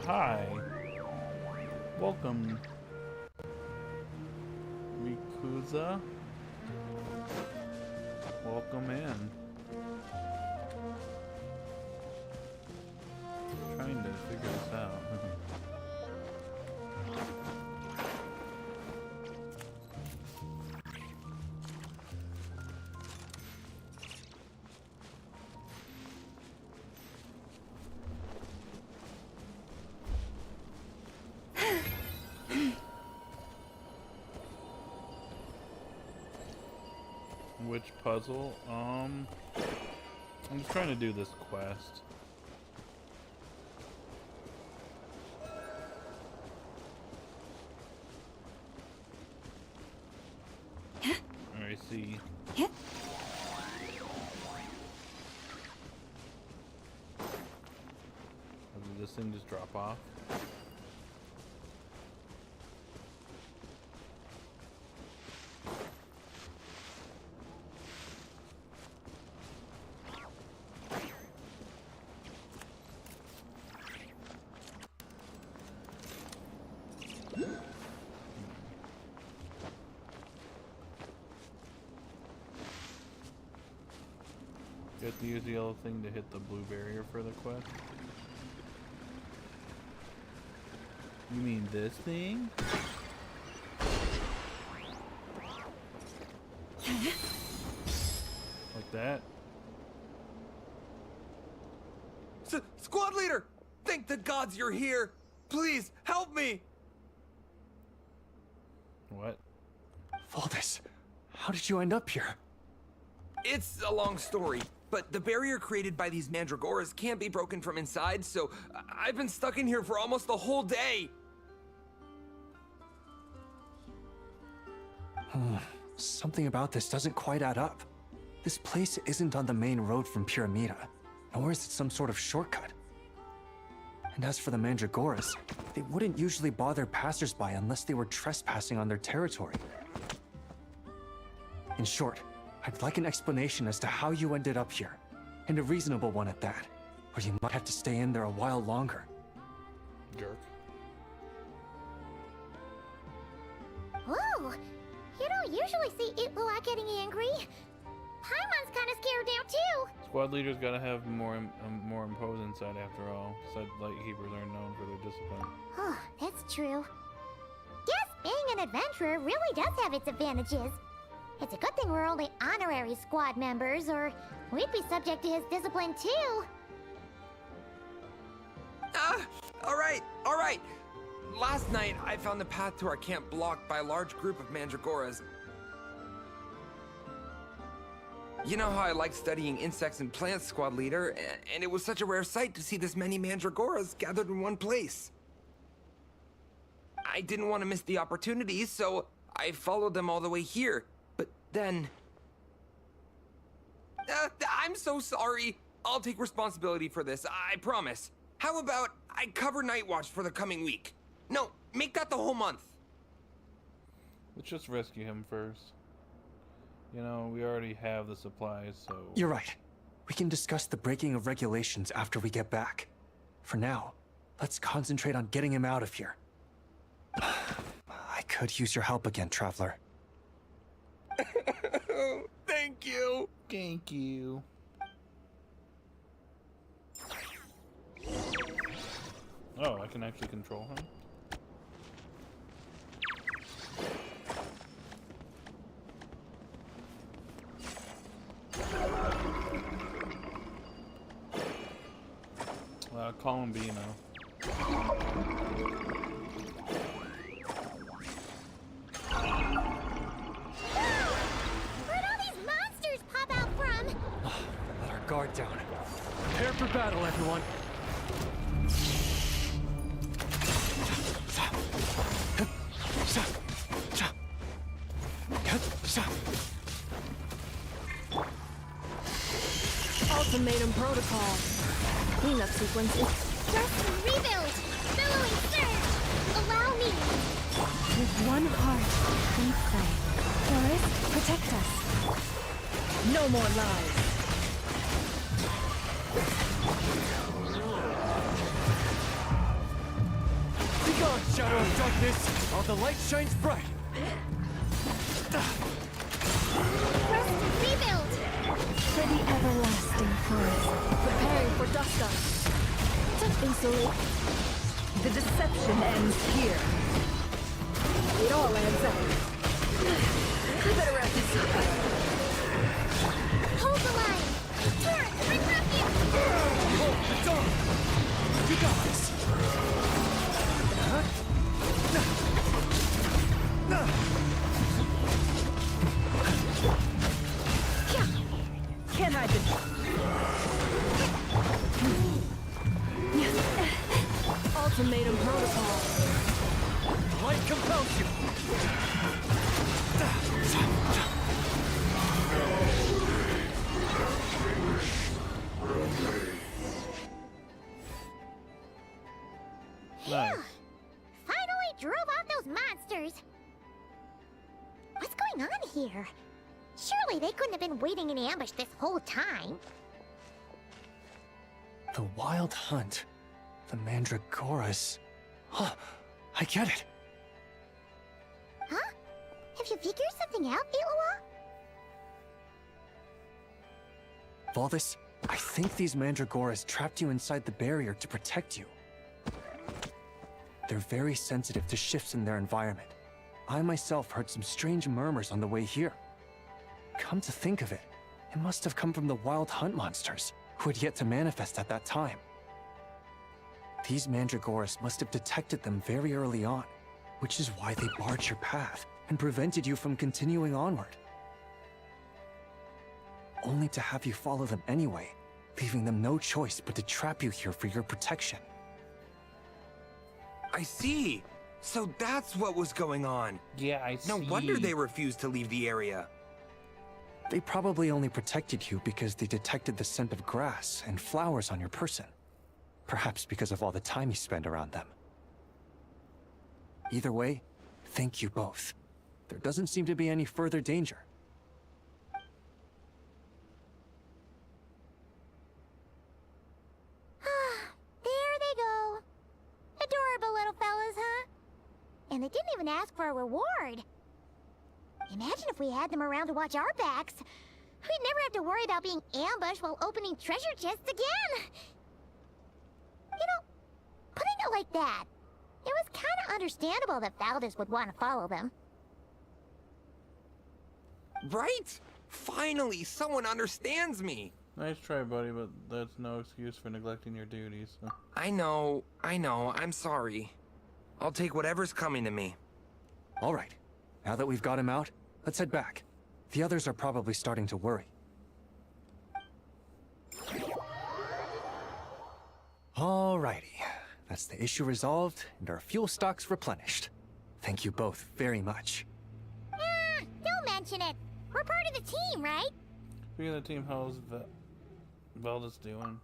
Hi. Welcome, Mikuza. Welcome in. I'm trying to figure this out. Which puzzle? I'm just trying to do this quest. I see. Did this thing just drop off? You have to use the yellow thing to hit the blue barrier for the quest. You mean this thing? Like that? Squad leader! Thank the gods you're here! Please, help me! What? Valdez, how did you end up here? It's a long story, but the barrier created by these mandragoras can't be broken from inside, so I've been stuck in here for almost the whole day. Something about this doesn't quite add up. This place isn't on the main road from Pyramida, nor is it some sort of shortcut. And as for the mandragoras, they wouldn't usually bother passersby unless they were trespassing on their territory. In short, I'd like an explanation as to how you ended up here, and a reasonable one at that, or you might have to stay in there a while longer. Jerk. Whoa! You don't usually see Itlua getting angry. Paimon's kind of scared now too. Squad leaders gotta have more imposing side after all. Side lightkeepers are known for their discipline. Oh, that's true. Guess being an adventurer really does have its advantages. It's a good thing we're only honorary squad members, or we'd be subject to his discipline too. All right. Last night, I found the path to our camp blocked by a large group of mandragoras. You know how I like studying insects and plants, squad leader, and it was such a rare sight to see this many mandragoras gathered in one place. I didn't want to miss the opportunity, so I followed them all the way here. But then... I'm so sorry. I'll take responsibility for this, I promise. How about I cover Night Watch for the coming week? No, make that the whole month. Let's just rescue him first. You know, we already have the supplies, so... You're right. We can discuss the breaking of regulations after we get back. For now, let's concentrate on getting him out of here. I could use your help again, Traveler. Thank you. Thank you. Oh, I can actually control him? Call him B now. Where'd all these monsters pop out from? Let our guard down. Prepare for battle, everyone. Ultimatum protocol. Cleanup sequence is... Just rebuild! Billowing surge! Allow me! With one heart, we pray. Forest, protect us. No more lies. Begone, shadow of darkness, while the light shines bright. Just rebuild! For the everlasting forest. Preparing for dusk. Insulate. The deception ends here. It all adds up. I better wrap this up. Hold the line! Turret, bring refuge! Hold the dawn! You got this! Can't hide the... Ultimatum protocol. Light compels you. Nice. Finally drove out those monsters! What's going on here? Surely they couldn't have been waiting in ambush this whole time. The Wild Hunt. The Mandragoras. Huh, I get it. Huh? Have you figured something out, Itlua? Valdis, I think these Mandragoras trapped you inside the barrier to protect you. They're very sensitive to shifts in their environment. I myself heard some strange murmurs on the way here. Come to think of it, it must have come from the Wild Hunt monsters, who had yet to manifest at that time. These Mandragoras must have detected them very early on, which is why they barred your path and prevented you from continuing onward. only to have you follow them anyway, leaving them no choice but to trap you here for your protection. I see. So that's what was going on. Yeah, I see. No wonder they refused to leave the area. They probably only protected you because they detected the scent of grass and flowers on your person. Perhaps because of all the time you spend around them. Either way, thank you both. There doesn't seem to be any further danger. There they go. Adorable little fellas, huh? And they didn't even ask for a reward. Imagine if we had them around to watch our backs. We'd never have to worry about being ambushed while opening treasure chests again. You know, putting it like that, it was kind of understandable that Valdez would want to follow them. Right? Finally, someone understands me. Nice try, buddy, but that's no excuse for neglecting your duties. So. I know, I'm sorry. I'll take whatever's coming to me. All right. Now that we've got him out, let's head back. The others are probably starting to worry. Alrighty. That's the issue resolved and our fuel stocks replenished. Thank you both very much. Don't mention it. We're part of the team, right? Speaking of the team, how's Valdez doing?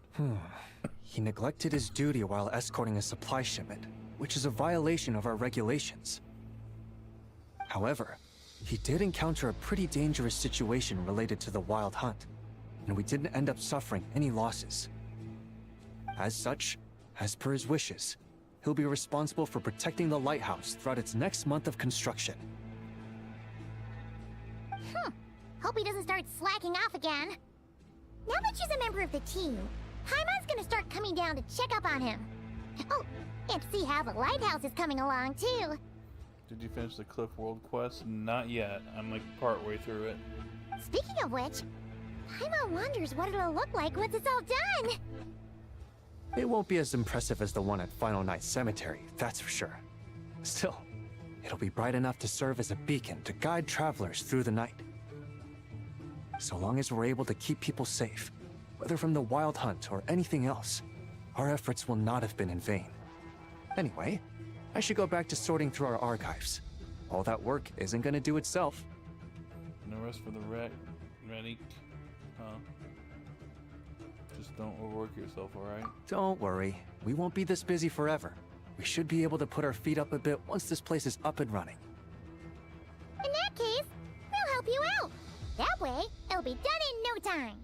He neglected his duty while escorting a supply shipment, which is a violation of our regulations. However, he did encounter a pretty dangerous situation related to the wild hunt, and we didn't end up suffering any losses. As such, as per his wishes, he'll be responsible for protecting the lighthouse throughout its next month of construction. Hope he doesn't start slacking off again. Now that she's a member of the team, Paimon's gonna start coming down to check up on him. Oh, and see how the lighthouse is coming along, too. Did you finish the Cliff World quest? Not yet. I'm like partway through it. Speaking of which, Paimon wonders what it'll look like once it's all done. It won't be as impressive as the one at Final Night Cemetery, that's for sure. Still, it'll be bright enough to serve as a beacon to guide travelers through the night. So long as we're able to keep people safe, whether from the wild hunt or anything else, our efforts will not have been in vain. Anyway, I should go back to sorting through our archives. All that work isn't gonna do itself. No rest for the Renick. Huh? Just don't overwork yourself, alright? Don't worry, we won't be this busy forever. We should be able to put our feet up a bit once this place is up and running. In that case, we'll help you out. That way, it'll be done in no time.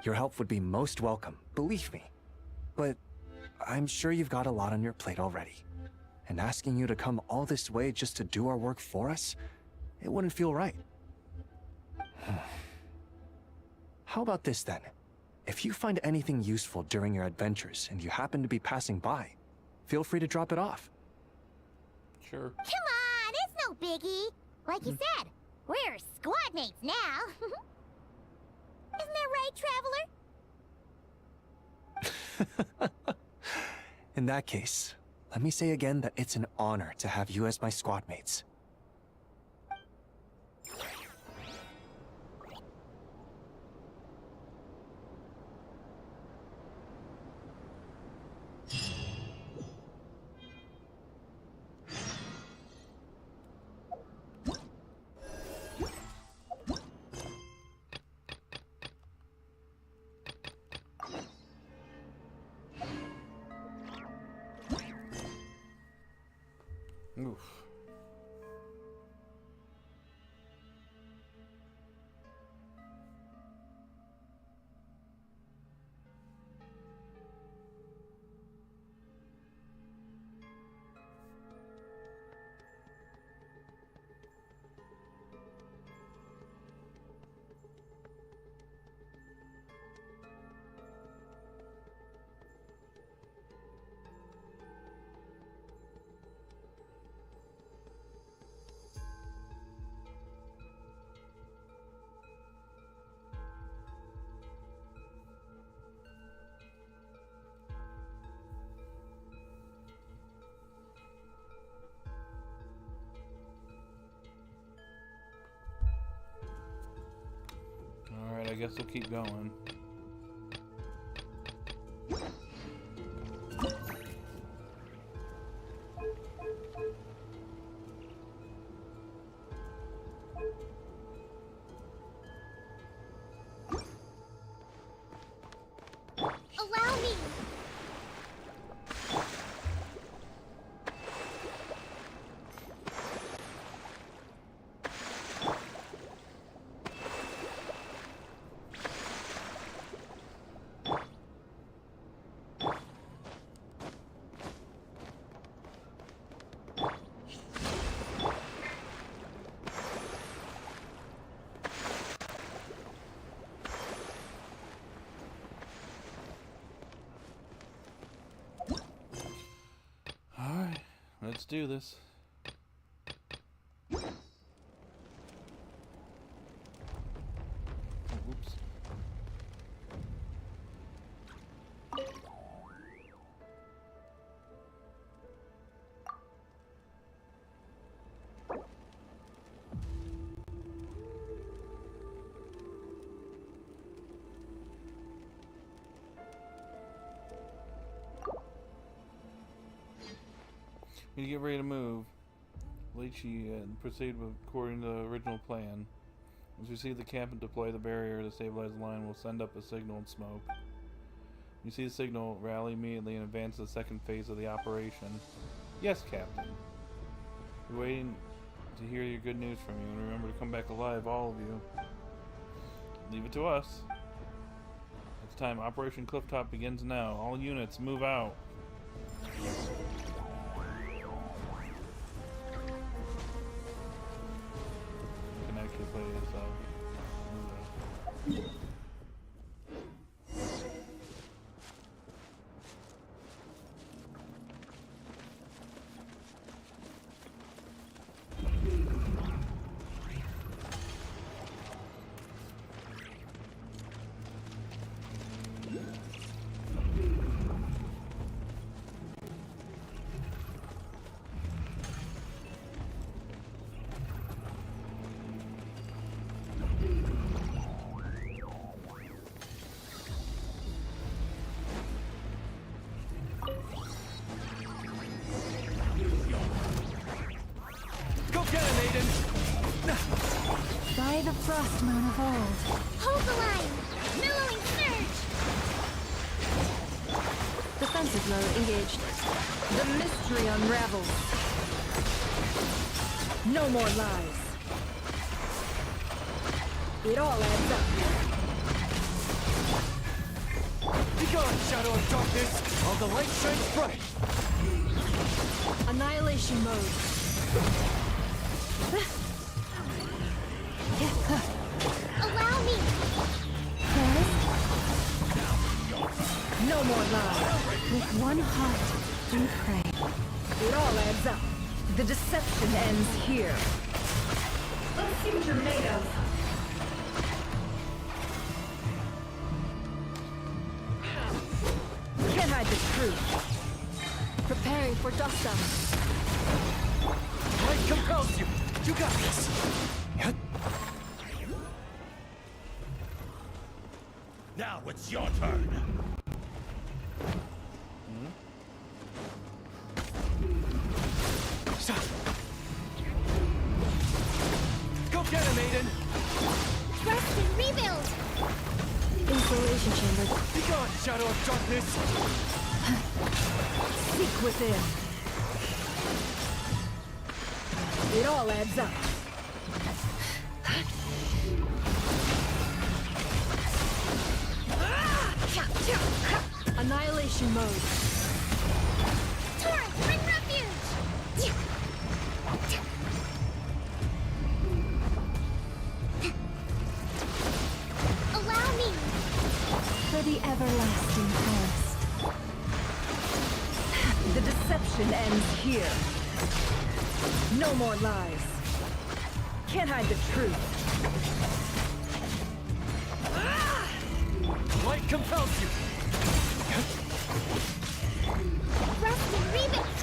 Your help would be most welcome, believe me. But I'm sure you've got a lot on your plate already. And asking you to come all this way just to do our work for us, it wouldn't feel right. How about this then? If you find anything useful during your adventures and you happen to be passing by, feel free to drop it off. Sure. Come on, it's no biggie. Like you said, we're squad mates now. Isn't that right, Traveler? In that case, let me say again that it's an honor to have you as my squad mates. Oof. guess we'll keep going. Allow me! Alright, let's do this. Oops. We get ready to move. Leachy and proceed according to the original plan. Once we see the camp and deploy the barrier to stabilize the line, we'll send up a signal and smoke. When you see the signal, rally immediately and advance to the second phase of the operation. Yes, Captain. We're waiting to hear your good news from you, and remember to come back alive, all of you. Leave it to us. It's time. Operation Clifftop begins now. All units, move out. Actually play this By the frost moon of old. Hold the line! Billowing surge! Defensive mode engaged. The mystery unravels. No more lies. It all adds up. Begone, shadow of darkness, while the light shines bright. Annihilation mode. Allow me! No more lies. With one heart, we pray. It all adds up. The deception ends here. Let's see what you're made of. Can't hide the truth. Preparing for dust up. Light compels you. You got this. Now it's your turn. Go get him, Aiden! Rest and rebuild! Installation chamber. Begone, shadow of darkness! Seek within. It all adds up. Annihilation mode. Torrent, bring refuge! Allow me! For the everlasting forest. The deception ends here. No more lies. Can't hide the truth. Light compels you. Rest and rebuild!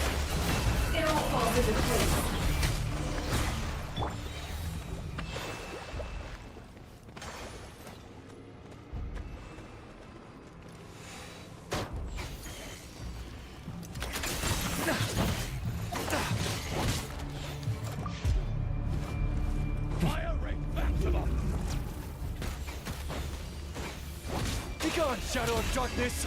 It all falls into place. on, Shadow of Darkness!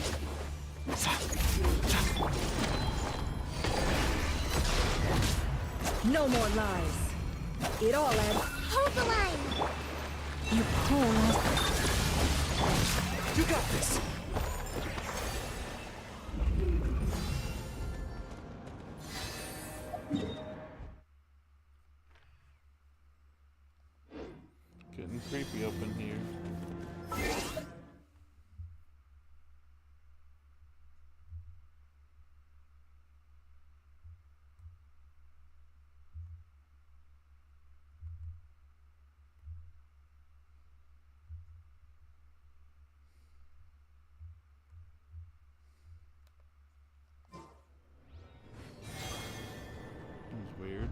No more lies. It all adds. Hold the line! You pull us. You got this! Getting creepy up in here. That's weird.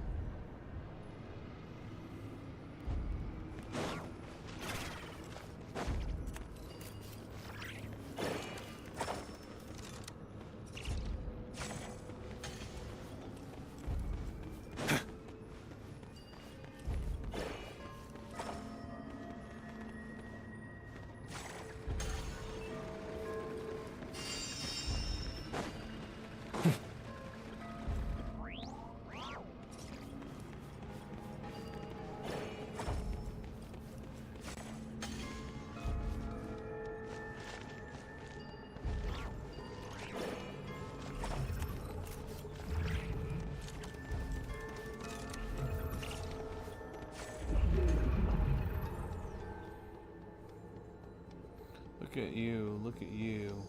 Look at you, look at you.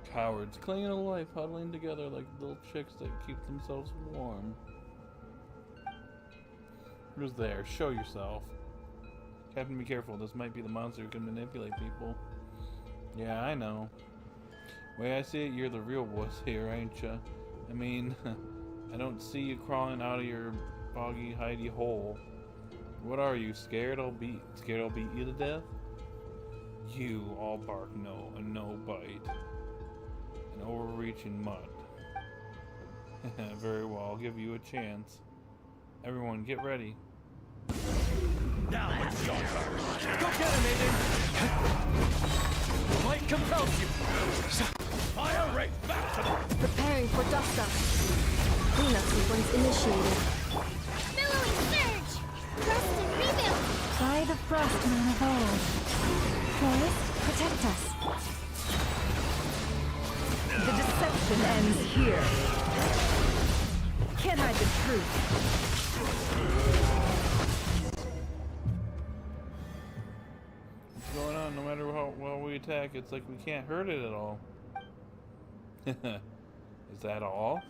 Cowards clinging to life, huddling together like little chicks that keep themselves warm. Who's there? Show yourself. Captain, be careful. This might be the monster who can manipulate people. Yeah, I know. Way I see it, you're the real wuss here, ain't ya? I mean, I don't see you crawling out of your boggy, hidey hole. What are you, scared I'll beat you to death? You all bark no and no bite. An overreaching mutt. Very well, I'll give you a chance. Everyone, get ready. Now it's your turn. Go get him, Aiden! Light compels you! Fire rate back to them! Preparing for dust up. Cleanup sequence initiated. Billowing surge! Rust and rebuild! By the Frostman of old. Forest, protect us. The deception ends here. Can't hide the truth. What's going on? No matter how well we attack, it's like we can't hurt it at all. Is that all?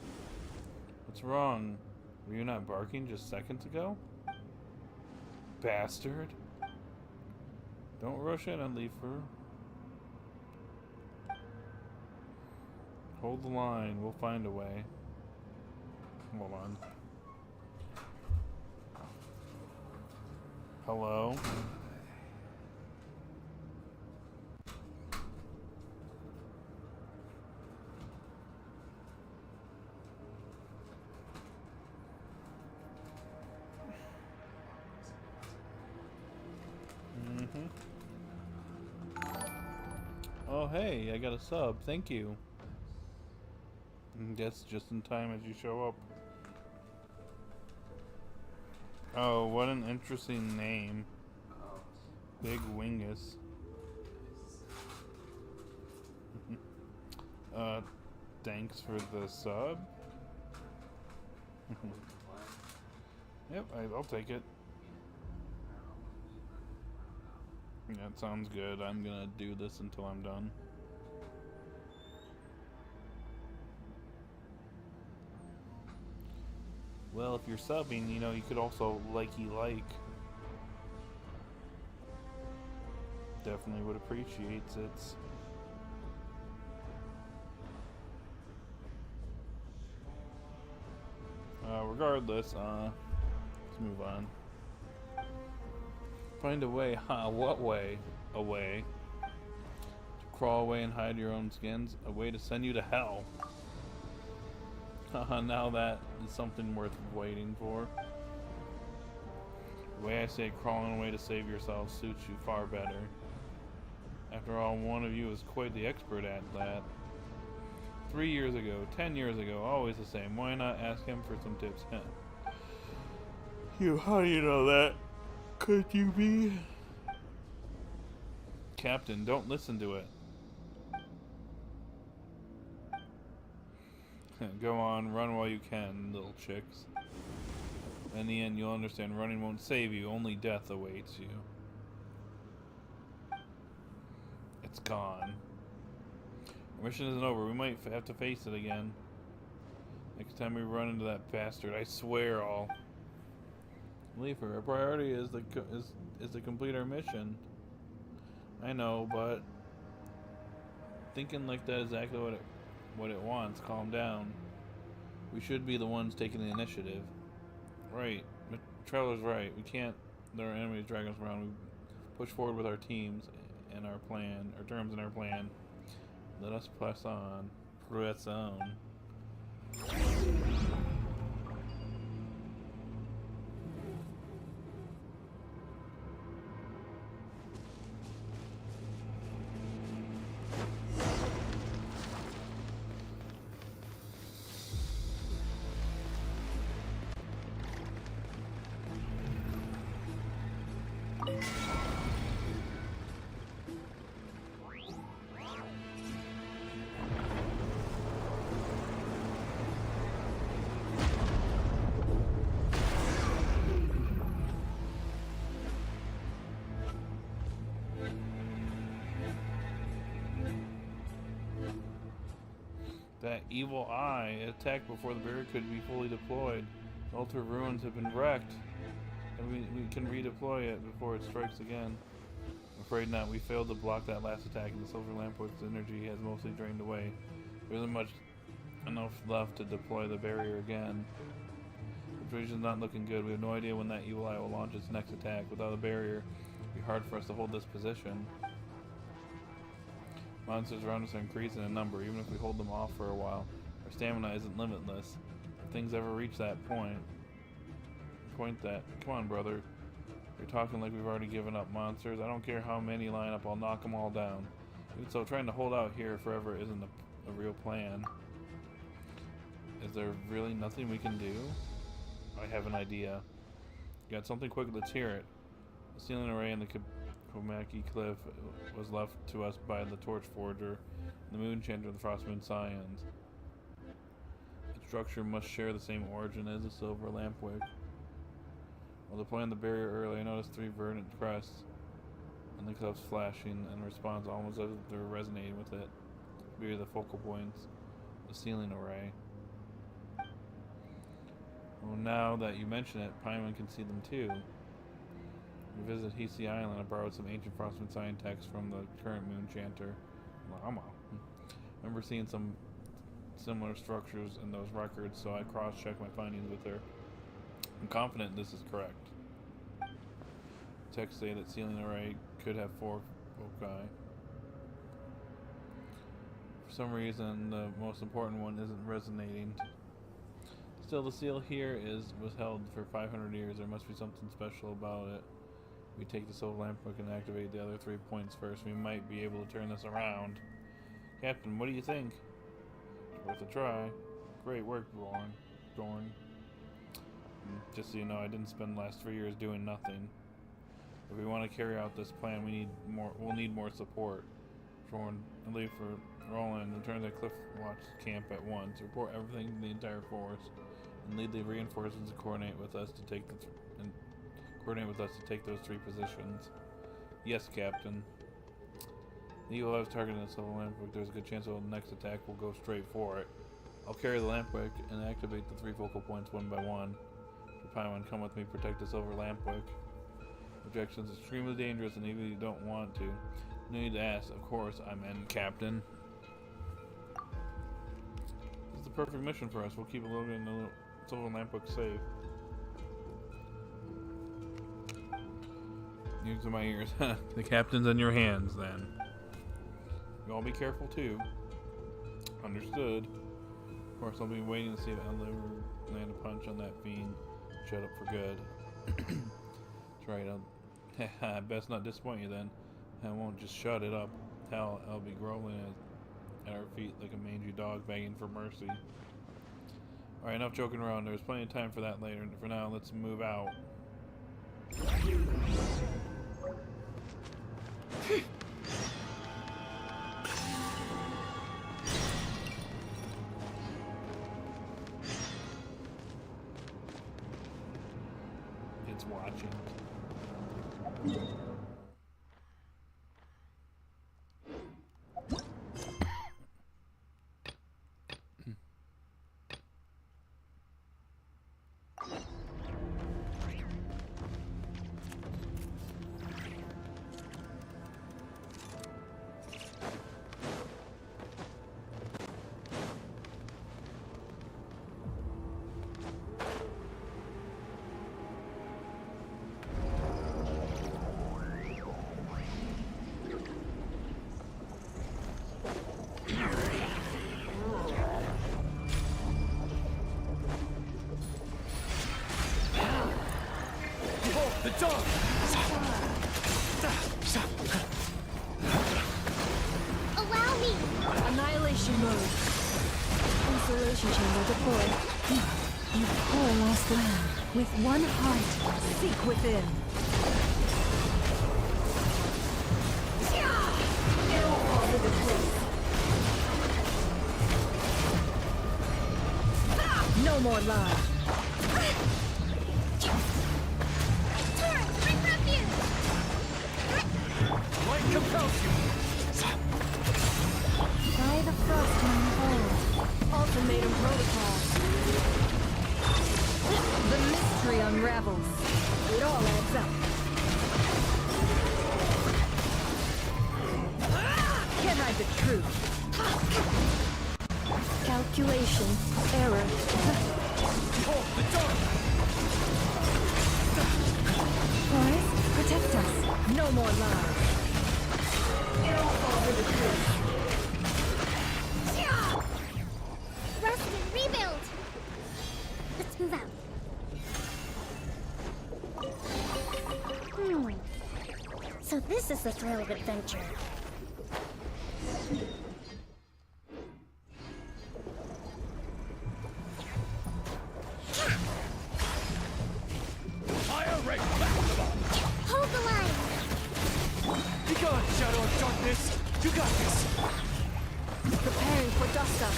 What's wrong? Were you not barking just seconds ago? Bastard. Don't rush in and leave her. Hold the line. We'll find a way. Hold on. Hello? Oh hey, I got a sub. Thank you. Guess just in time as you show up. Oh, what an interesting name. Big Wingus. Thanks for the sub. Yep, I'll take it. That sounds good. I'm gonna do this until I'm done. Well, if you're subbing, you know, you could also like. Definitely would appreciate it. Regardless, let's move on. Find a way, huh? What way? A way to crawl away and hide your own skins? A way to send you to hell. Haha, now that is something worth waiting for. The way I say crawling away to save yourself suits you far better. After all, one of you is quite the expert at that. 3 years ago, 10 years ago, always the same. Why not ask him for some tips? How do you know that? Could you be? Captain, don't listen to it. Go on, run while you can, little chicks. In the end, you'll understand running won't save you, only death awaits you. It's gone. Our mission isn't over. We might have to face it again. Next time we run into that bastard, I swear I'll leave her. Our priority is to complete our mission. I know, but thinking like that is exactly what it wants. Calm down. We should be the ones taking the initiative. Right. Traveler's right. We can't let our enemies drag us around. We push forward with our teams and our plan, our terms and our plan. Let us press on. Press on. That evil eye attacked before the barrier could be fully deployed. The altar ruins have been wrecked, and we can redeploy it before it strikes again. I'm afraid not. We failed to block that last attack, and the Silver Lampwick's energy has mostly drained away. There isn't enough left to deploy the barrier again. The situation's not looking good. We have no idea when that evil eye will launch its next attack. Without a barrier, it'd be hard for us to hold this position. Monsters around us are increasing in number. Even if we hold them off for a while, our stamina isn't limitless. If things ever reach that point, come on, brother. You're talking like we've already given up monsters. I don't care how many line up, I'll knock them all down. Even so, trying to hold out here forever isn't a real plan. Is there really nothing we can do? I have an idea. Got something quick, let's hear it. The sealing array in the Komaki Cliff was left to us by the Torch Forger, the Moon Chanter of the Frostmoon Scions. The structure must share the same origin as the Silver Lampwick. While deploying the barrier earlier, I noticed 3 verdant crests and the cliffs flashing in response, almost as if they were resonating with it. Maybe the focal points, the sealing array. Well, now that you mention it, Paimon can see them too. We visited Hisi Island. I borrowed some ancient Frostmoon Scion texts from the current Moon Chanter, Lama. I remember seeing some similar structures in those records, so I cross-checked my findings with her. I'm confident this is correct. Texts say that sealing array could have 4 foci. For some reason, the most important one isn't resonating. Still, the seal here was held for 500 years. There must be something special about it. We take the Silver Lampwick and activate the other 3 points first. We might be able to turn this around. Captain, what do you think? It's worth a try. Great work, Dorn. Just so you know, I didn't spend the last 3 years doing nothing. If we want to carry out this plan, we'll need more support. Dorn, leave for Roland. Return to the Cliff Watch camp at once. Report everything to the entire force, and lead the reinforcements to coordinate with us to take those 3 positions. Yes, Captain. The evil eye was targeting the Silver Lampwick. There's a good chance the next attack will go straight for it. I'll carry the Lampwick and activate the 3 focal points one by one. Paimon, come with me, protect the Silver Lampwick. Objections extremely dangerous, and even if you don't want to, no need to ask. Of course, I'm in, Captain. This is the perfect mission for us. We'll keep Logan and the Silver Lampwick safe. News to my ears. The captain's in your hands, then. You all be careful, too. Understood. Of course, I'll be waiting to see if I'll ever land a punch on that fiend. Shut up for good. That's right, I best not disappoint you, then. I won't just shut it up. Hell, I'll be groveling at our feet like a mangy dog begging for mercy. Alright, enough joking around. There's plenty of time for that later. For now, let's move out. It's watching. The dog! Allow me! Annihilation mode. Insulation chamber deployed. You poor lost lamb. With one heart, seek within. It'll fall into place. No more lies. Light compels you! By the frostman hold. Ultimatum protocol. The mystery unravels. It all adds up. Can't hide the truth. Calculation. Error. Behold the dark! Boys, protect us. No more lies. It all falls into place. Rest and rebuild! Let's move out. So this is the thrill of adventure. Fire rate maximum! Hold the line! Be gone, Shadow of Darkness! You got this! Preparing for dust up.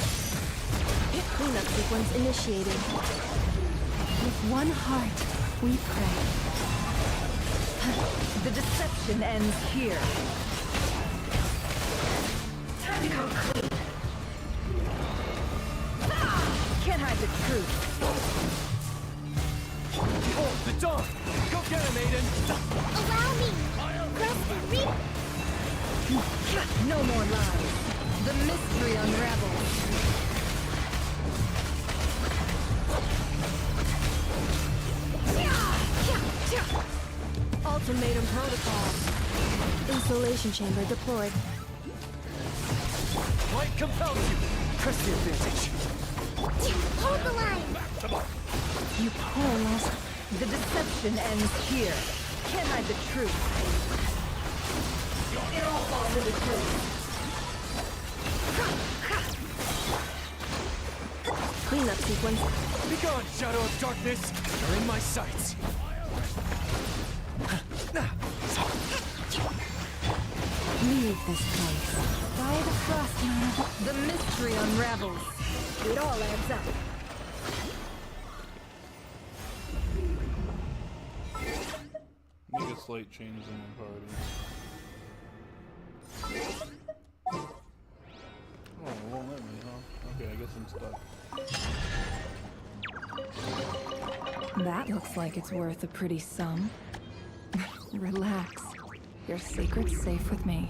Hit cleanup sequence initiated. With one heart, we pray. The deception ends here. Time to come clean. Can't hide the truth. Behold the dawn! Go get him, Aiden! Allow me! Rest and rebuild! No more lies. The mystery unravels. Ultimatum protocol. Insulation chamber deployed. Light compels you! Press the advantage! Hold the line! You poor lost. The deception ends here. Can't hide the truth. It all falls into place. Cleanup sequence. Be gone, Shadow of Darkness! You're in my sights! Leave this place. By the frostman, the mystery unravels. It all adds up. Make a slight change in the party. Oh, it won't let me, huh? Okay, I guess I'm stuck. That looks like it's worth a pretty sum. Relax. Your secret's safe with me.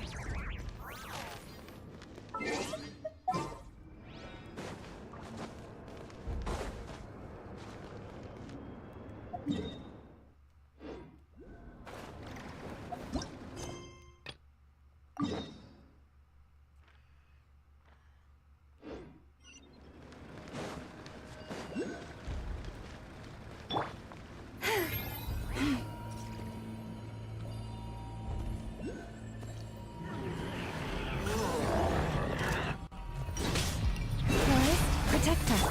Protect us.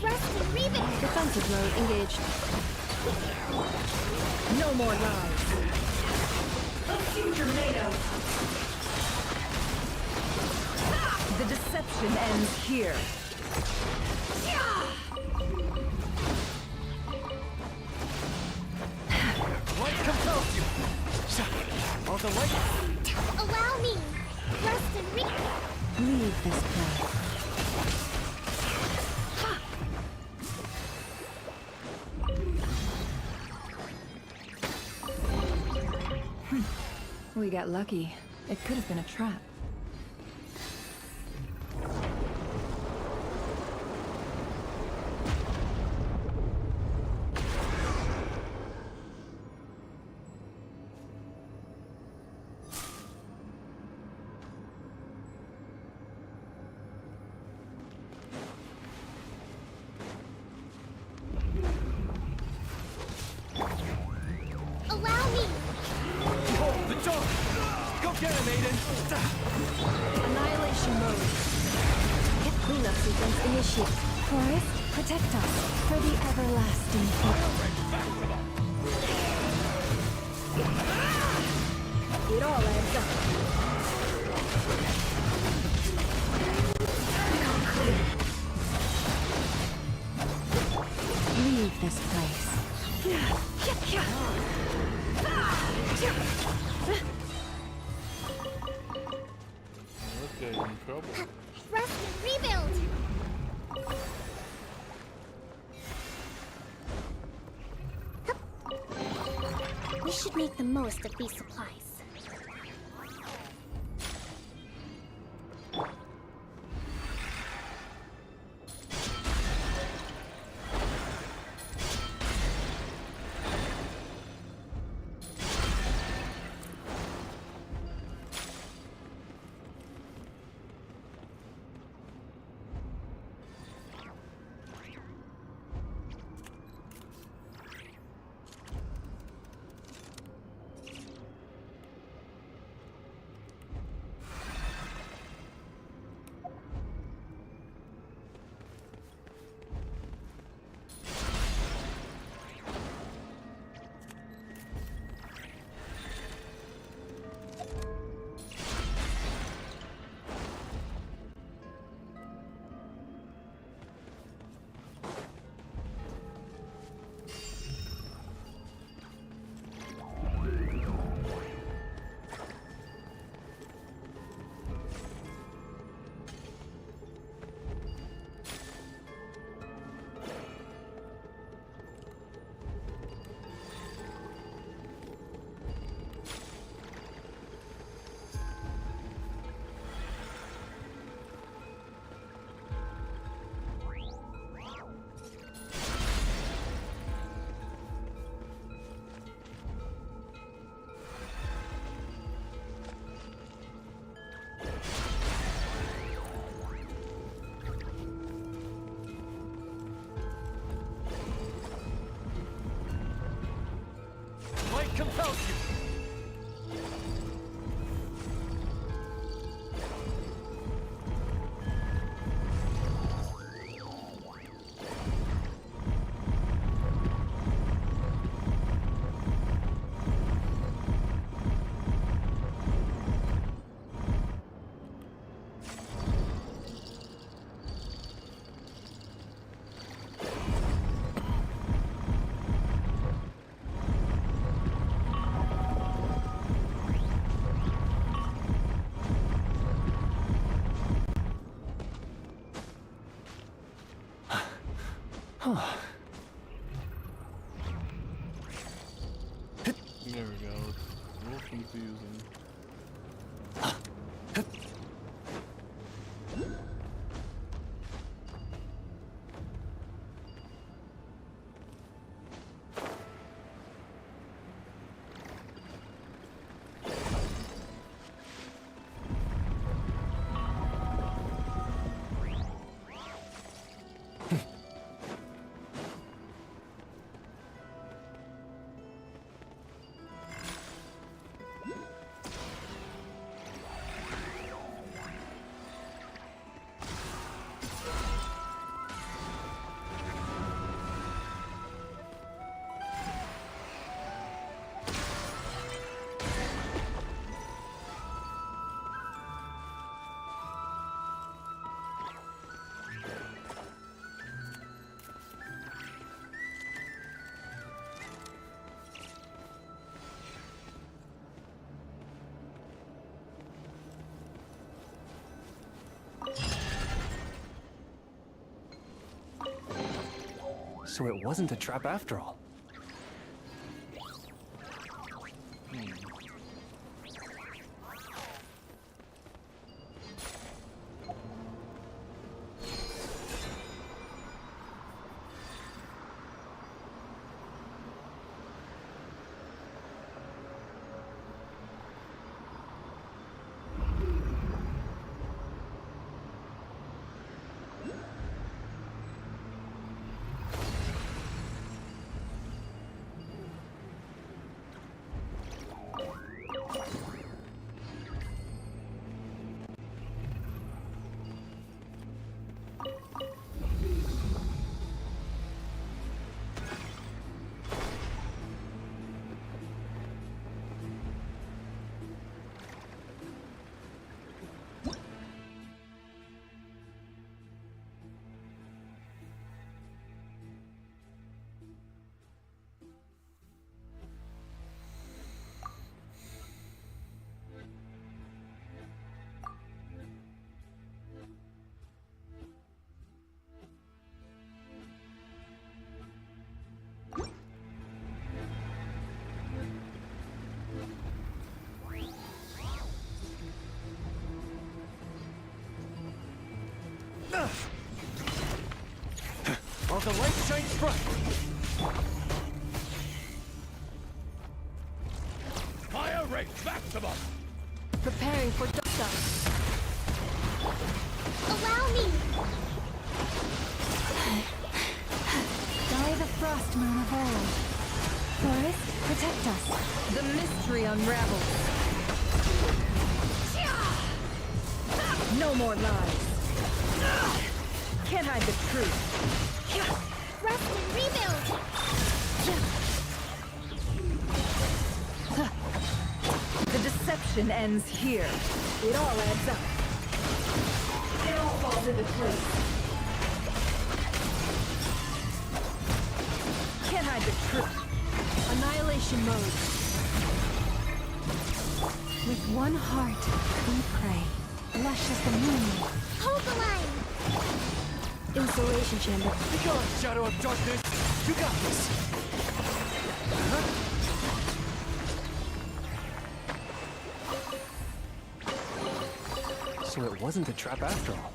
Rest and rebuild. Defensive mode engaged. No more lies. The deception ends here. Light compels you! All the light... Allow me. Rest and rebuild. Leave this place. We got lucky. It could have been a trap. Allow me. Behold the door! Go get him, Aiden! Annihilation mode. Hit cleanup sequence initiate. Forest, protect us for the everlasting hope. It all adds up. Leave this place. This guy's in trouble. Rest and rebuild. We should make the most of these supplies. Light compels you! There we go. It's a little confusing. So it wasn't a trap after all. While the light shines bright. Fire rate maximum! Preparing for dusk. Allow me! By the frost moon of old. Forest, protect us. The mystery unravels. No more lies. Can't hide the truth. Rest and rebuild! The deception ends here. It all adds up. It all falls into place. Can't hide the truth. Annihilation mode. With one heart, we pray. Lush as the moon. Hold the line! Insulation chamber. Be gone, shadow of darkness! You got this! So it wasn't a trap after all.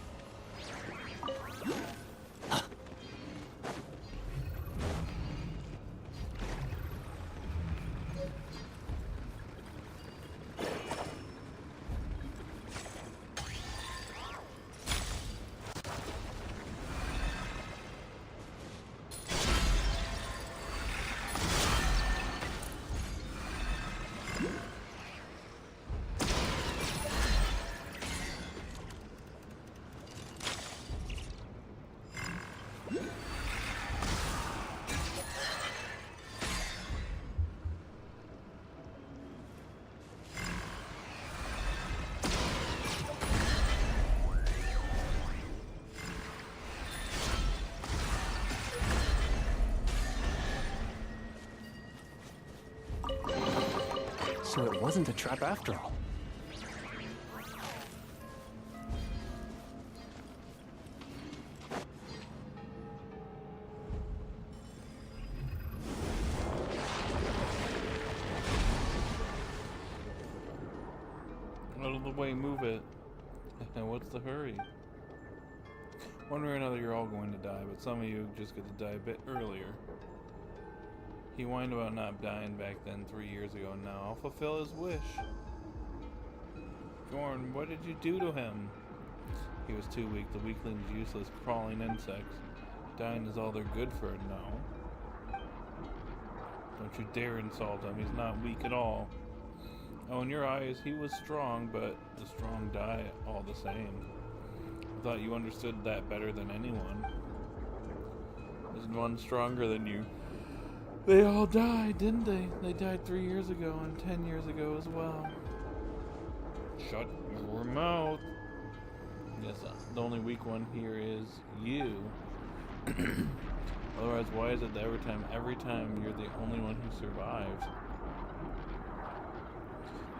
So it wasn't a trap after all. Out of the way, move it. What's the hurry? One way or another, you're all going to die, but some of you just get to die a bit earlier. He whined about not dying back then 3 years ago, and now I'll fulfill his wish. Gorn, what did you do to him? He was too weak. The weakling's useless, crawling insects. Dying is all they're good for, no. Don't you dare insult him. He's not weak at all. Oh, in your eyes, he was strong, but the strong die all the same. I thought you understood that better than anyone. There's one stronger than you. They all died, didn't they? They died 3 years ago and 10 years ago as well. Shut your mouth. Yes, the only weak one here is you. Otherwise, why is it that every time you're the only one who survives?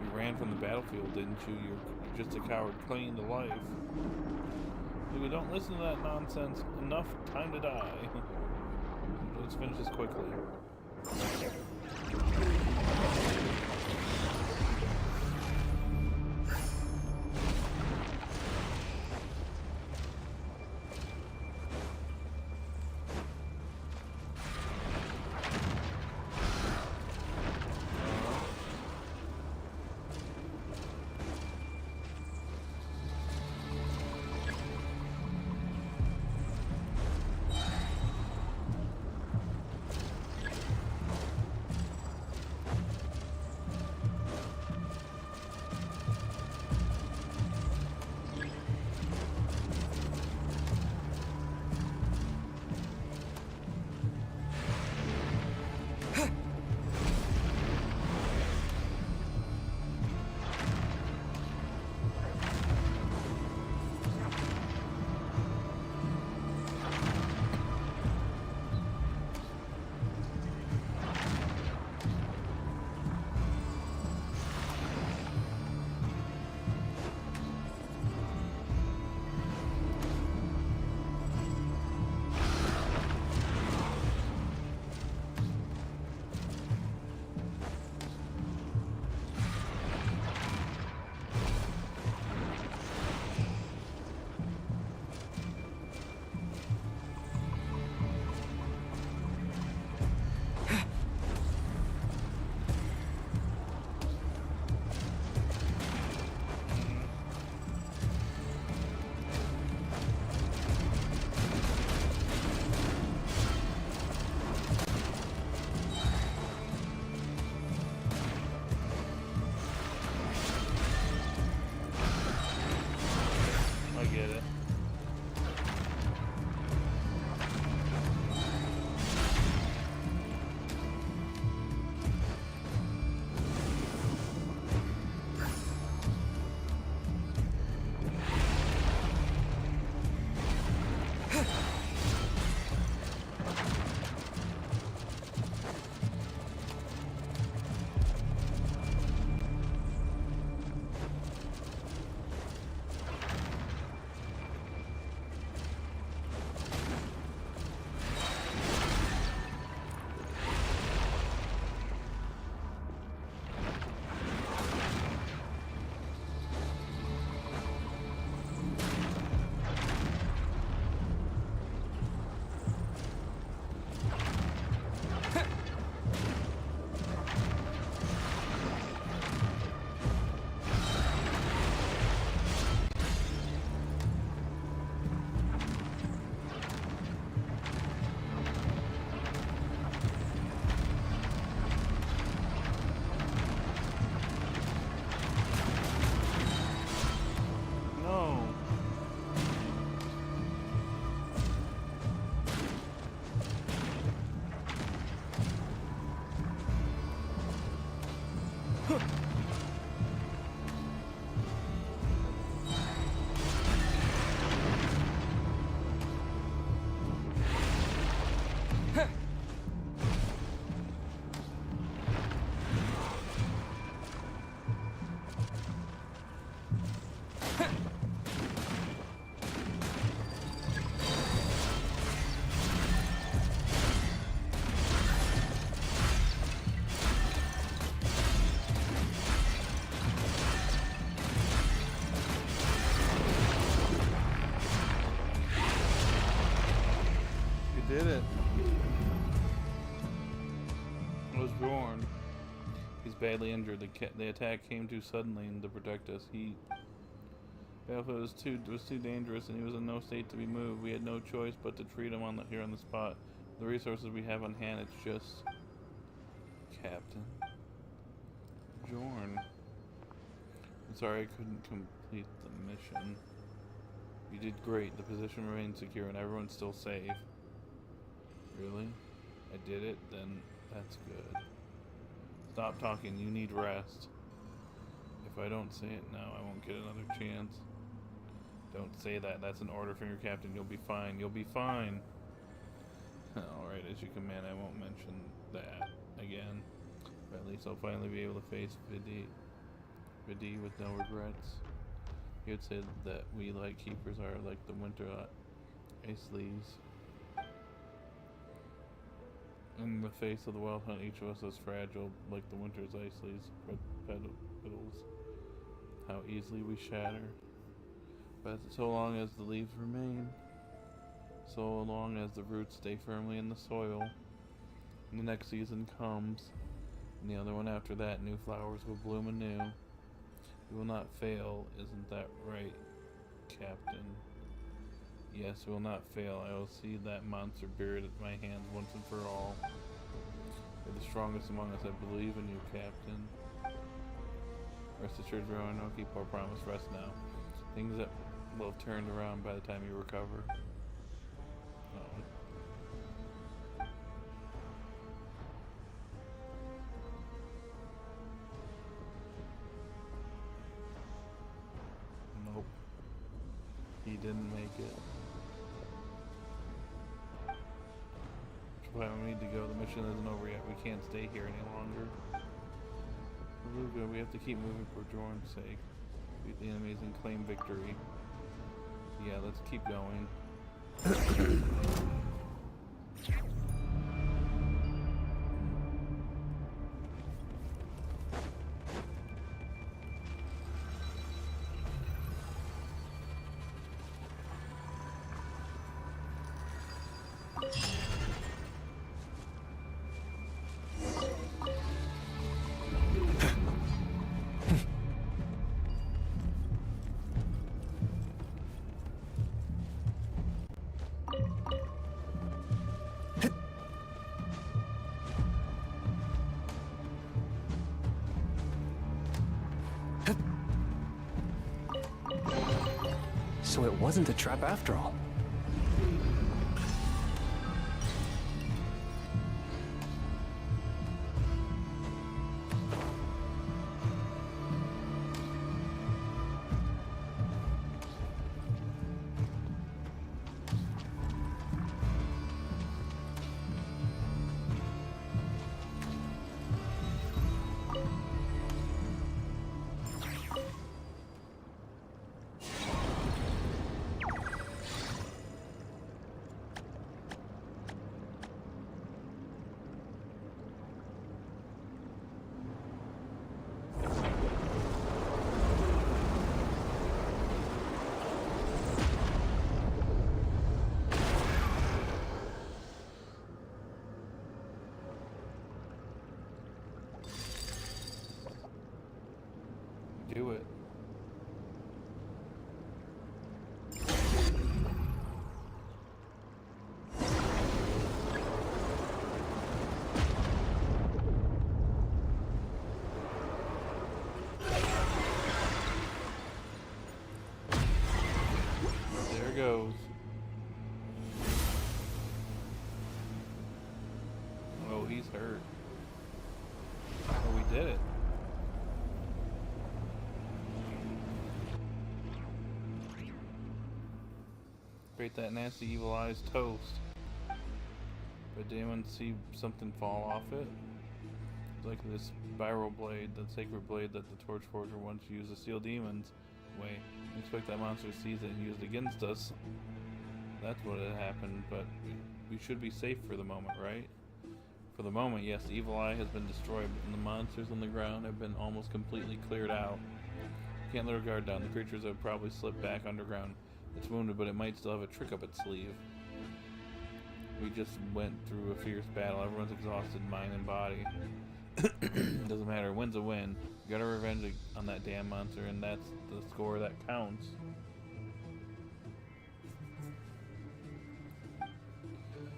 You ran from the battlefield, didn't you? You're just a coward clinging to life. If we don't listen to that nonsense, enough time to die. let's finish this quickly. I get it. Did it. It was Bjorn. He's badly injured. The attack came too suddenly and to protect us. Battlefield was too dangerous, and he was in no state to be moved. We had no choice but to treat him here on the spot. The resources we have on hand, it's just Captain Bjorn. I'm sorry I couldn't complete the mission. You did great. The position remains secure, and everyone's still safe. Really? I did it? Then that's good. Stop talking. You need rest. If I don't say it now, I won't get another chance. Don't say that. That's an order from your captain. You'll be fine. You'll be fine. Alright, as you command, I won't mention that again. But at least I'll finally be able to face Vidi with no regrets. He would say that we Lightkeepers are like the winter ice leaves. In the face of the wild hunt, each of us is fragile, like the winter's ice leaves petals. How easily we shatter. But so long as the leaves remain, so long as the roots stay firmly in the soil, and the next season comes, and the other one after that, new flowers will bloom anew. We will not fail, isn't that right, Captain? Yes, we will not fail. I will see that monster buried at my hands once and for all. You're the strongest among us. I believe in you, Captain. Rest assured, Rowan, I'll keep our promise. Rest now. Things that will have turned around by the time you recover. Oh. Nope. He didn't make it. Which is why we need to go. The mission isn't over yet. We can't stay here any longer. Luga, we have to keep moving for Jorn's sake. Beat the enemies and claim victory. Yeah, let's keep going. So it wasn't a trap after all. Do it. There goes. Oh, he's hurt. Oh, we did it. Create that nasty evil eyes toast. But did anyone see something fall off it? It's like this spiral blade, that sacred blade that the Torch Forger once used to seal demons. Wait, I expect that monster sees it and used it against us. That's what had happened, but we should be safe for the moment, right? For the moment, yes, the evil eye has been destroyed, and the monsters on the ground have been almost completely cleared out. Can't let our guard down. The creatures have probably slipped back underground. It's wounded, but it might still have a trick up its sleeve. We just went through a fierce battle. Everyone's exhausted, mind and body. Doesn't matter. Win's a win. We got our revenge on that damn monster, and that's the score that counts.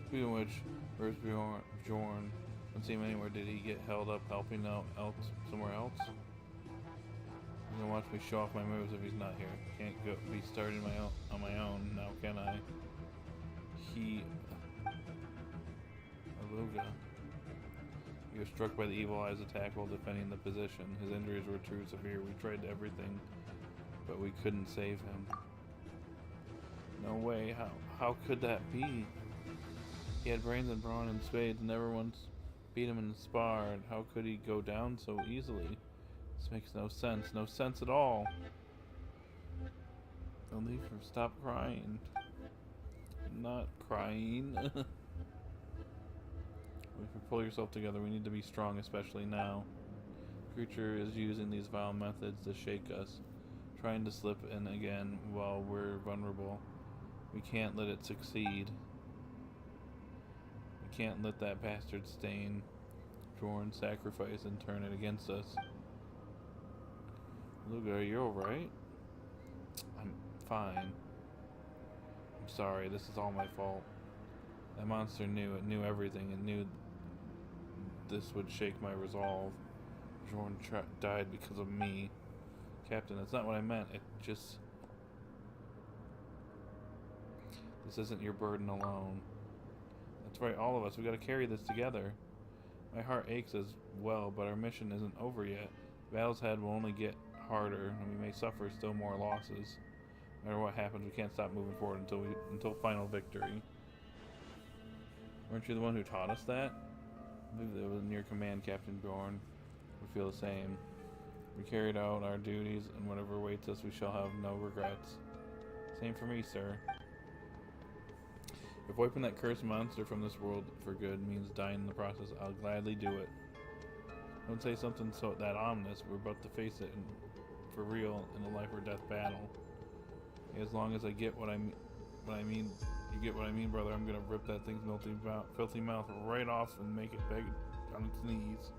Speaking of which, where's Bjorn? Don't see him anywhere. Did he get held up helping out somewhere else? You're gonna watch me show off my moves if he's not here. Can't go be starting on my own now, can I? Aluga. He was struck by the evil eye's attack while defending the position. His injuries were too severe. We tried everything, but we couldn't save him. No way. How could that be? He had brains and brawn and spades, and never once beat him in the spar. And how could he go down so easily? This makes no sense. No sense at all. Don't leave her. Stop crying. I'm not crying. Wait for pull yourself together. We need to be strong, especially now. Creature is using these vile methods to shake us, trying to slip in again while we're vulnerable. We can't let it succeed. We can't let that bastard stain Jorn's sacrifice and turn it against us. Luga, are you alright? I'm fine. I'm sorry, this is all my fault. That monster knew, it knew everything, and knew this would shake my resolve. Jorn died because of me. Captain, that's not what I meant. It just... This isn't your burden alone. That's right, all of us. We gotta carry this together. My heart aches as well, but our mission isn't over yet. The battle's ahead will only get harder, and we may suffer still more losses. No matter what happens, we can't stop moving forward until final victory. Weren't you the one who taught us that? I believe it was in your command, Captain Bjorn. We feel the same. We carried out our duties, and whatever awaits us, we shall have no regrets. Same for me, sir. If wiping that cursed monster from this world for good means dying in the process, I'll gladly do it. Don't say something so that ominous. We're about to face it for real in a life or death battle. As long as I get what I mean, you get what I mean, brother. I'm gonna rip that thing's filthy mouth right off and make it beg on its knees.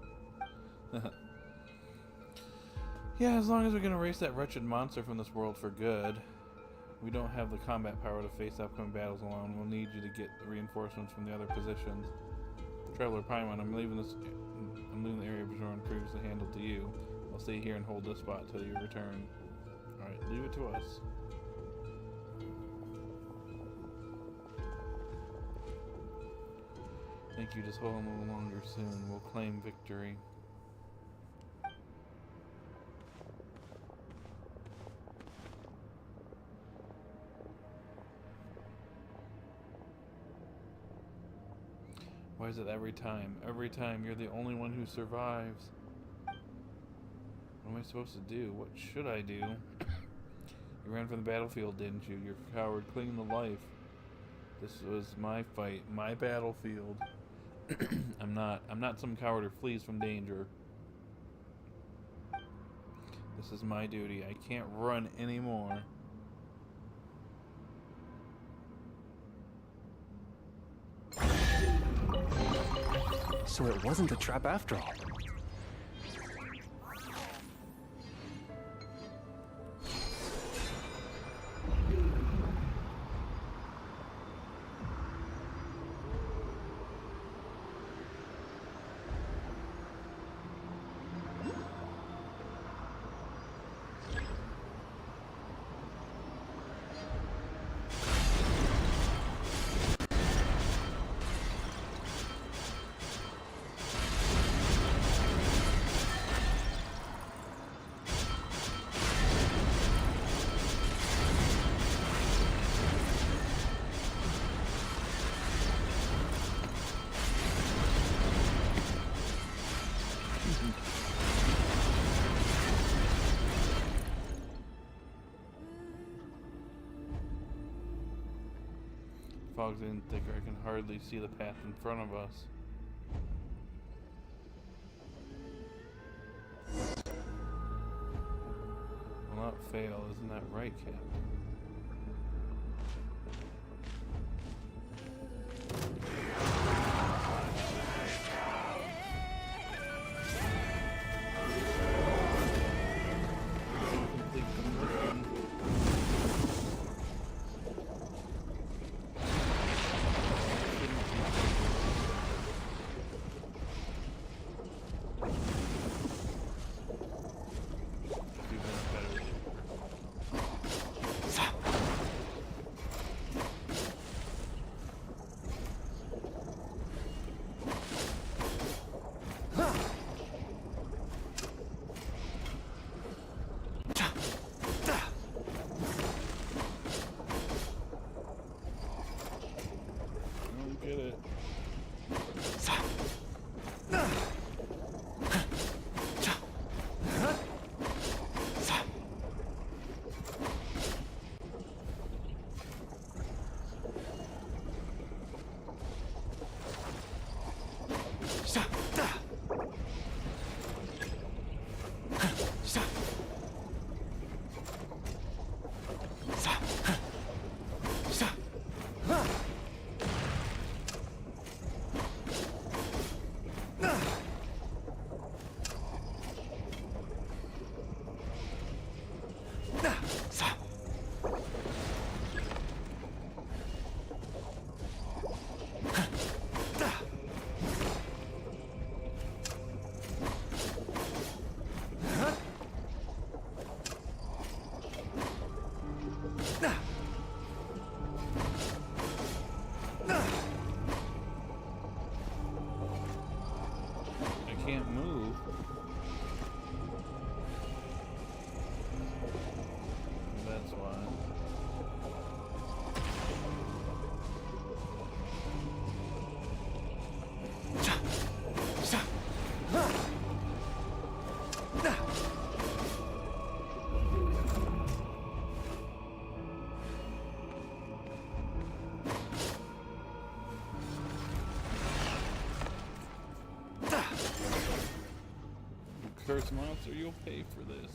Yeah, as long as we're gonna erase that wretched monster from this world for good. We don't have the combat power to face upcoming battles alone. We'll need you to get the reinforcements from the other positions. Traveler Paimon, I'm leaving the area Bjorn previously handled to you. I'll stay here and hold this spot till you return. Alright, leave it to us. Thank you, just hold on a little longer soon. We'll claim victory. Why is it every time? Every time you're the only one who survives. What am I supposed to do? What should I do? You ran from the battlefield, didn't you? You're a coward clinging to life. This was my fight, my battlefield. I'm not some coward who flees from danger. This is my duty. I can't run anymore. So it wasn't a trap after all. Fog's in thicker. I can hardly see the path in front of us. Will not fail, isn't that right, Captain? I can't move. That's why. Curse monster, you'll pay for this.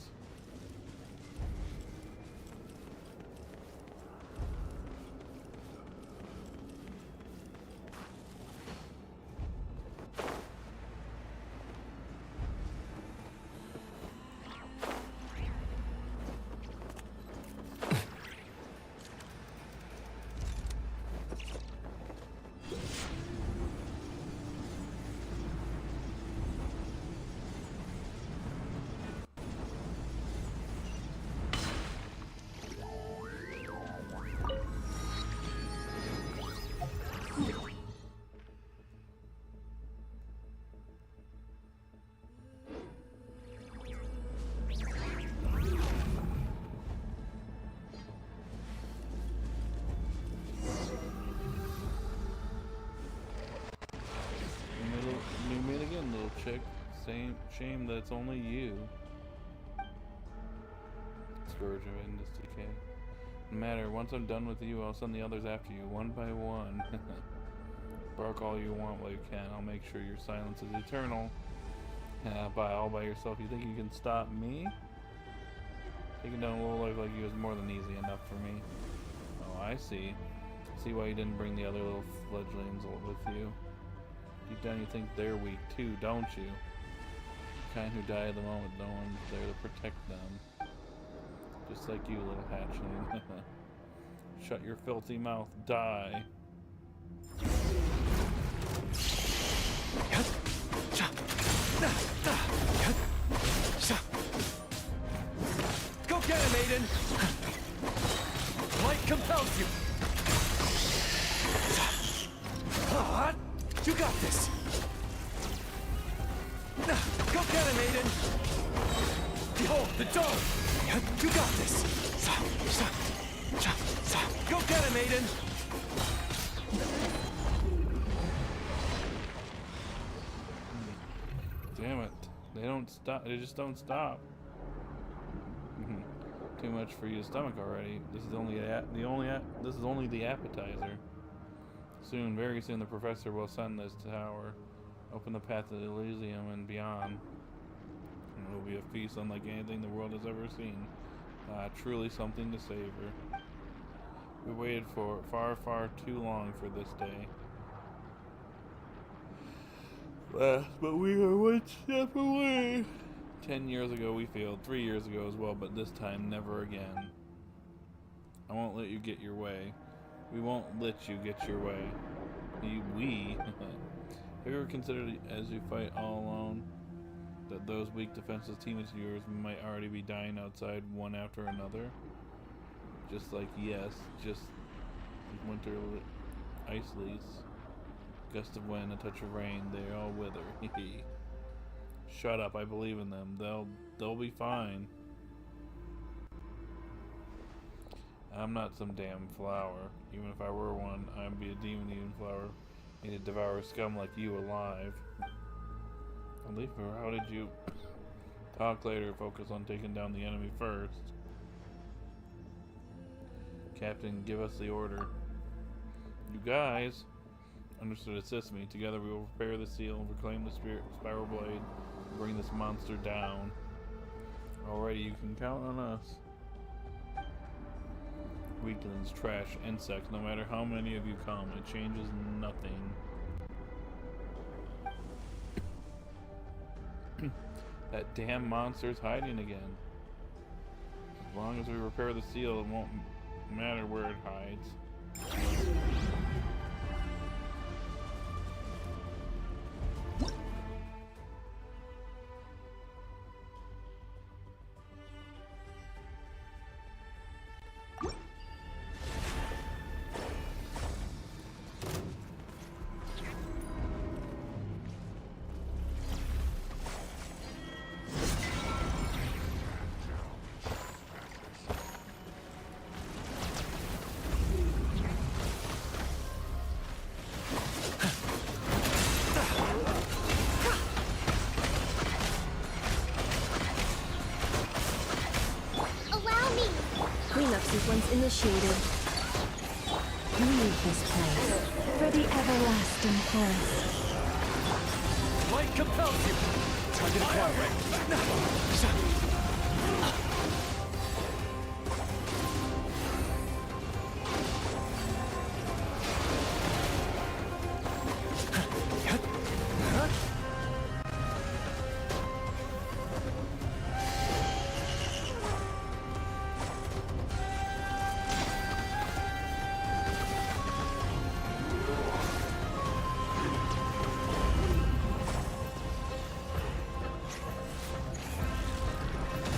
New meet again, little chick. Same shame that it's only you. Scourge of endless decay. No matter, once I'm done with you, I'll send the others after you, one by one. Bark all you want while you can. I'll make sure your silence is eternal. All by yourself. You think you can stop me? Taking down a little life like you is more than easy enough for me. Oh, I see. See why you didn't bring the other little fledglings with you. Deep down you think they're weak too, don't you? The kind who die at the moment, no one's there to protect them. Just like you, little hatchling. Shut your filthy mouth, die. Go get him, Aiden! Light compels you! You got this! Go get him, Aiden! Behold, the dome! You got this! Go get him, Aiden! Damn it. They don't stop. They just don't stop. Too much for your stomach already. This is only the appetizer. Soon, very soon, the professor will ascend this tower, open the path to Elysium and beyond. And it will be a feast unlike anything the world has ever seen. Truly something to savor. We waited for far, far too long for this day. But we are one step away. 10 years ago we failed, 3 years ago as well, but this time never again. I won't let you get your way. We won't let you get your way. We? Have you ever considered, as you fight all alone, that those weak defenseless teammates of yours might already be dying outside one after another? Just like, yes, just winter ice leaves. Gust of wind, a touch of rain, they all wither. Shut up, I believe in them. They'll be fine. I'm not some damn flower. Even if I were one, I'd be a demon-eating flower. Need to devour scum like you alive. Leave her. How did you talk later? Focus on taking down the enemy first. Captain, give us the order. You guys, Understood. Assist me. Together we will repair the seal and reclaim the spiral blade and bring this monster down. Alrighty, you can count on us. Weaklings, trash, insects. No matter how many of you come, it changes nothing. That damn monster's hiding again. As long as we repair the seal, it won't matter where it hides. Cleanup sequence initiated. Leave this place for the everlasting forest. Light compels you! Target acquired.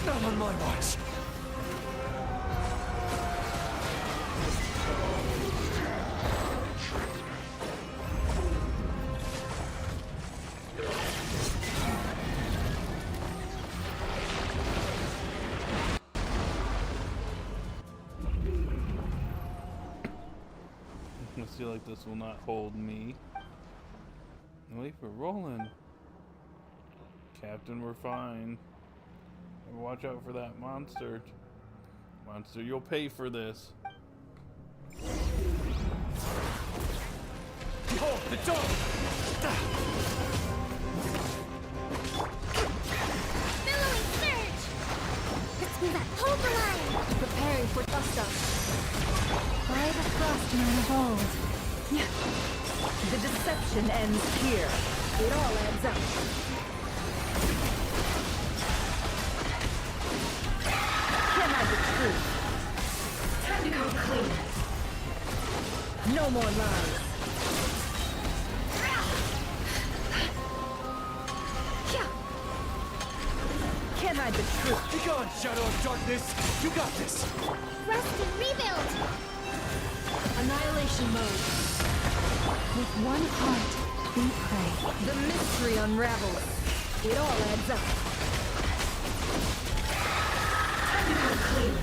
Not on my watch. I feel like this will not hold me. Wait for rolling. Captain, we're fine. Watch out for that monster. Monster, you'll pay for this. Behold the dome! Billowing surge! Let's move up. Hold the line! Preparing for dust up. By the frost man of old. The deception ends here. It all adds up. Can I the truth? Time to go clean. No more lies. Can I the truth? Be gone, Shadow of Darkness! You got this! Rest and rebuild! Annihilation mode. With one heart, we pray. The mystery unravels. It all adds up. Time to go clean.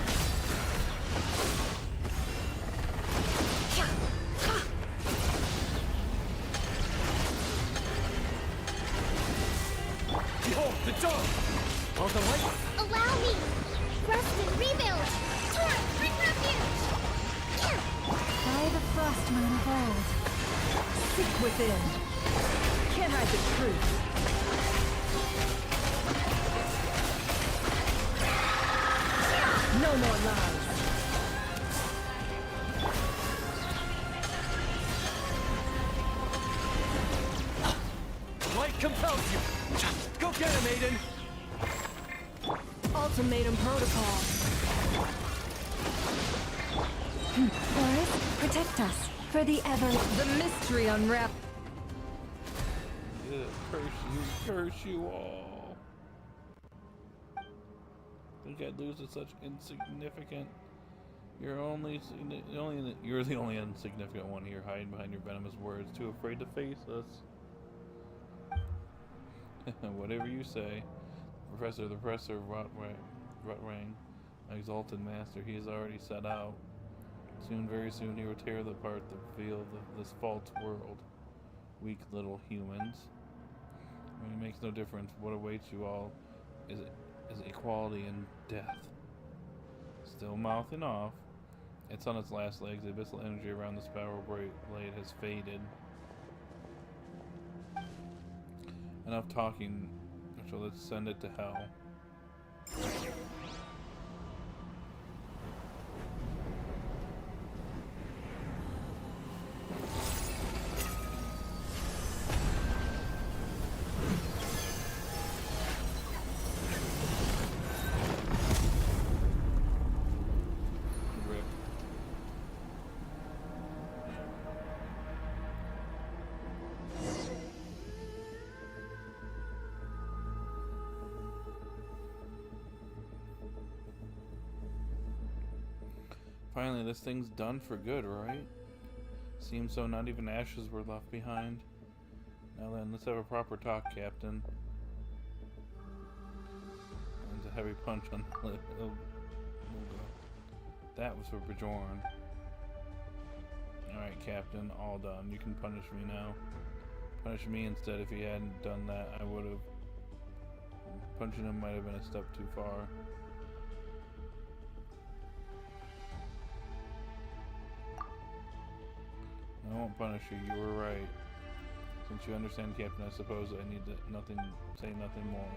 Behold the dome! All the light! Allow me! Rest and rebuild! Torrent, bring refuge! By the frostman of old. Seek within. Can I the truth? No more lies. Light compels you! Go get him, Aiden! Ultimatum protocol. Forest, protect us. For the ever... The mystery unwrap. Yeah, curse you all. Think I'd lose to such insignificant. You're the only insignificant one here, hiding behind your venomous words, too afraid to face us. Whatever you say. The professor Rotwang, my exalted master, he has already set out. Soon, very soon, he will tear apart the veil of this false world. Weak little humans. I mean, it makes no difference. What awaits you all is equality and death. Still mouthing off. It's on its last legs. The abyssal energy around the spiral blade has faded. Enough talking, so let's send it to hell. Finally, this thing's done for good, right? Seems so not even ashes were left behind. Now then, let's have a proper talk, Captain. And a heavy punch on the lip. That was for Bjorn. Alright, Captain, all done. You can punish me now. Punish me instead. If he hadn't done that, I would have... Punching him might have been a step too far. I won't punish you. You were right. Since you understand, Captain, I suppose I need to say nothing more.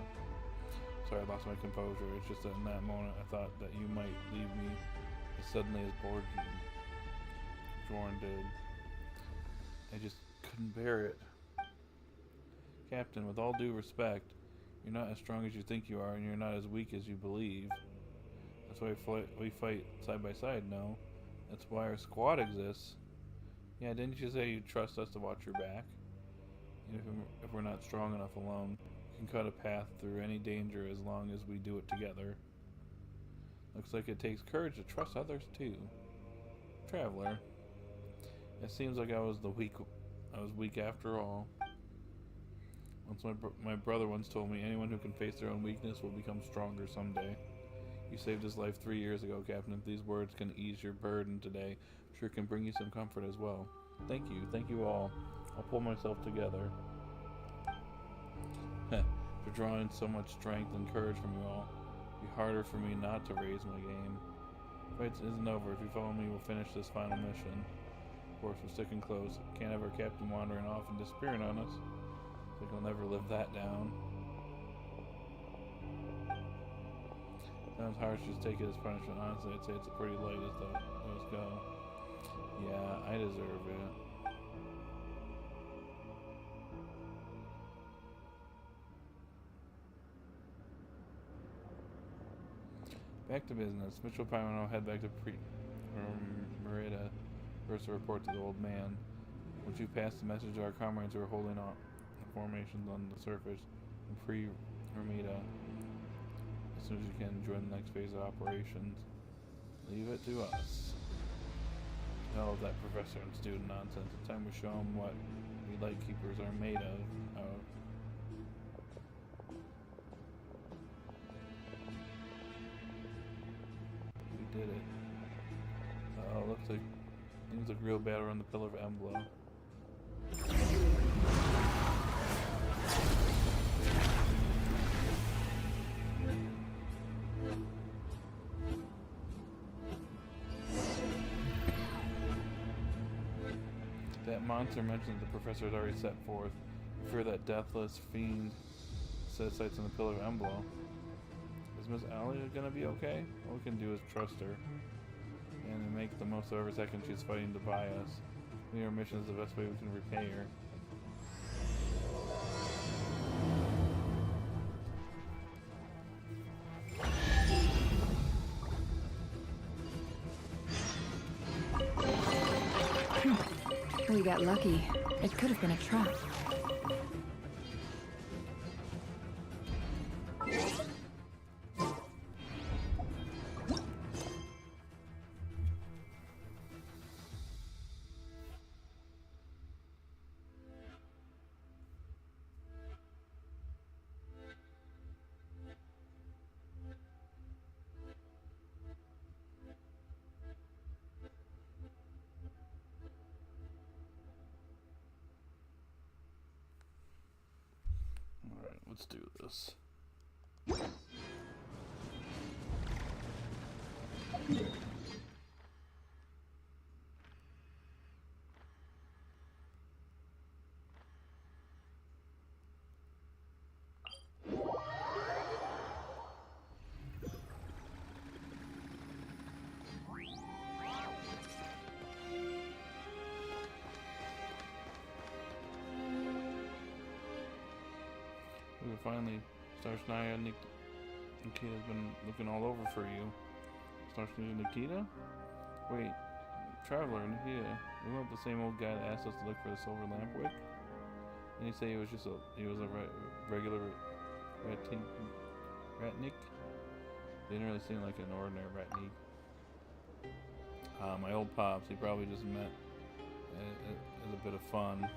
Sorry, I lost my composure. It's just that in that moment I thought that you might leave me as suddenly as Bjorn did. I just couldn't bear it. Captain, with all due respect, you're not as strong as you think you are, and you're not as weak as you believe. That's why we fight side by side, no? That's why our squad exists. Yeah, didn't you say you trust us to watch your back? Even if we're not strong enough alone, we can cut a path through any danger as long as we do it together. Looks like it takes courage to trust others too. Traveler. It seems like I was weak after all. Once my brother once told me, anyone who can face their own weakness will become stronger someday. You saved his life 3 years ago, Captain. If these words can ease your burden today, I'm sure can bring you some comfort as well. Thank you all. I'll pull myself together. For drawing so much strength and courage from you all. It'll be harder for me not to raise my game. The fight isn't over. If you follow me, we'll finish this final mission. Of course, we're sticking close. Can't have our captain wandering off and disappearing on us. I think I'll never live that down. Sounds harsh, just take it as punishment. Honestly, I'd say it's pretty light as those go. Yeah, I deserve it. Back to business. Mitchell Pyron will head back to Merida. First to report to the old man. Once you pass the message to our comrades who are holding on formations on the surface and free Merida. As soon as you can, join the next phase of operations. Leave it to us. All of that professor and student nonsense. It's time we show them what we Lightkeepers are made of. We did it. Oh, looks like things look real bad around the Pillar of Emblo. That monster mentioned the professor had already set forth. I fear that deathless fiend set sights on the Pillar of Emblo. Is Miss Allie gonna be okay? All we can do is trust her. And make the most of every second she's fighting to buy us. Maybe our mission is the best way we can repay her. We got lucky. It could have been a trap. Alright, let's do this. finally. Starsnaya Nikita's been looking all over for you. Starsnaya Nikita? Wait, Traveler, Nikita. We went with the same old guy that asked us to look for the silver lamp wick? And you say he was a regular ratnik? Didn't really seem like an ordinary ratnik. My old pops, he probably just meant as a bit of fun. We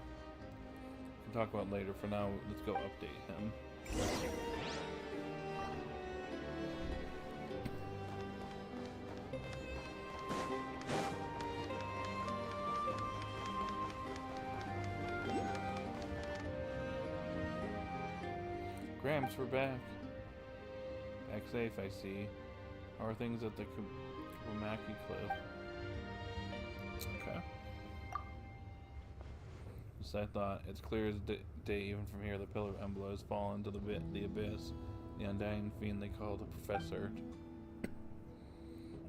can talk about it later. For now, let's go update him. Gramps, we're back. Back safe, I see. How are things at the Kumaki Cliff? Okay. Just I thought, it's clear as day even from here. The Pillar of Embla has fallen to the abyss. The undying fiend they call the Professor.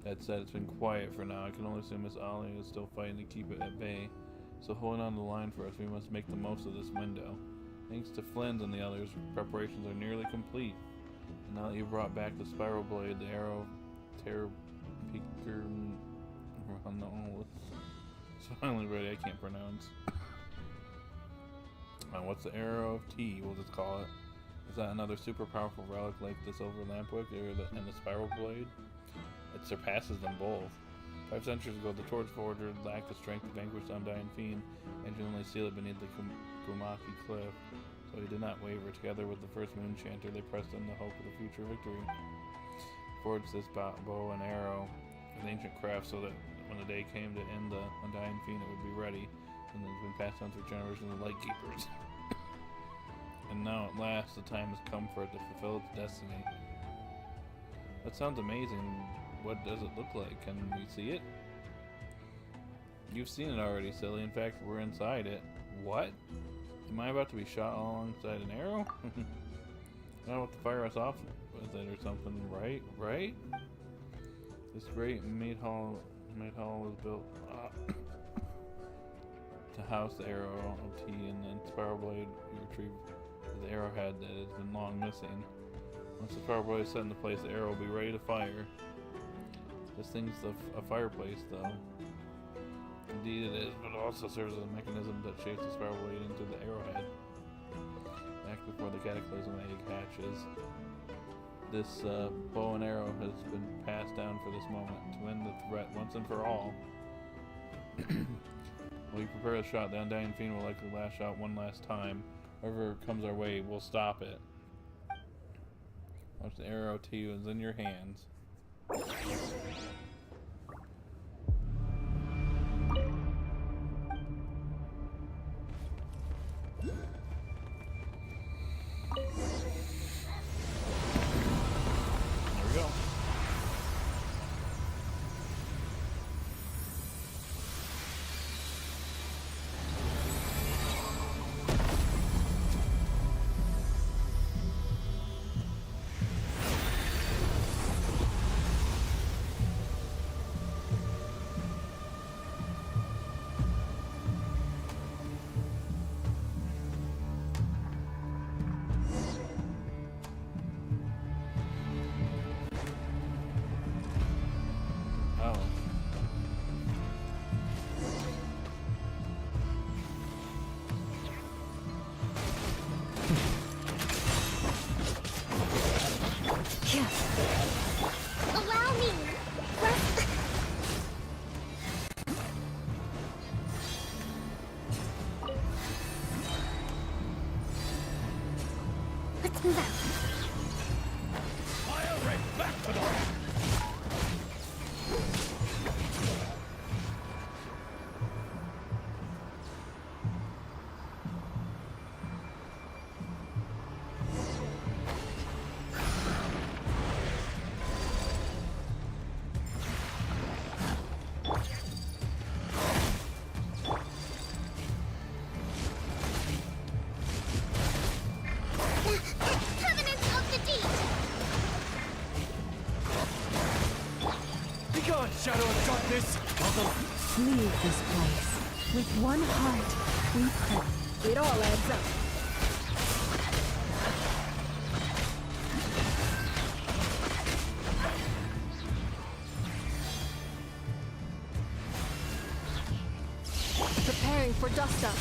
That said, it's been quiet for now. I can only assume Miss Ollie is still fighting to keep it at bay. So holding on the line for us, we must make the most of this window. Thanks to Flynn's and the others, preparations are nearly complete. And now that you've brought back the spiral blade, the arrow of Terror Peaker... Well, no, it's finally ready. I can't pronounce. What's the arrow of T? We'll just call it. Is that another super powerful relic like the silver lampwick and the spiral blade? It surpasses them both. 5 centuries ago, the Torch Forger lacked the strength to vanquish the undying fiend and genuinely seal it beneath the Kumaki Cliff. So he did not waver. Together with the first moon chanter, they pressed in the hope of the future victory. Forged this bow and arrow, an ancient craft, so that when the day came to end the undying fiend, it would be ready, and it's been passed on through generations of Lightkeepers. And now, at last, the time has come for it to fulfill its destiny. That sounds amazing. What does it look like? Can we see it? You've seen it already, silly. In fact, we're inside it. What? Am I about to be shot alongside an arrow? I don't have to fire us off with it or something, right? Right? This great maid hall was built to house the arrow of T, and then spiral blade you retrieve the arrowhead that has been long missing. Once the spiral blade is set into place, the arrow will be ready to fire. This thing's a fireplace, though. Indeed it is, but it also serves as a mechanism that shapes the spiral blade into the arrowhead. Back before the cataclysm egg hatches, this bow and arrow has been passed down for this moment, to end the threat once and for all. While you prepare the shot, the undying fiend will likely lash out one last time. Whoever comes our way, we'll stop it. Watch the arrow to you is in your hands. There we go. Allow me! Let's move out. Fire right back to the... Shadow of darkness! Leave this place. With one heart, we pray. It all adds up. Preparing for dust up.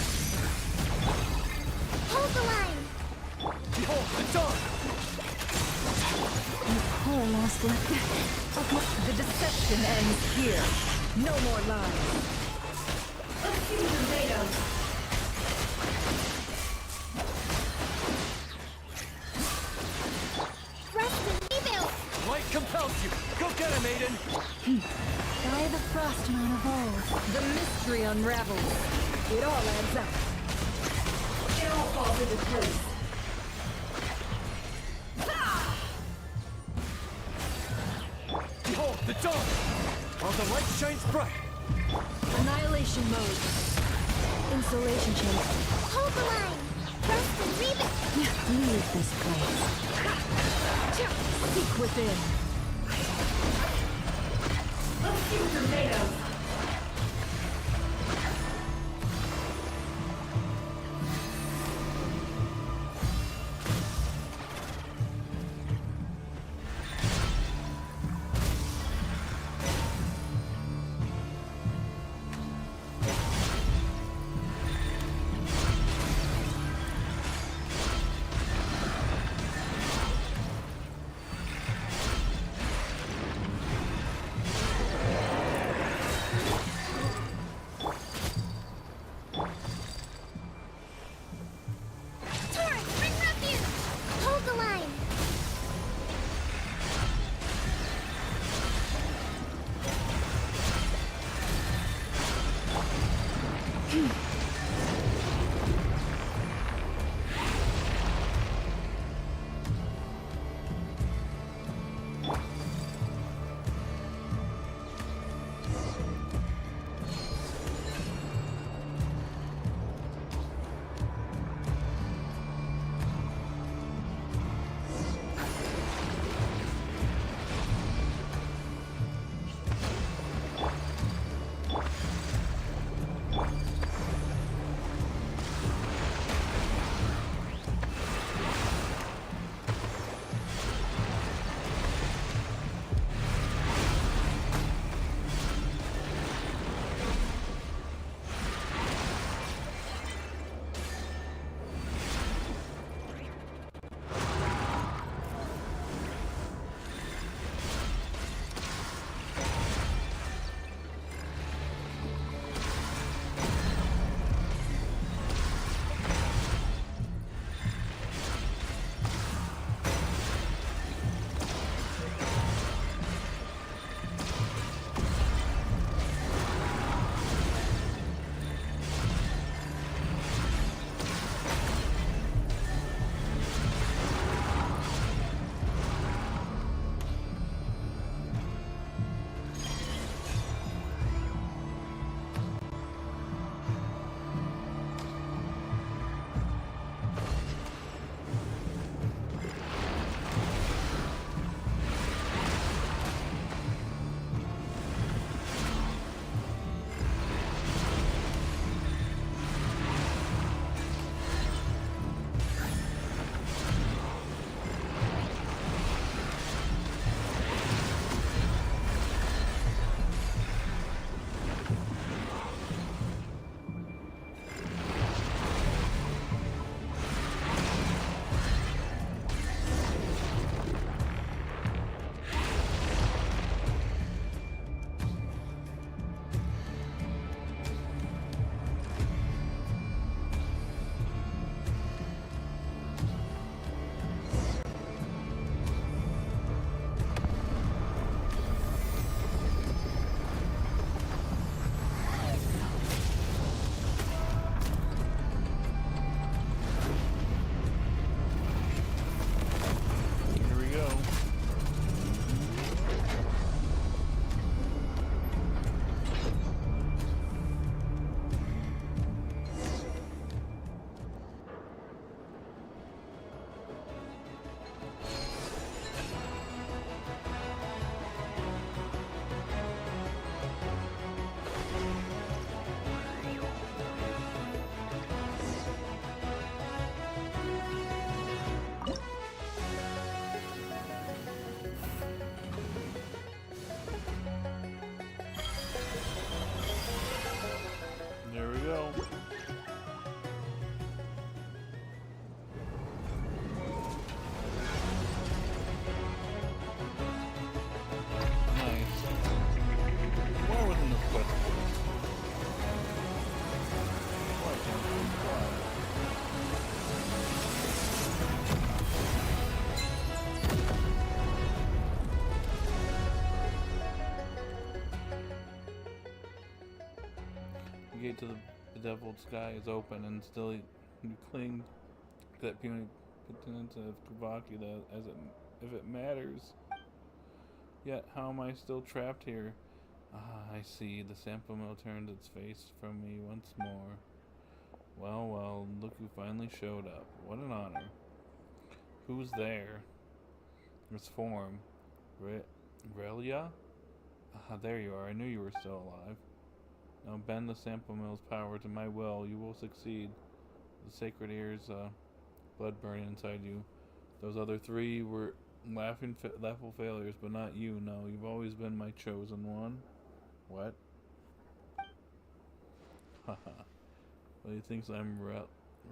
Hold the line. Behold the dawn! Poor last left. The deception ends here. No more lies. A few tomatoes. Rustin, rebuild. Light compels you! Go get him, Aiden! By the Frostman of old, the mystery unravels. It all adds up. It all falls into place. Behold the dawn! While the light shines bright! Annihilation mode. Insulation chamber. Hold the line. Rustin, rebuild. Leave this place. Seek within. A few tomatoes. gate to the bedeviled sky is open, and still you cling to that puny potence of Kavaki that if it matters. Yet how am I still trapped here? Ah, I see. The sample mill turned its face from me once more. Well, well, look who finally showed up. What an honor. Who's there? Its form. Relia? Ah, there you are. I knew you were still alive. Now bend the sample mill's power to my will. You will succeed. The sacred ears, blood burning inside you. Those other three were laughable failures, but not you. No, you've always been my chosen one. What? Haha. Well, he thinks I'm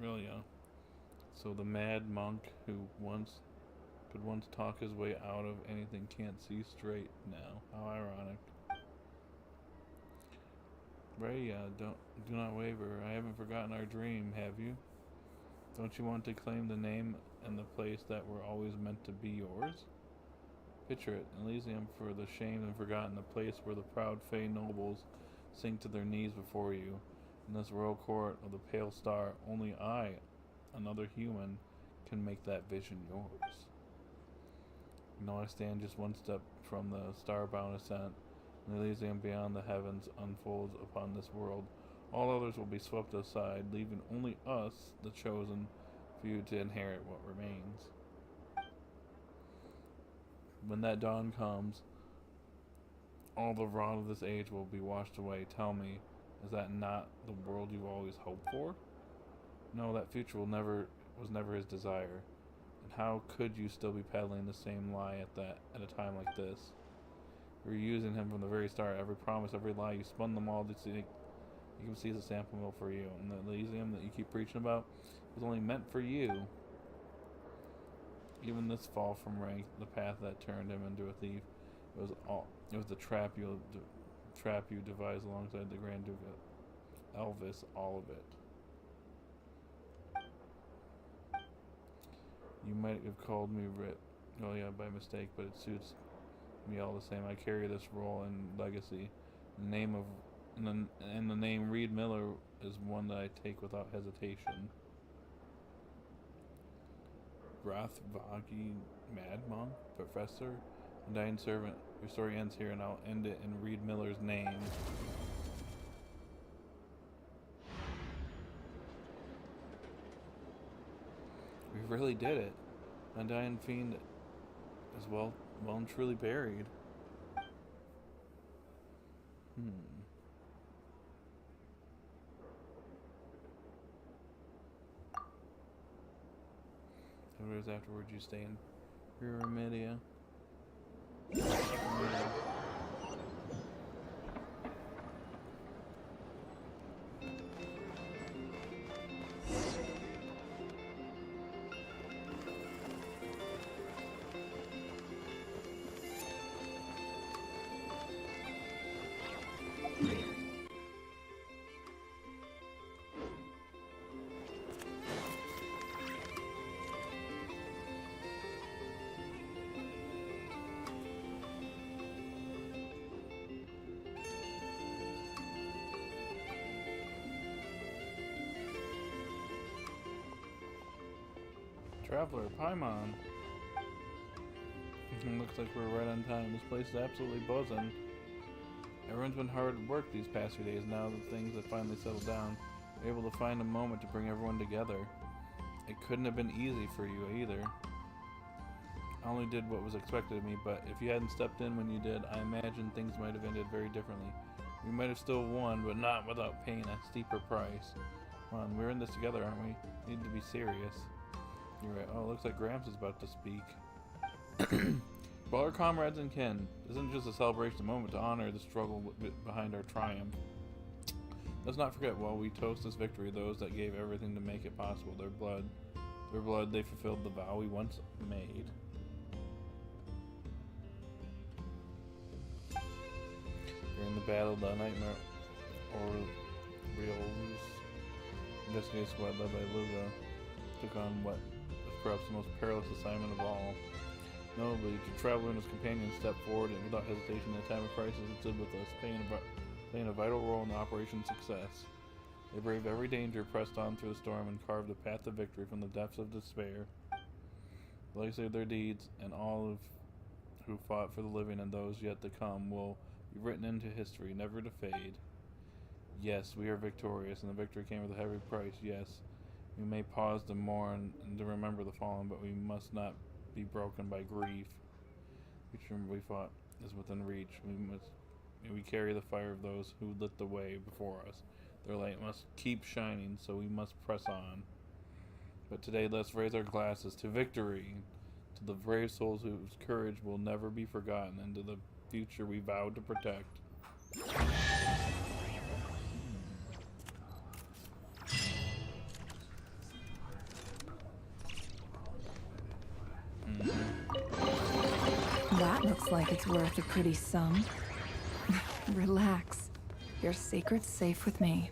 Relia. So the mad monk who could once talk his way out of anything can't see straight now. How ironic. Ray, do not waver. I haven't forgotten our dream, have you? Don't you want to claim the name and the place that were always meant to be yours? Picture it, Elysium for the shamed and forgotten, the place where the proud Fey nobles sink to their knees before you. In this royal court of the Pale Star, only I, another human, can make that vision yours. You know, I stand just one step from the star-bound ascent, and Elysium beyond the heavens unfolds upon this world. All others will be swept aside, leaving only us, the chosen, for you to inherit what remains. When that dawn comes, all the rot of this age will be washed away. Tell me, is that not the world you've always hoped for? No, that future was never his desire. And how could you still be peddling the same lie at a time like this? You were using him from the very start. Every promise, every lie, you spun them all to see. You can see the sample mill for you, and the Elysium that you keep preaching about was only meant for you. Even this fall from rank, the path that turned him into a thief, it was the trap you devised alongside the Grand Duke Elvis, all of it. You might have called me oh yeah, by mistake, but it suits me all the same. I carry this role and legacy. The name Reed Miller is one that I take without hesitation. Rathvagi, Mad Monk, Professor, and Dying Servant. Your story ends here, and I'll end it in Reed Miller's name. We really did it. Undying Fiend is well and truly buried. Hours afterwards, you stay in Pyramidea. Traveler, Paimon. Looks like we're right on time. This place is absolutely buzzing. Everyone's been hard at work these past few days. Now that things have finally settled down, we're able to find a moment to bring everyone together. It couldn't have been easy for you either. I only did what was expected of me, but if you hadn't stepped in when you did, I imagine things might have ended very differently. We might have still won, but not without paying a steeper price. Come on, we're in this together, aren't we? We need to be serious. You're right. Oh, it looks like Gramps is about to speak. For all our comrades and kin, this isn't just a celebration moment to honor the struggle behind our triumph. Let's not forget, while we toast this victory, those that gave everything to make it possible. Their blood, they fulfilled the vow we once made. During the battle, the Nightmare Orioles investigative squad led by Luga took on what was perhaps the most perilous assignment of all. Notably, the traveler and his companions stepped forward and without hesitation in a time of crisis and stood with us, playing a vital role in the operation's success. They braved every danger, pressed on through the storm, and carved a path of victory from the depths of despair. The legacy of their deeds, and all of who fought for the living and those yet to come, will be written into history, never to fade. Yes, we are victorious, and the victory came with a heavy price. Yes, we may pause to mourn and to remember the fallen, but we must not be broken by grief. Each we fought is within reach. We carry the fire of those who lit the way before us. Their light must keep shining, so we must press on. But today, let's raise our glasses to victory, to the brave souls whose courage will never be forgotten, and to the future we vowed to protect. That looks like it's worth a pretty sum. Relax. Your secret's safe with me.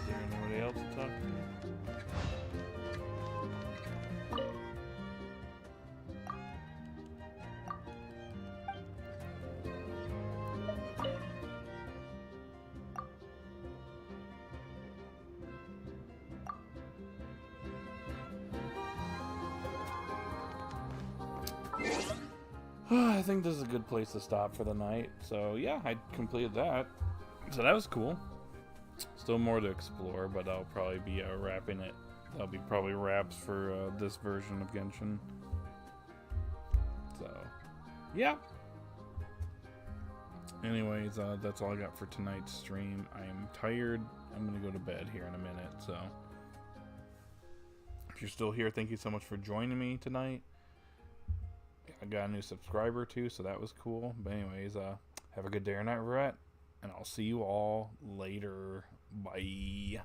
Is there anybody else to talk to? I think this is a good place to stop for the night. So yeah, I completed that. So that was cool. Still more to explore, but I'll probably be wrapping it. That'll be probably wraps for this version of Genshin. So, yeah. Anyways, that's all I got for tonight's stream. I am tired. I'm going to go to bed here in a minute, so. If you're still here, thank you so much for joining me tonight. I got a new subscriber too, so that was cool. But anyways, have a good day or night, Rhett. And I'll see you all later. Bye.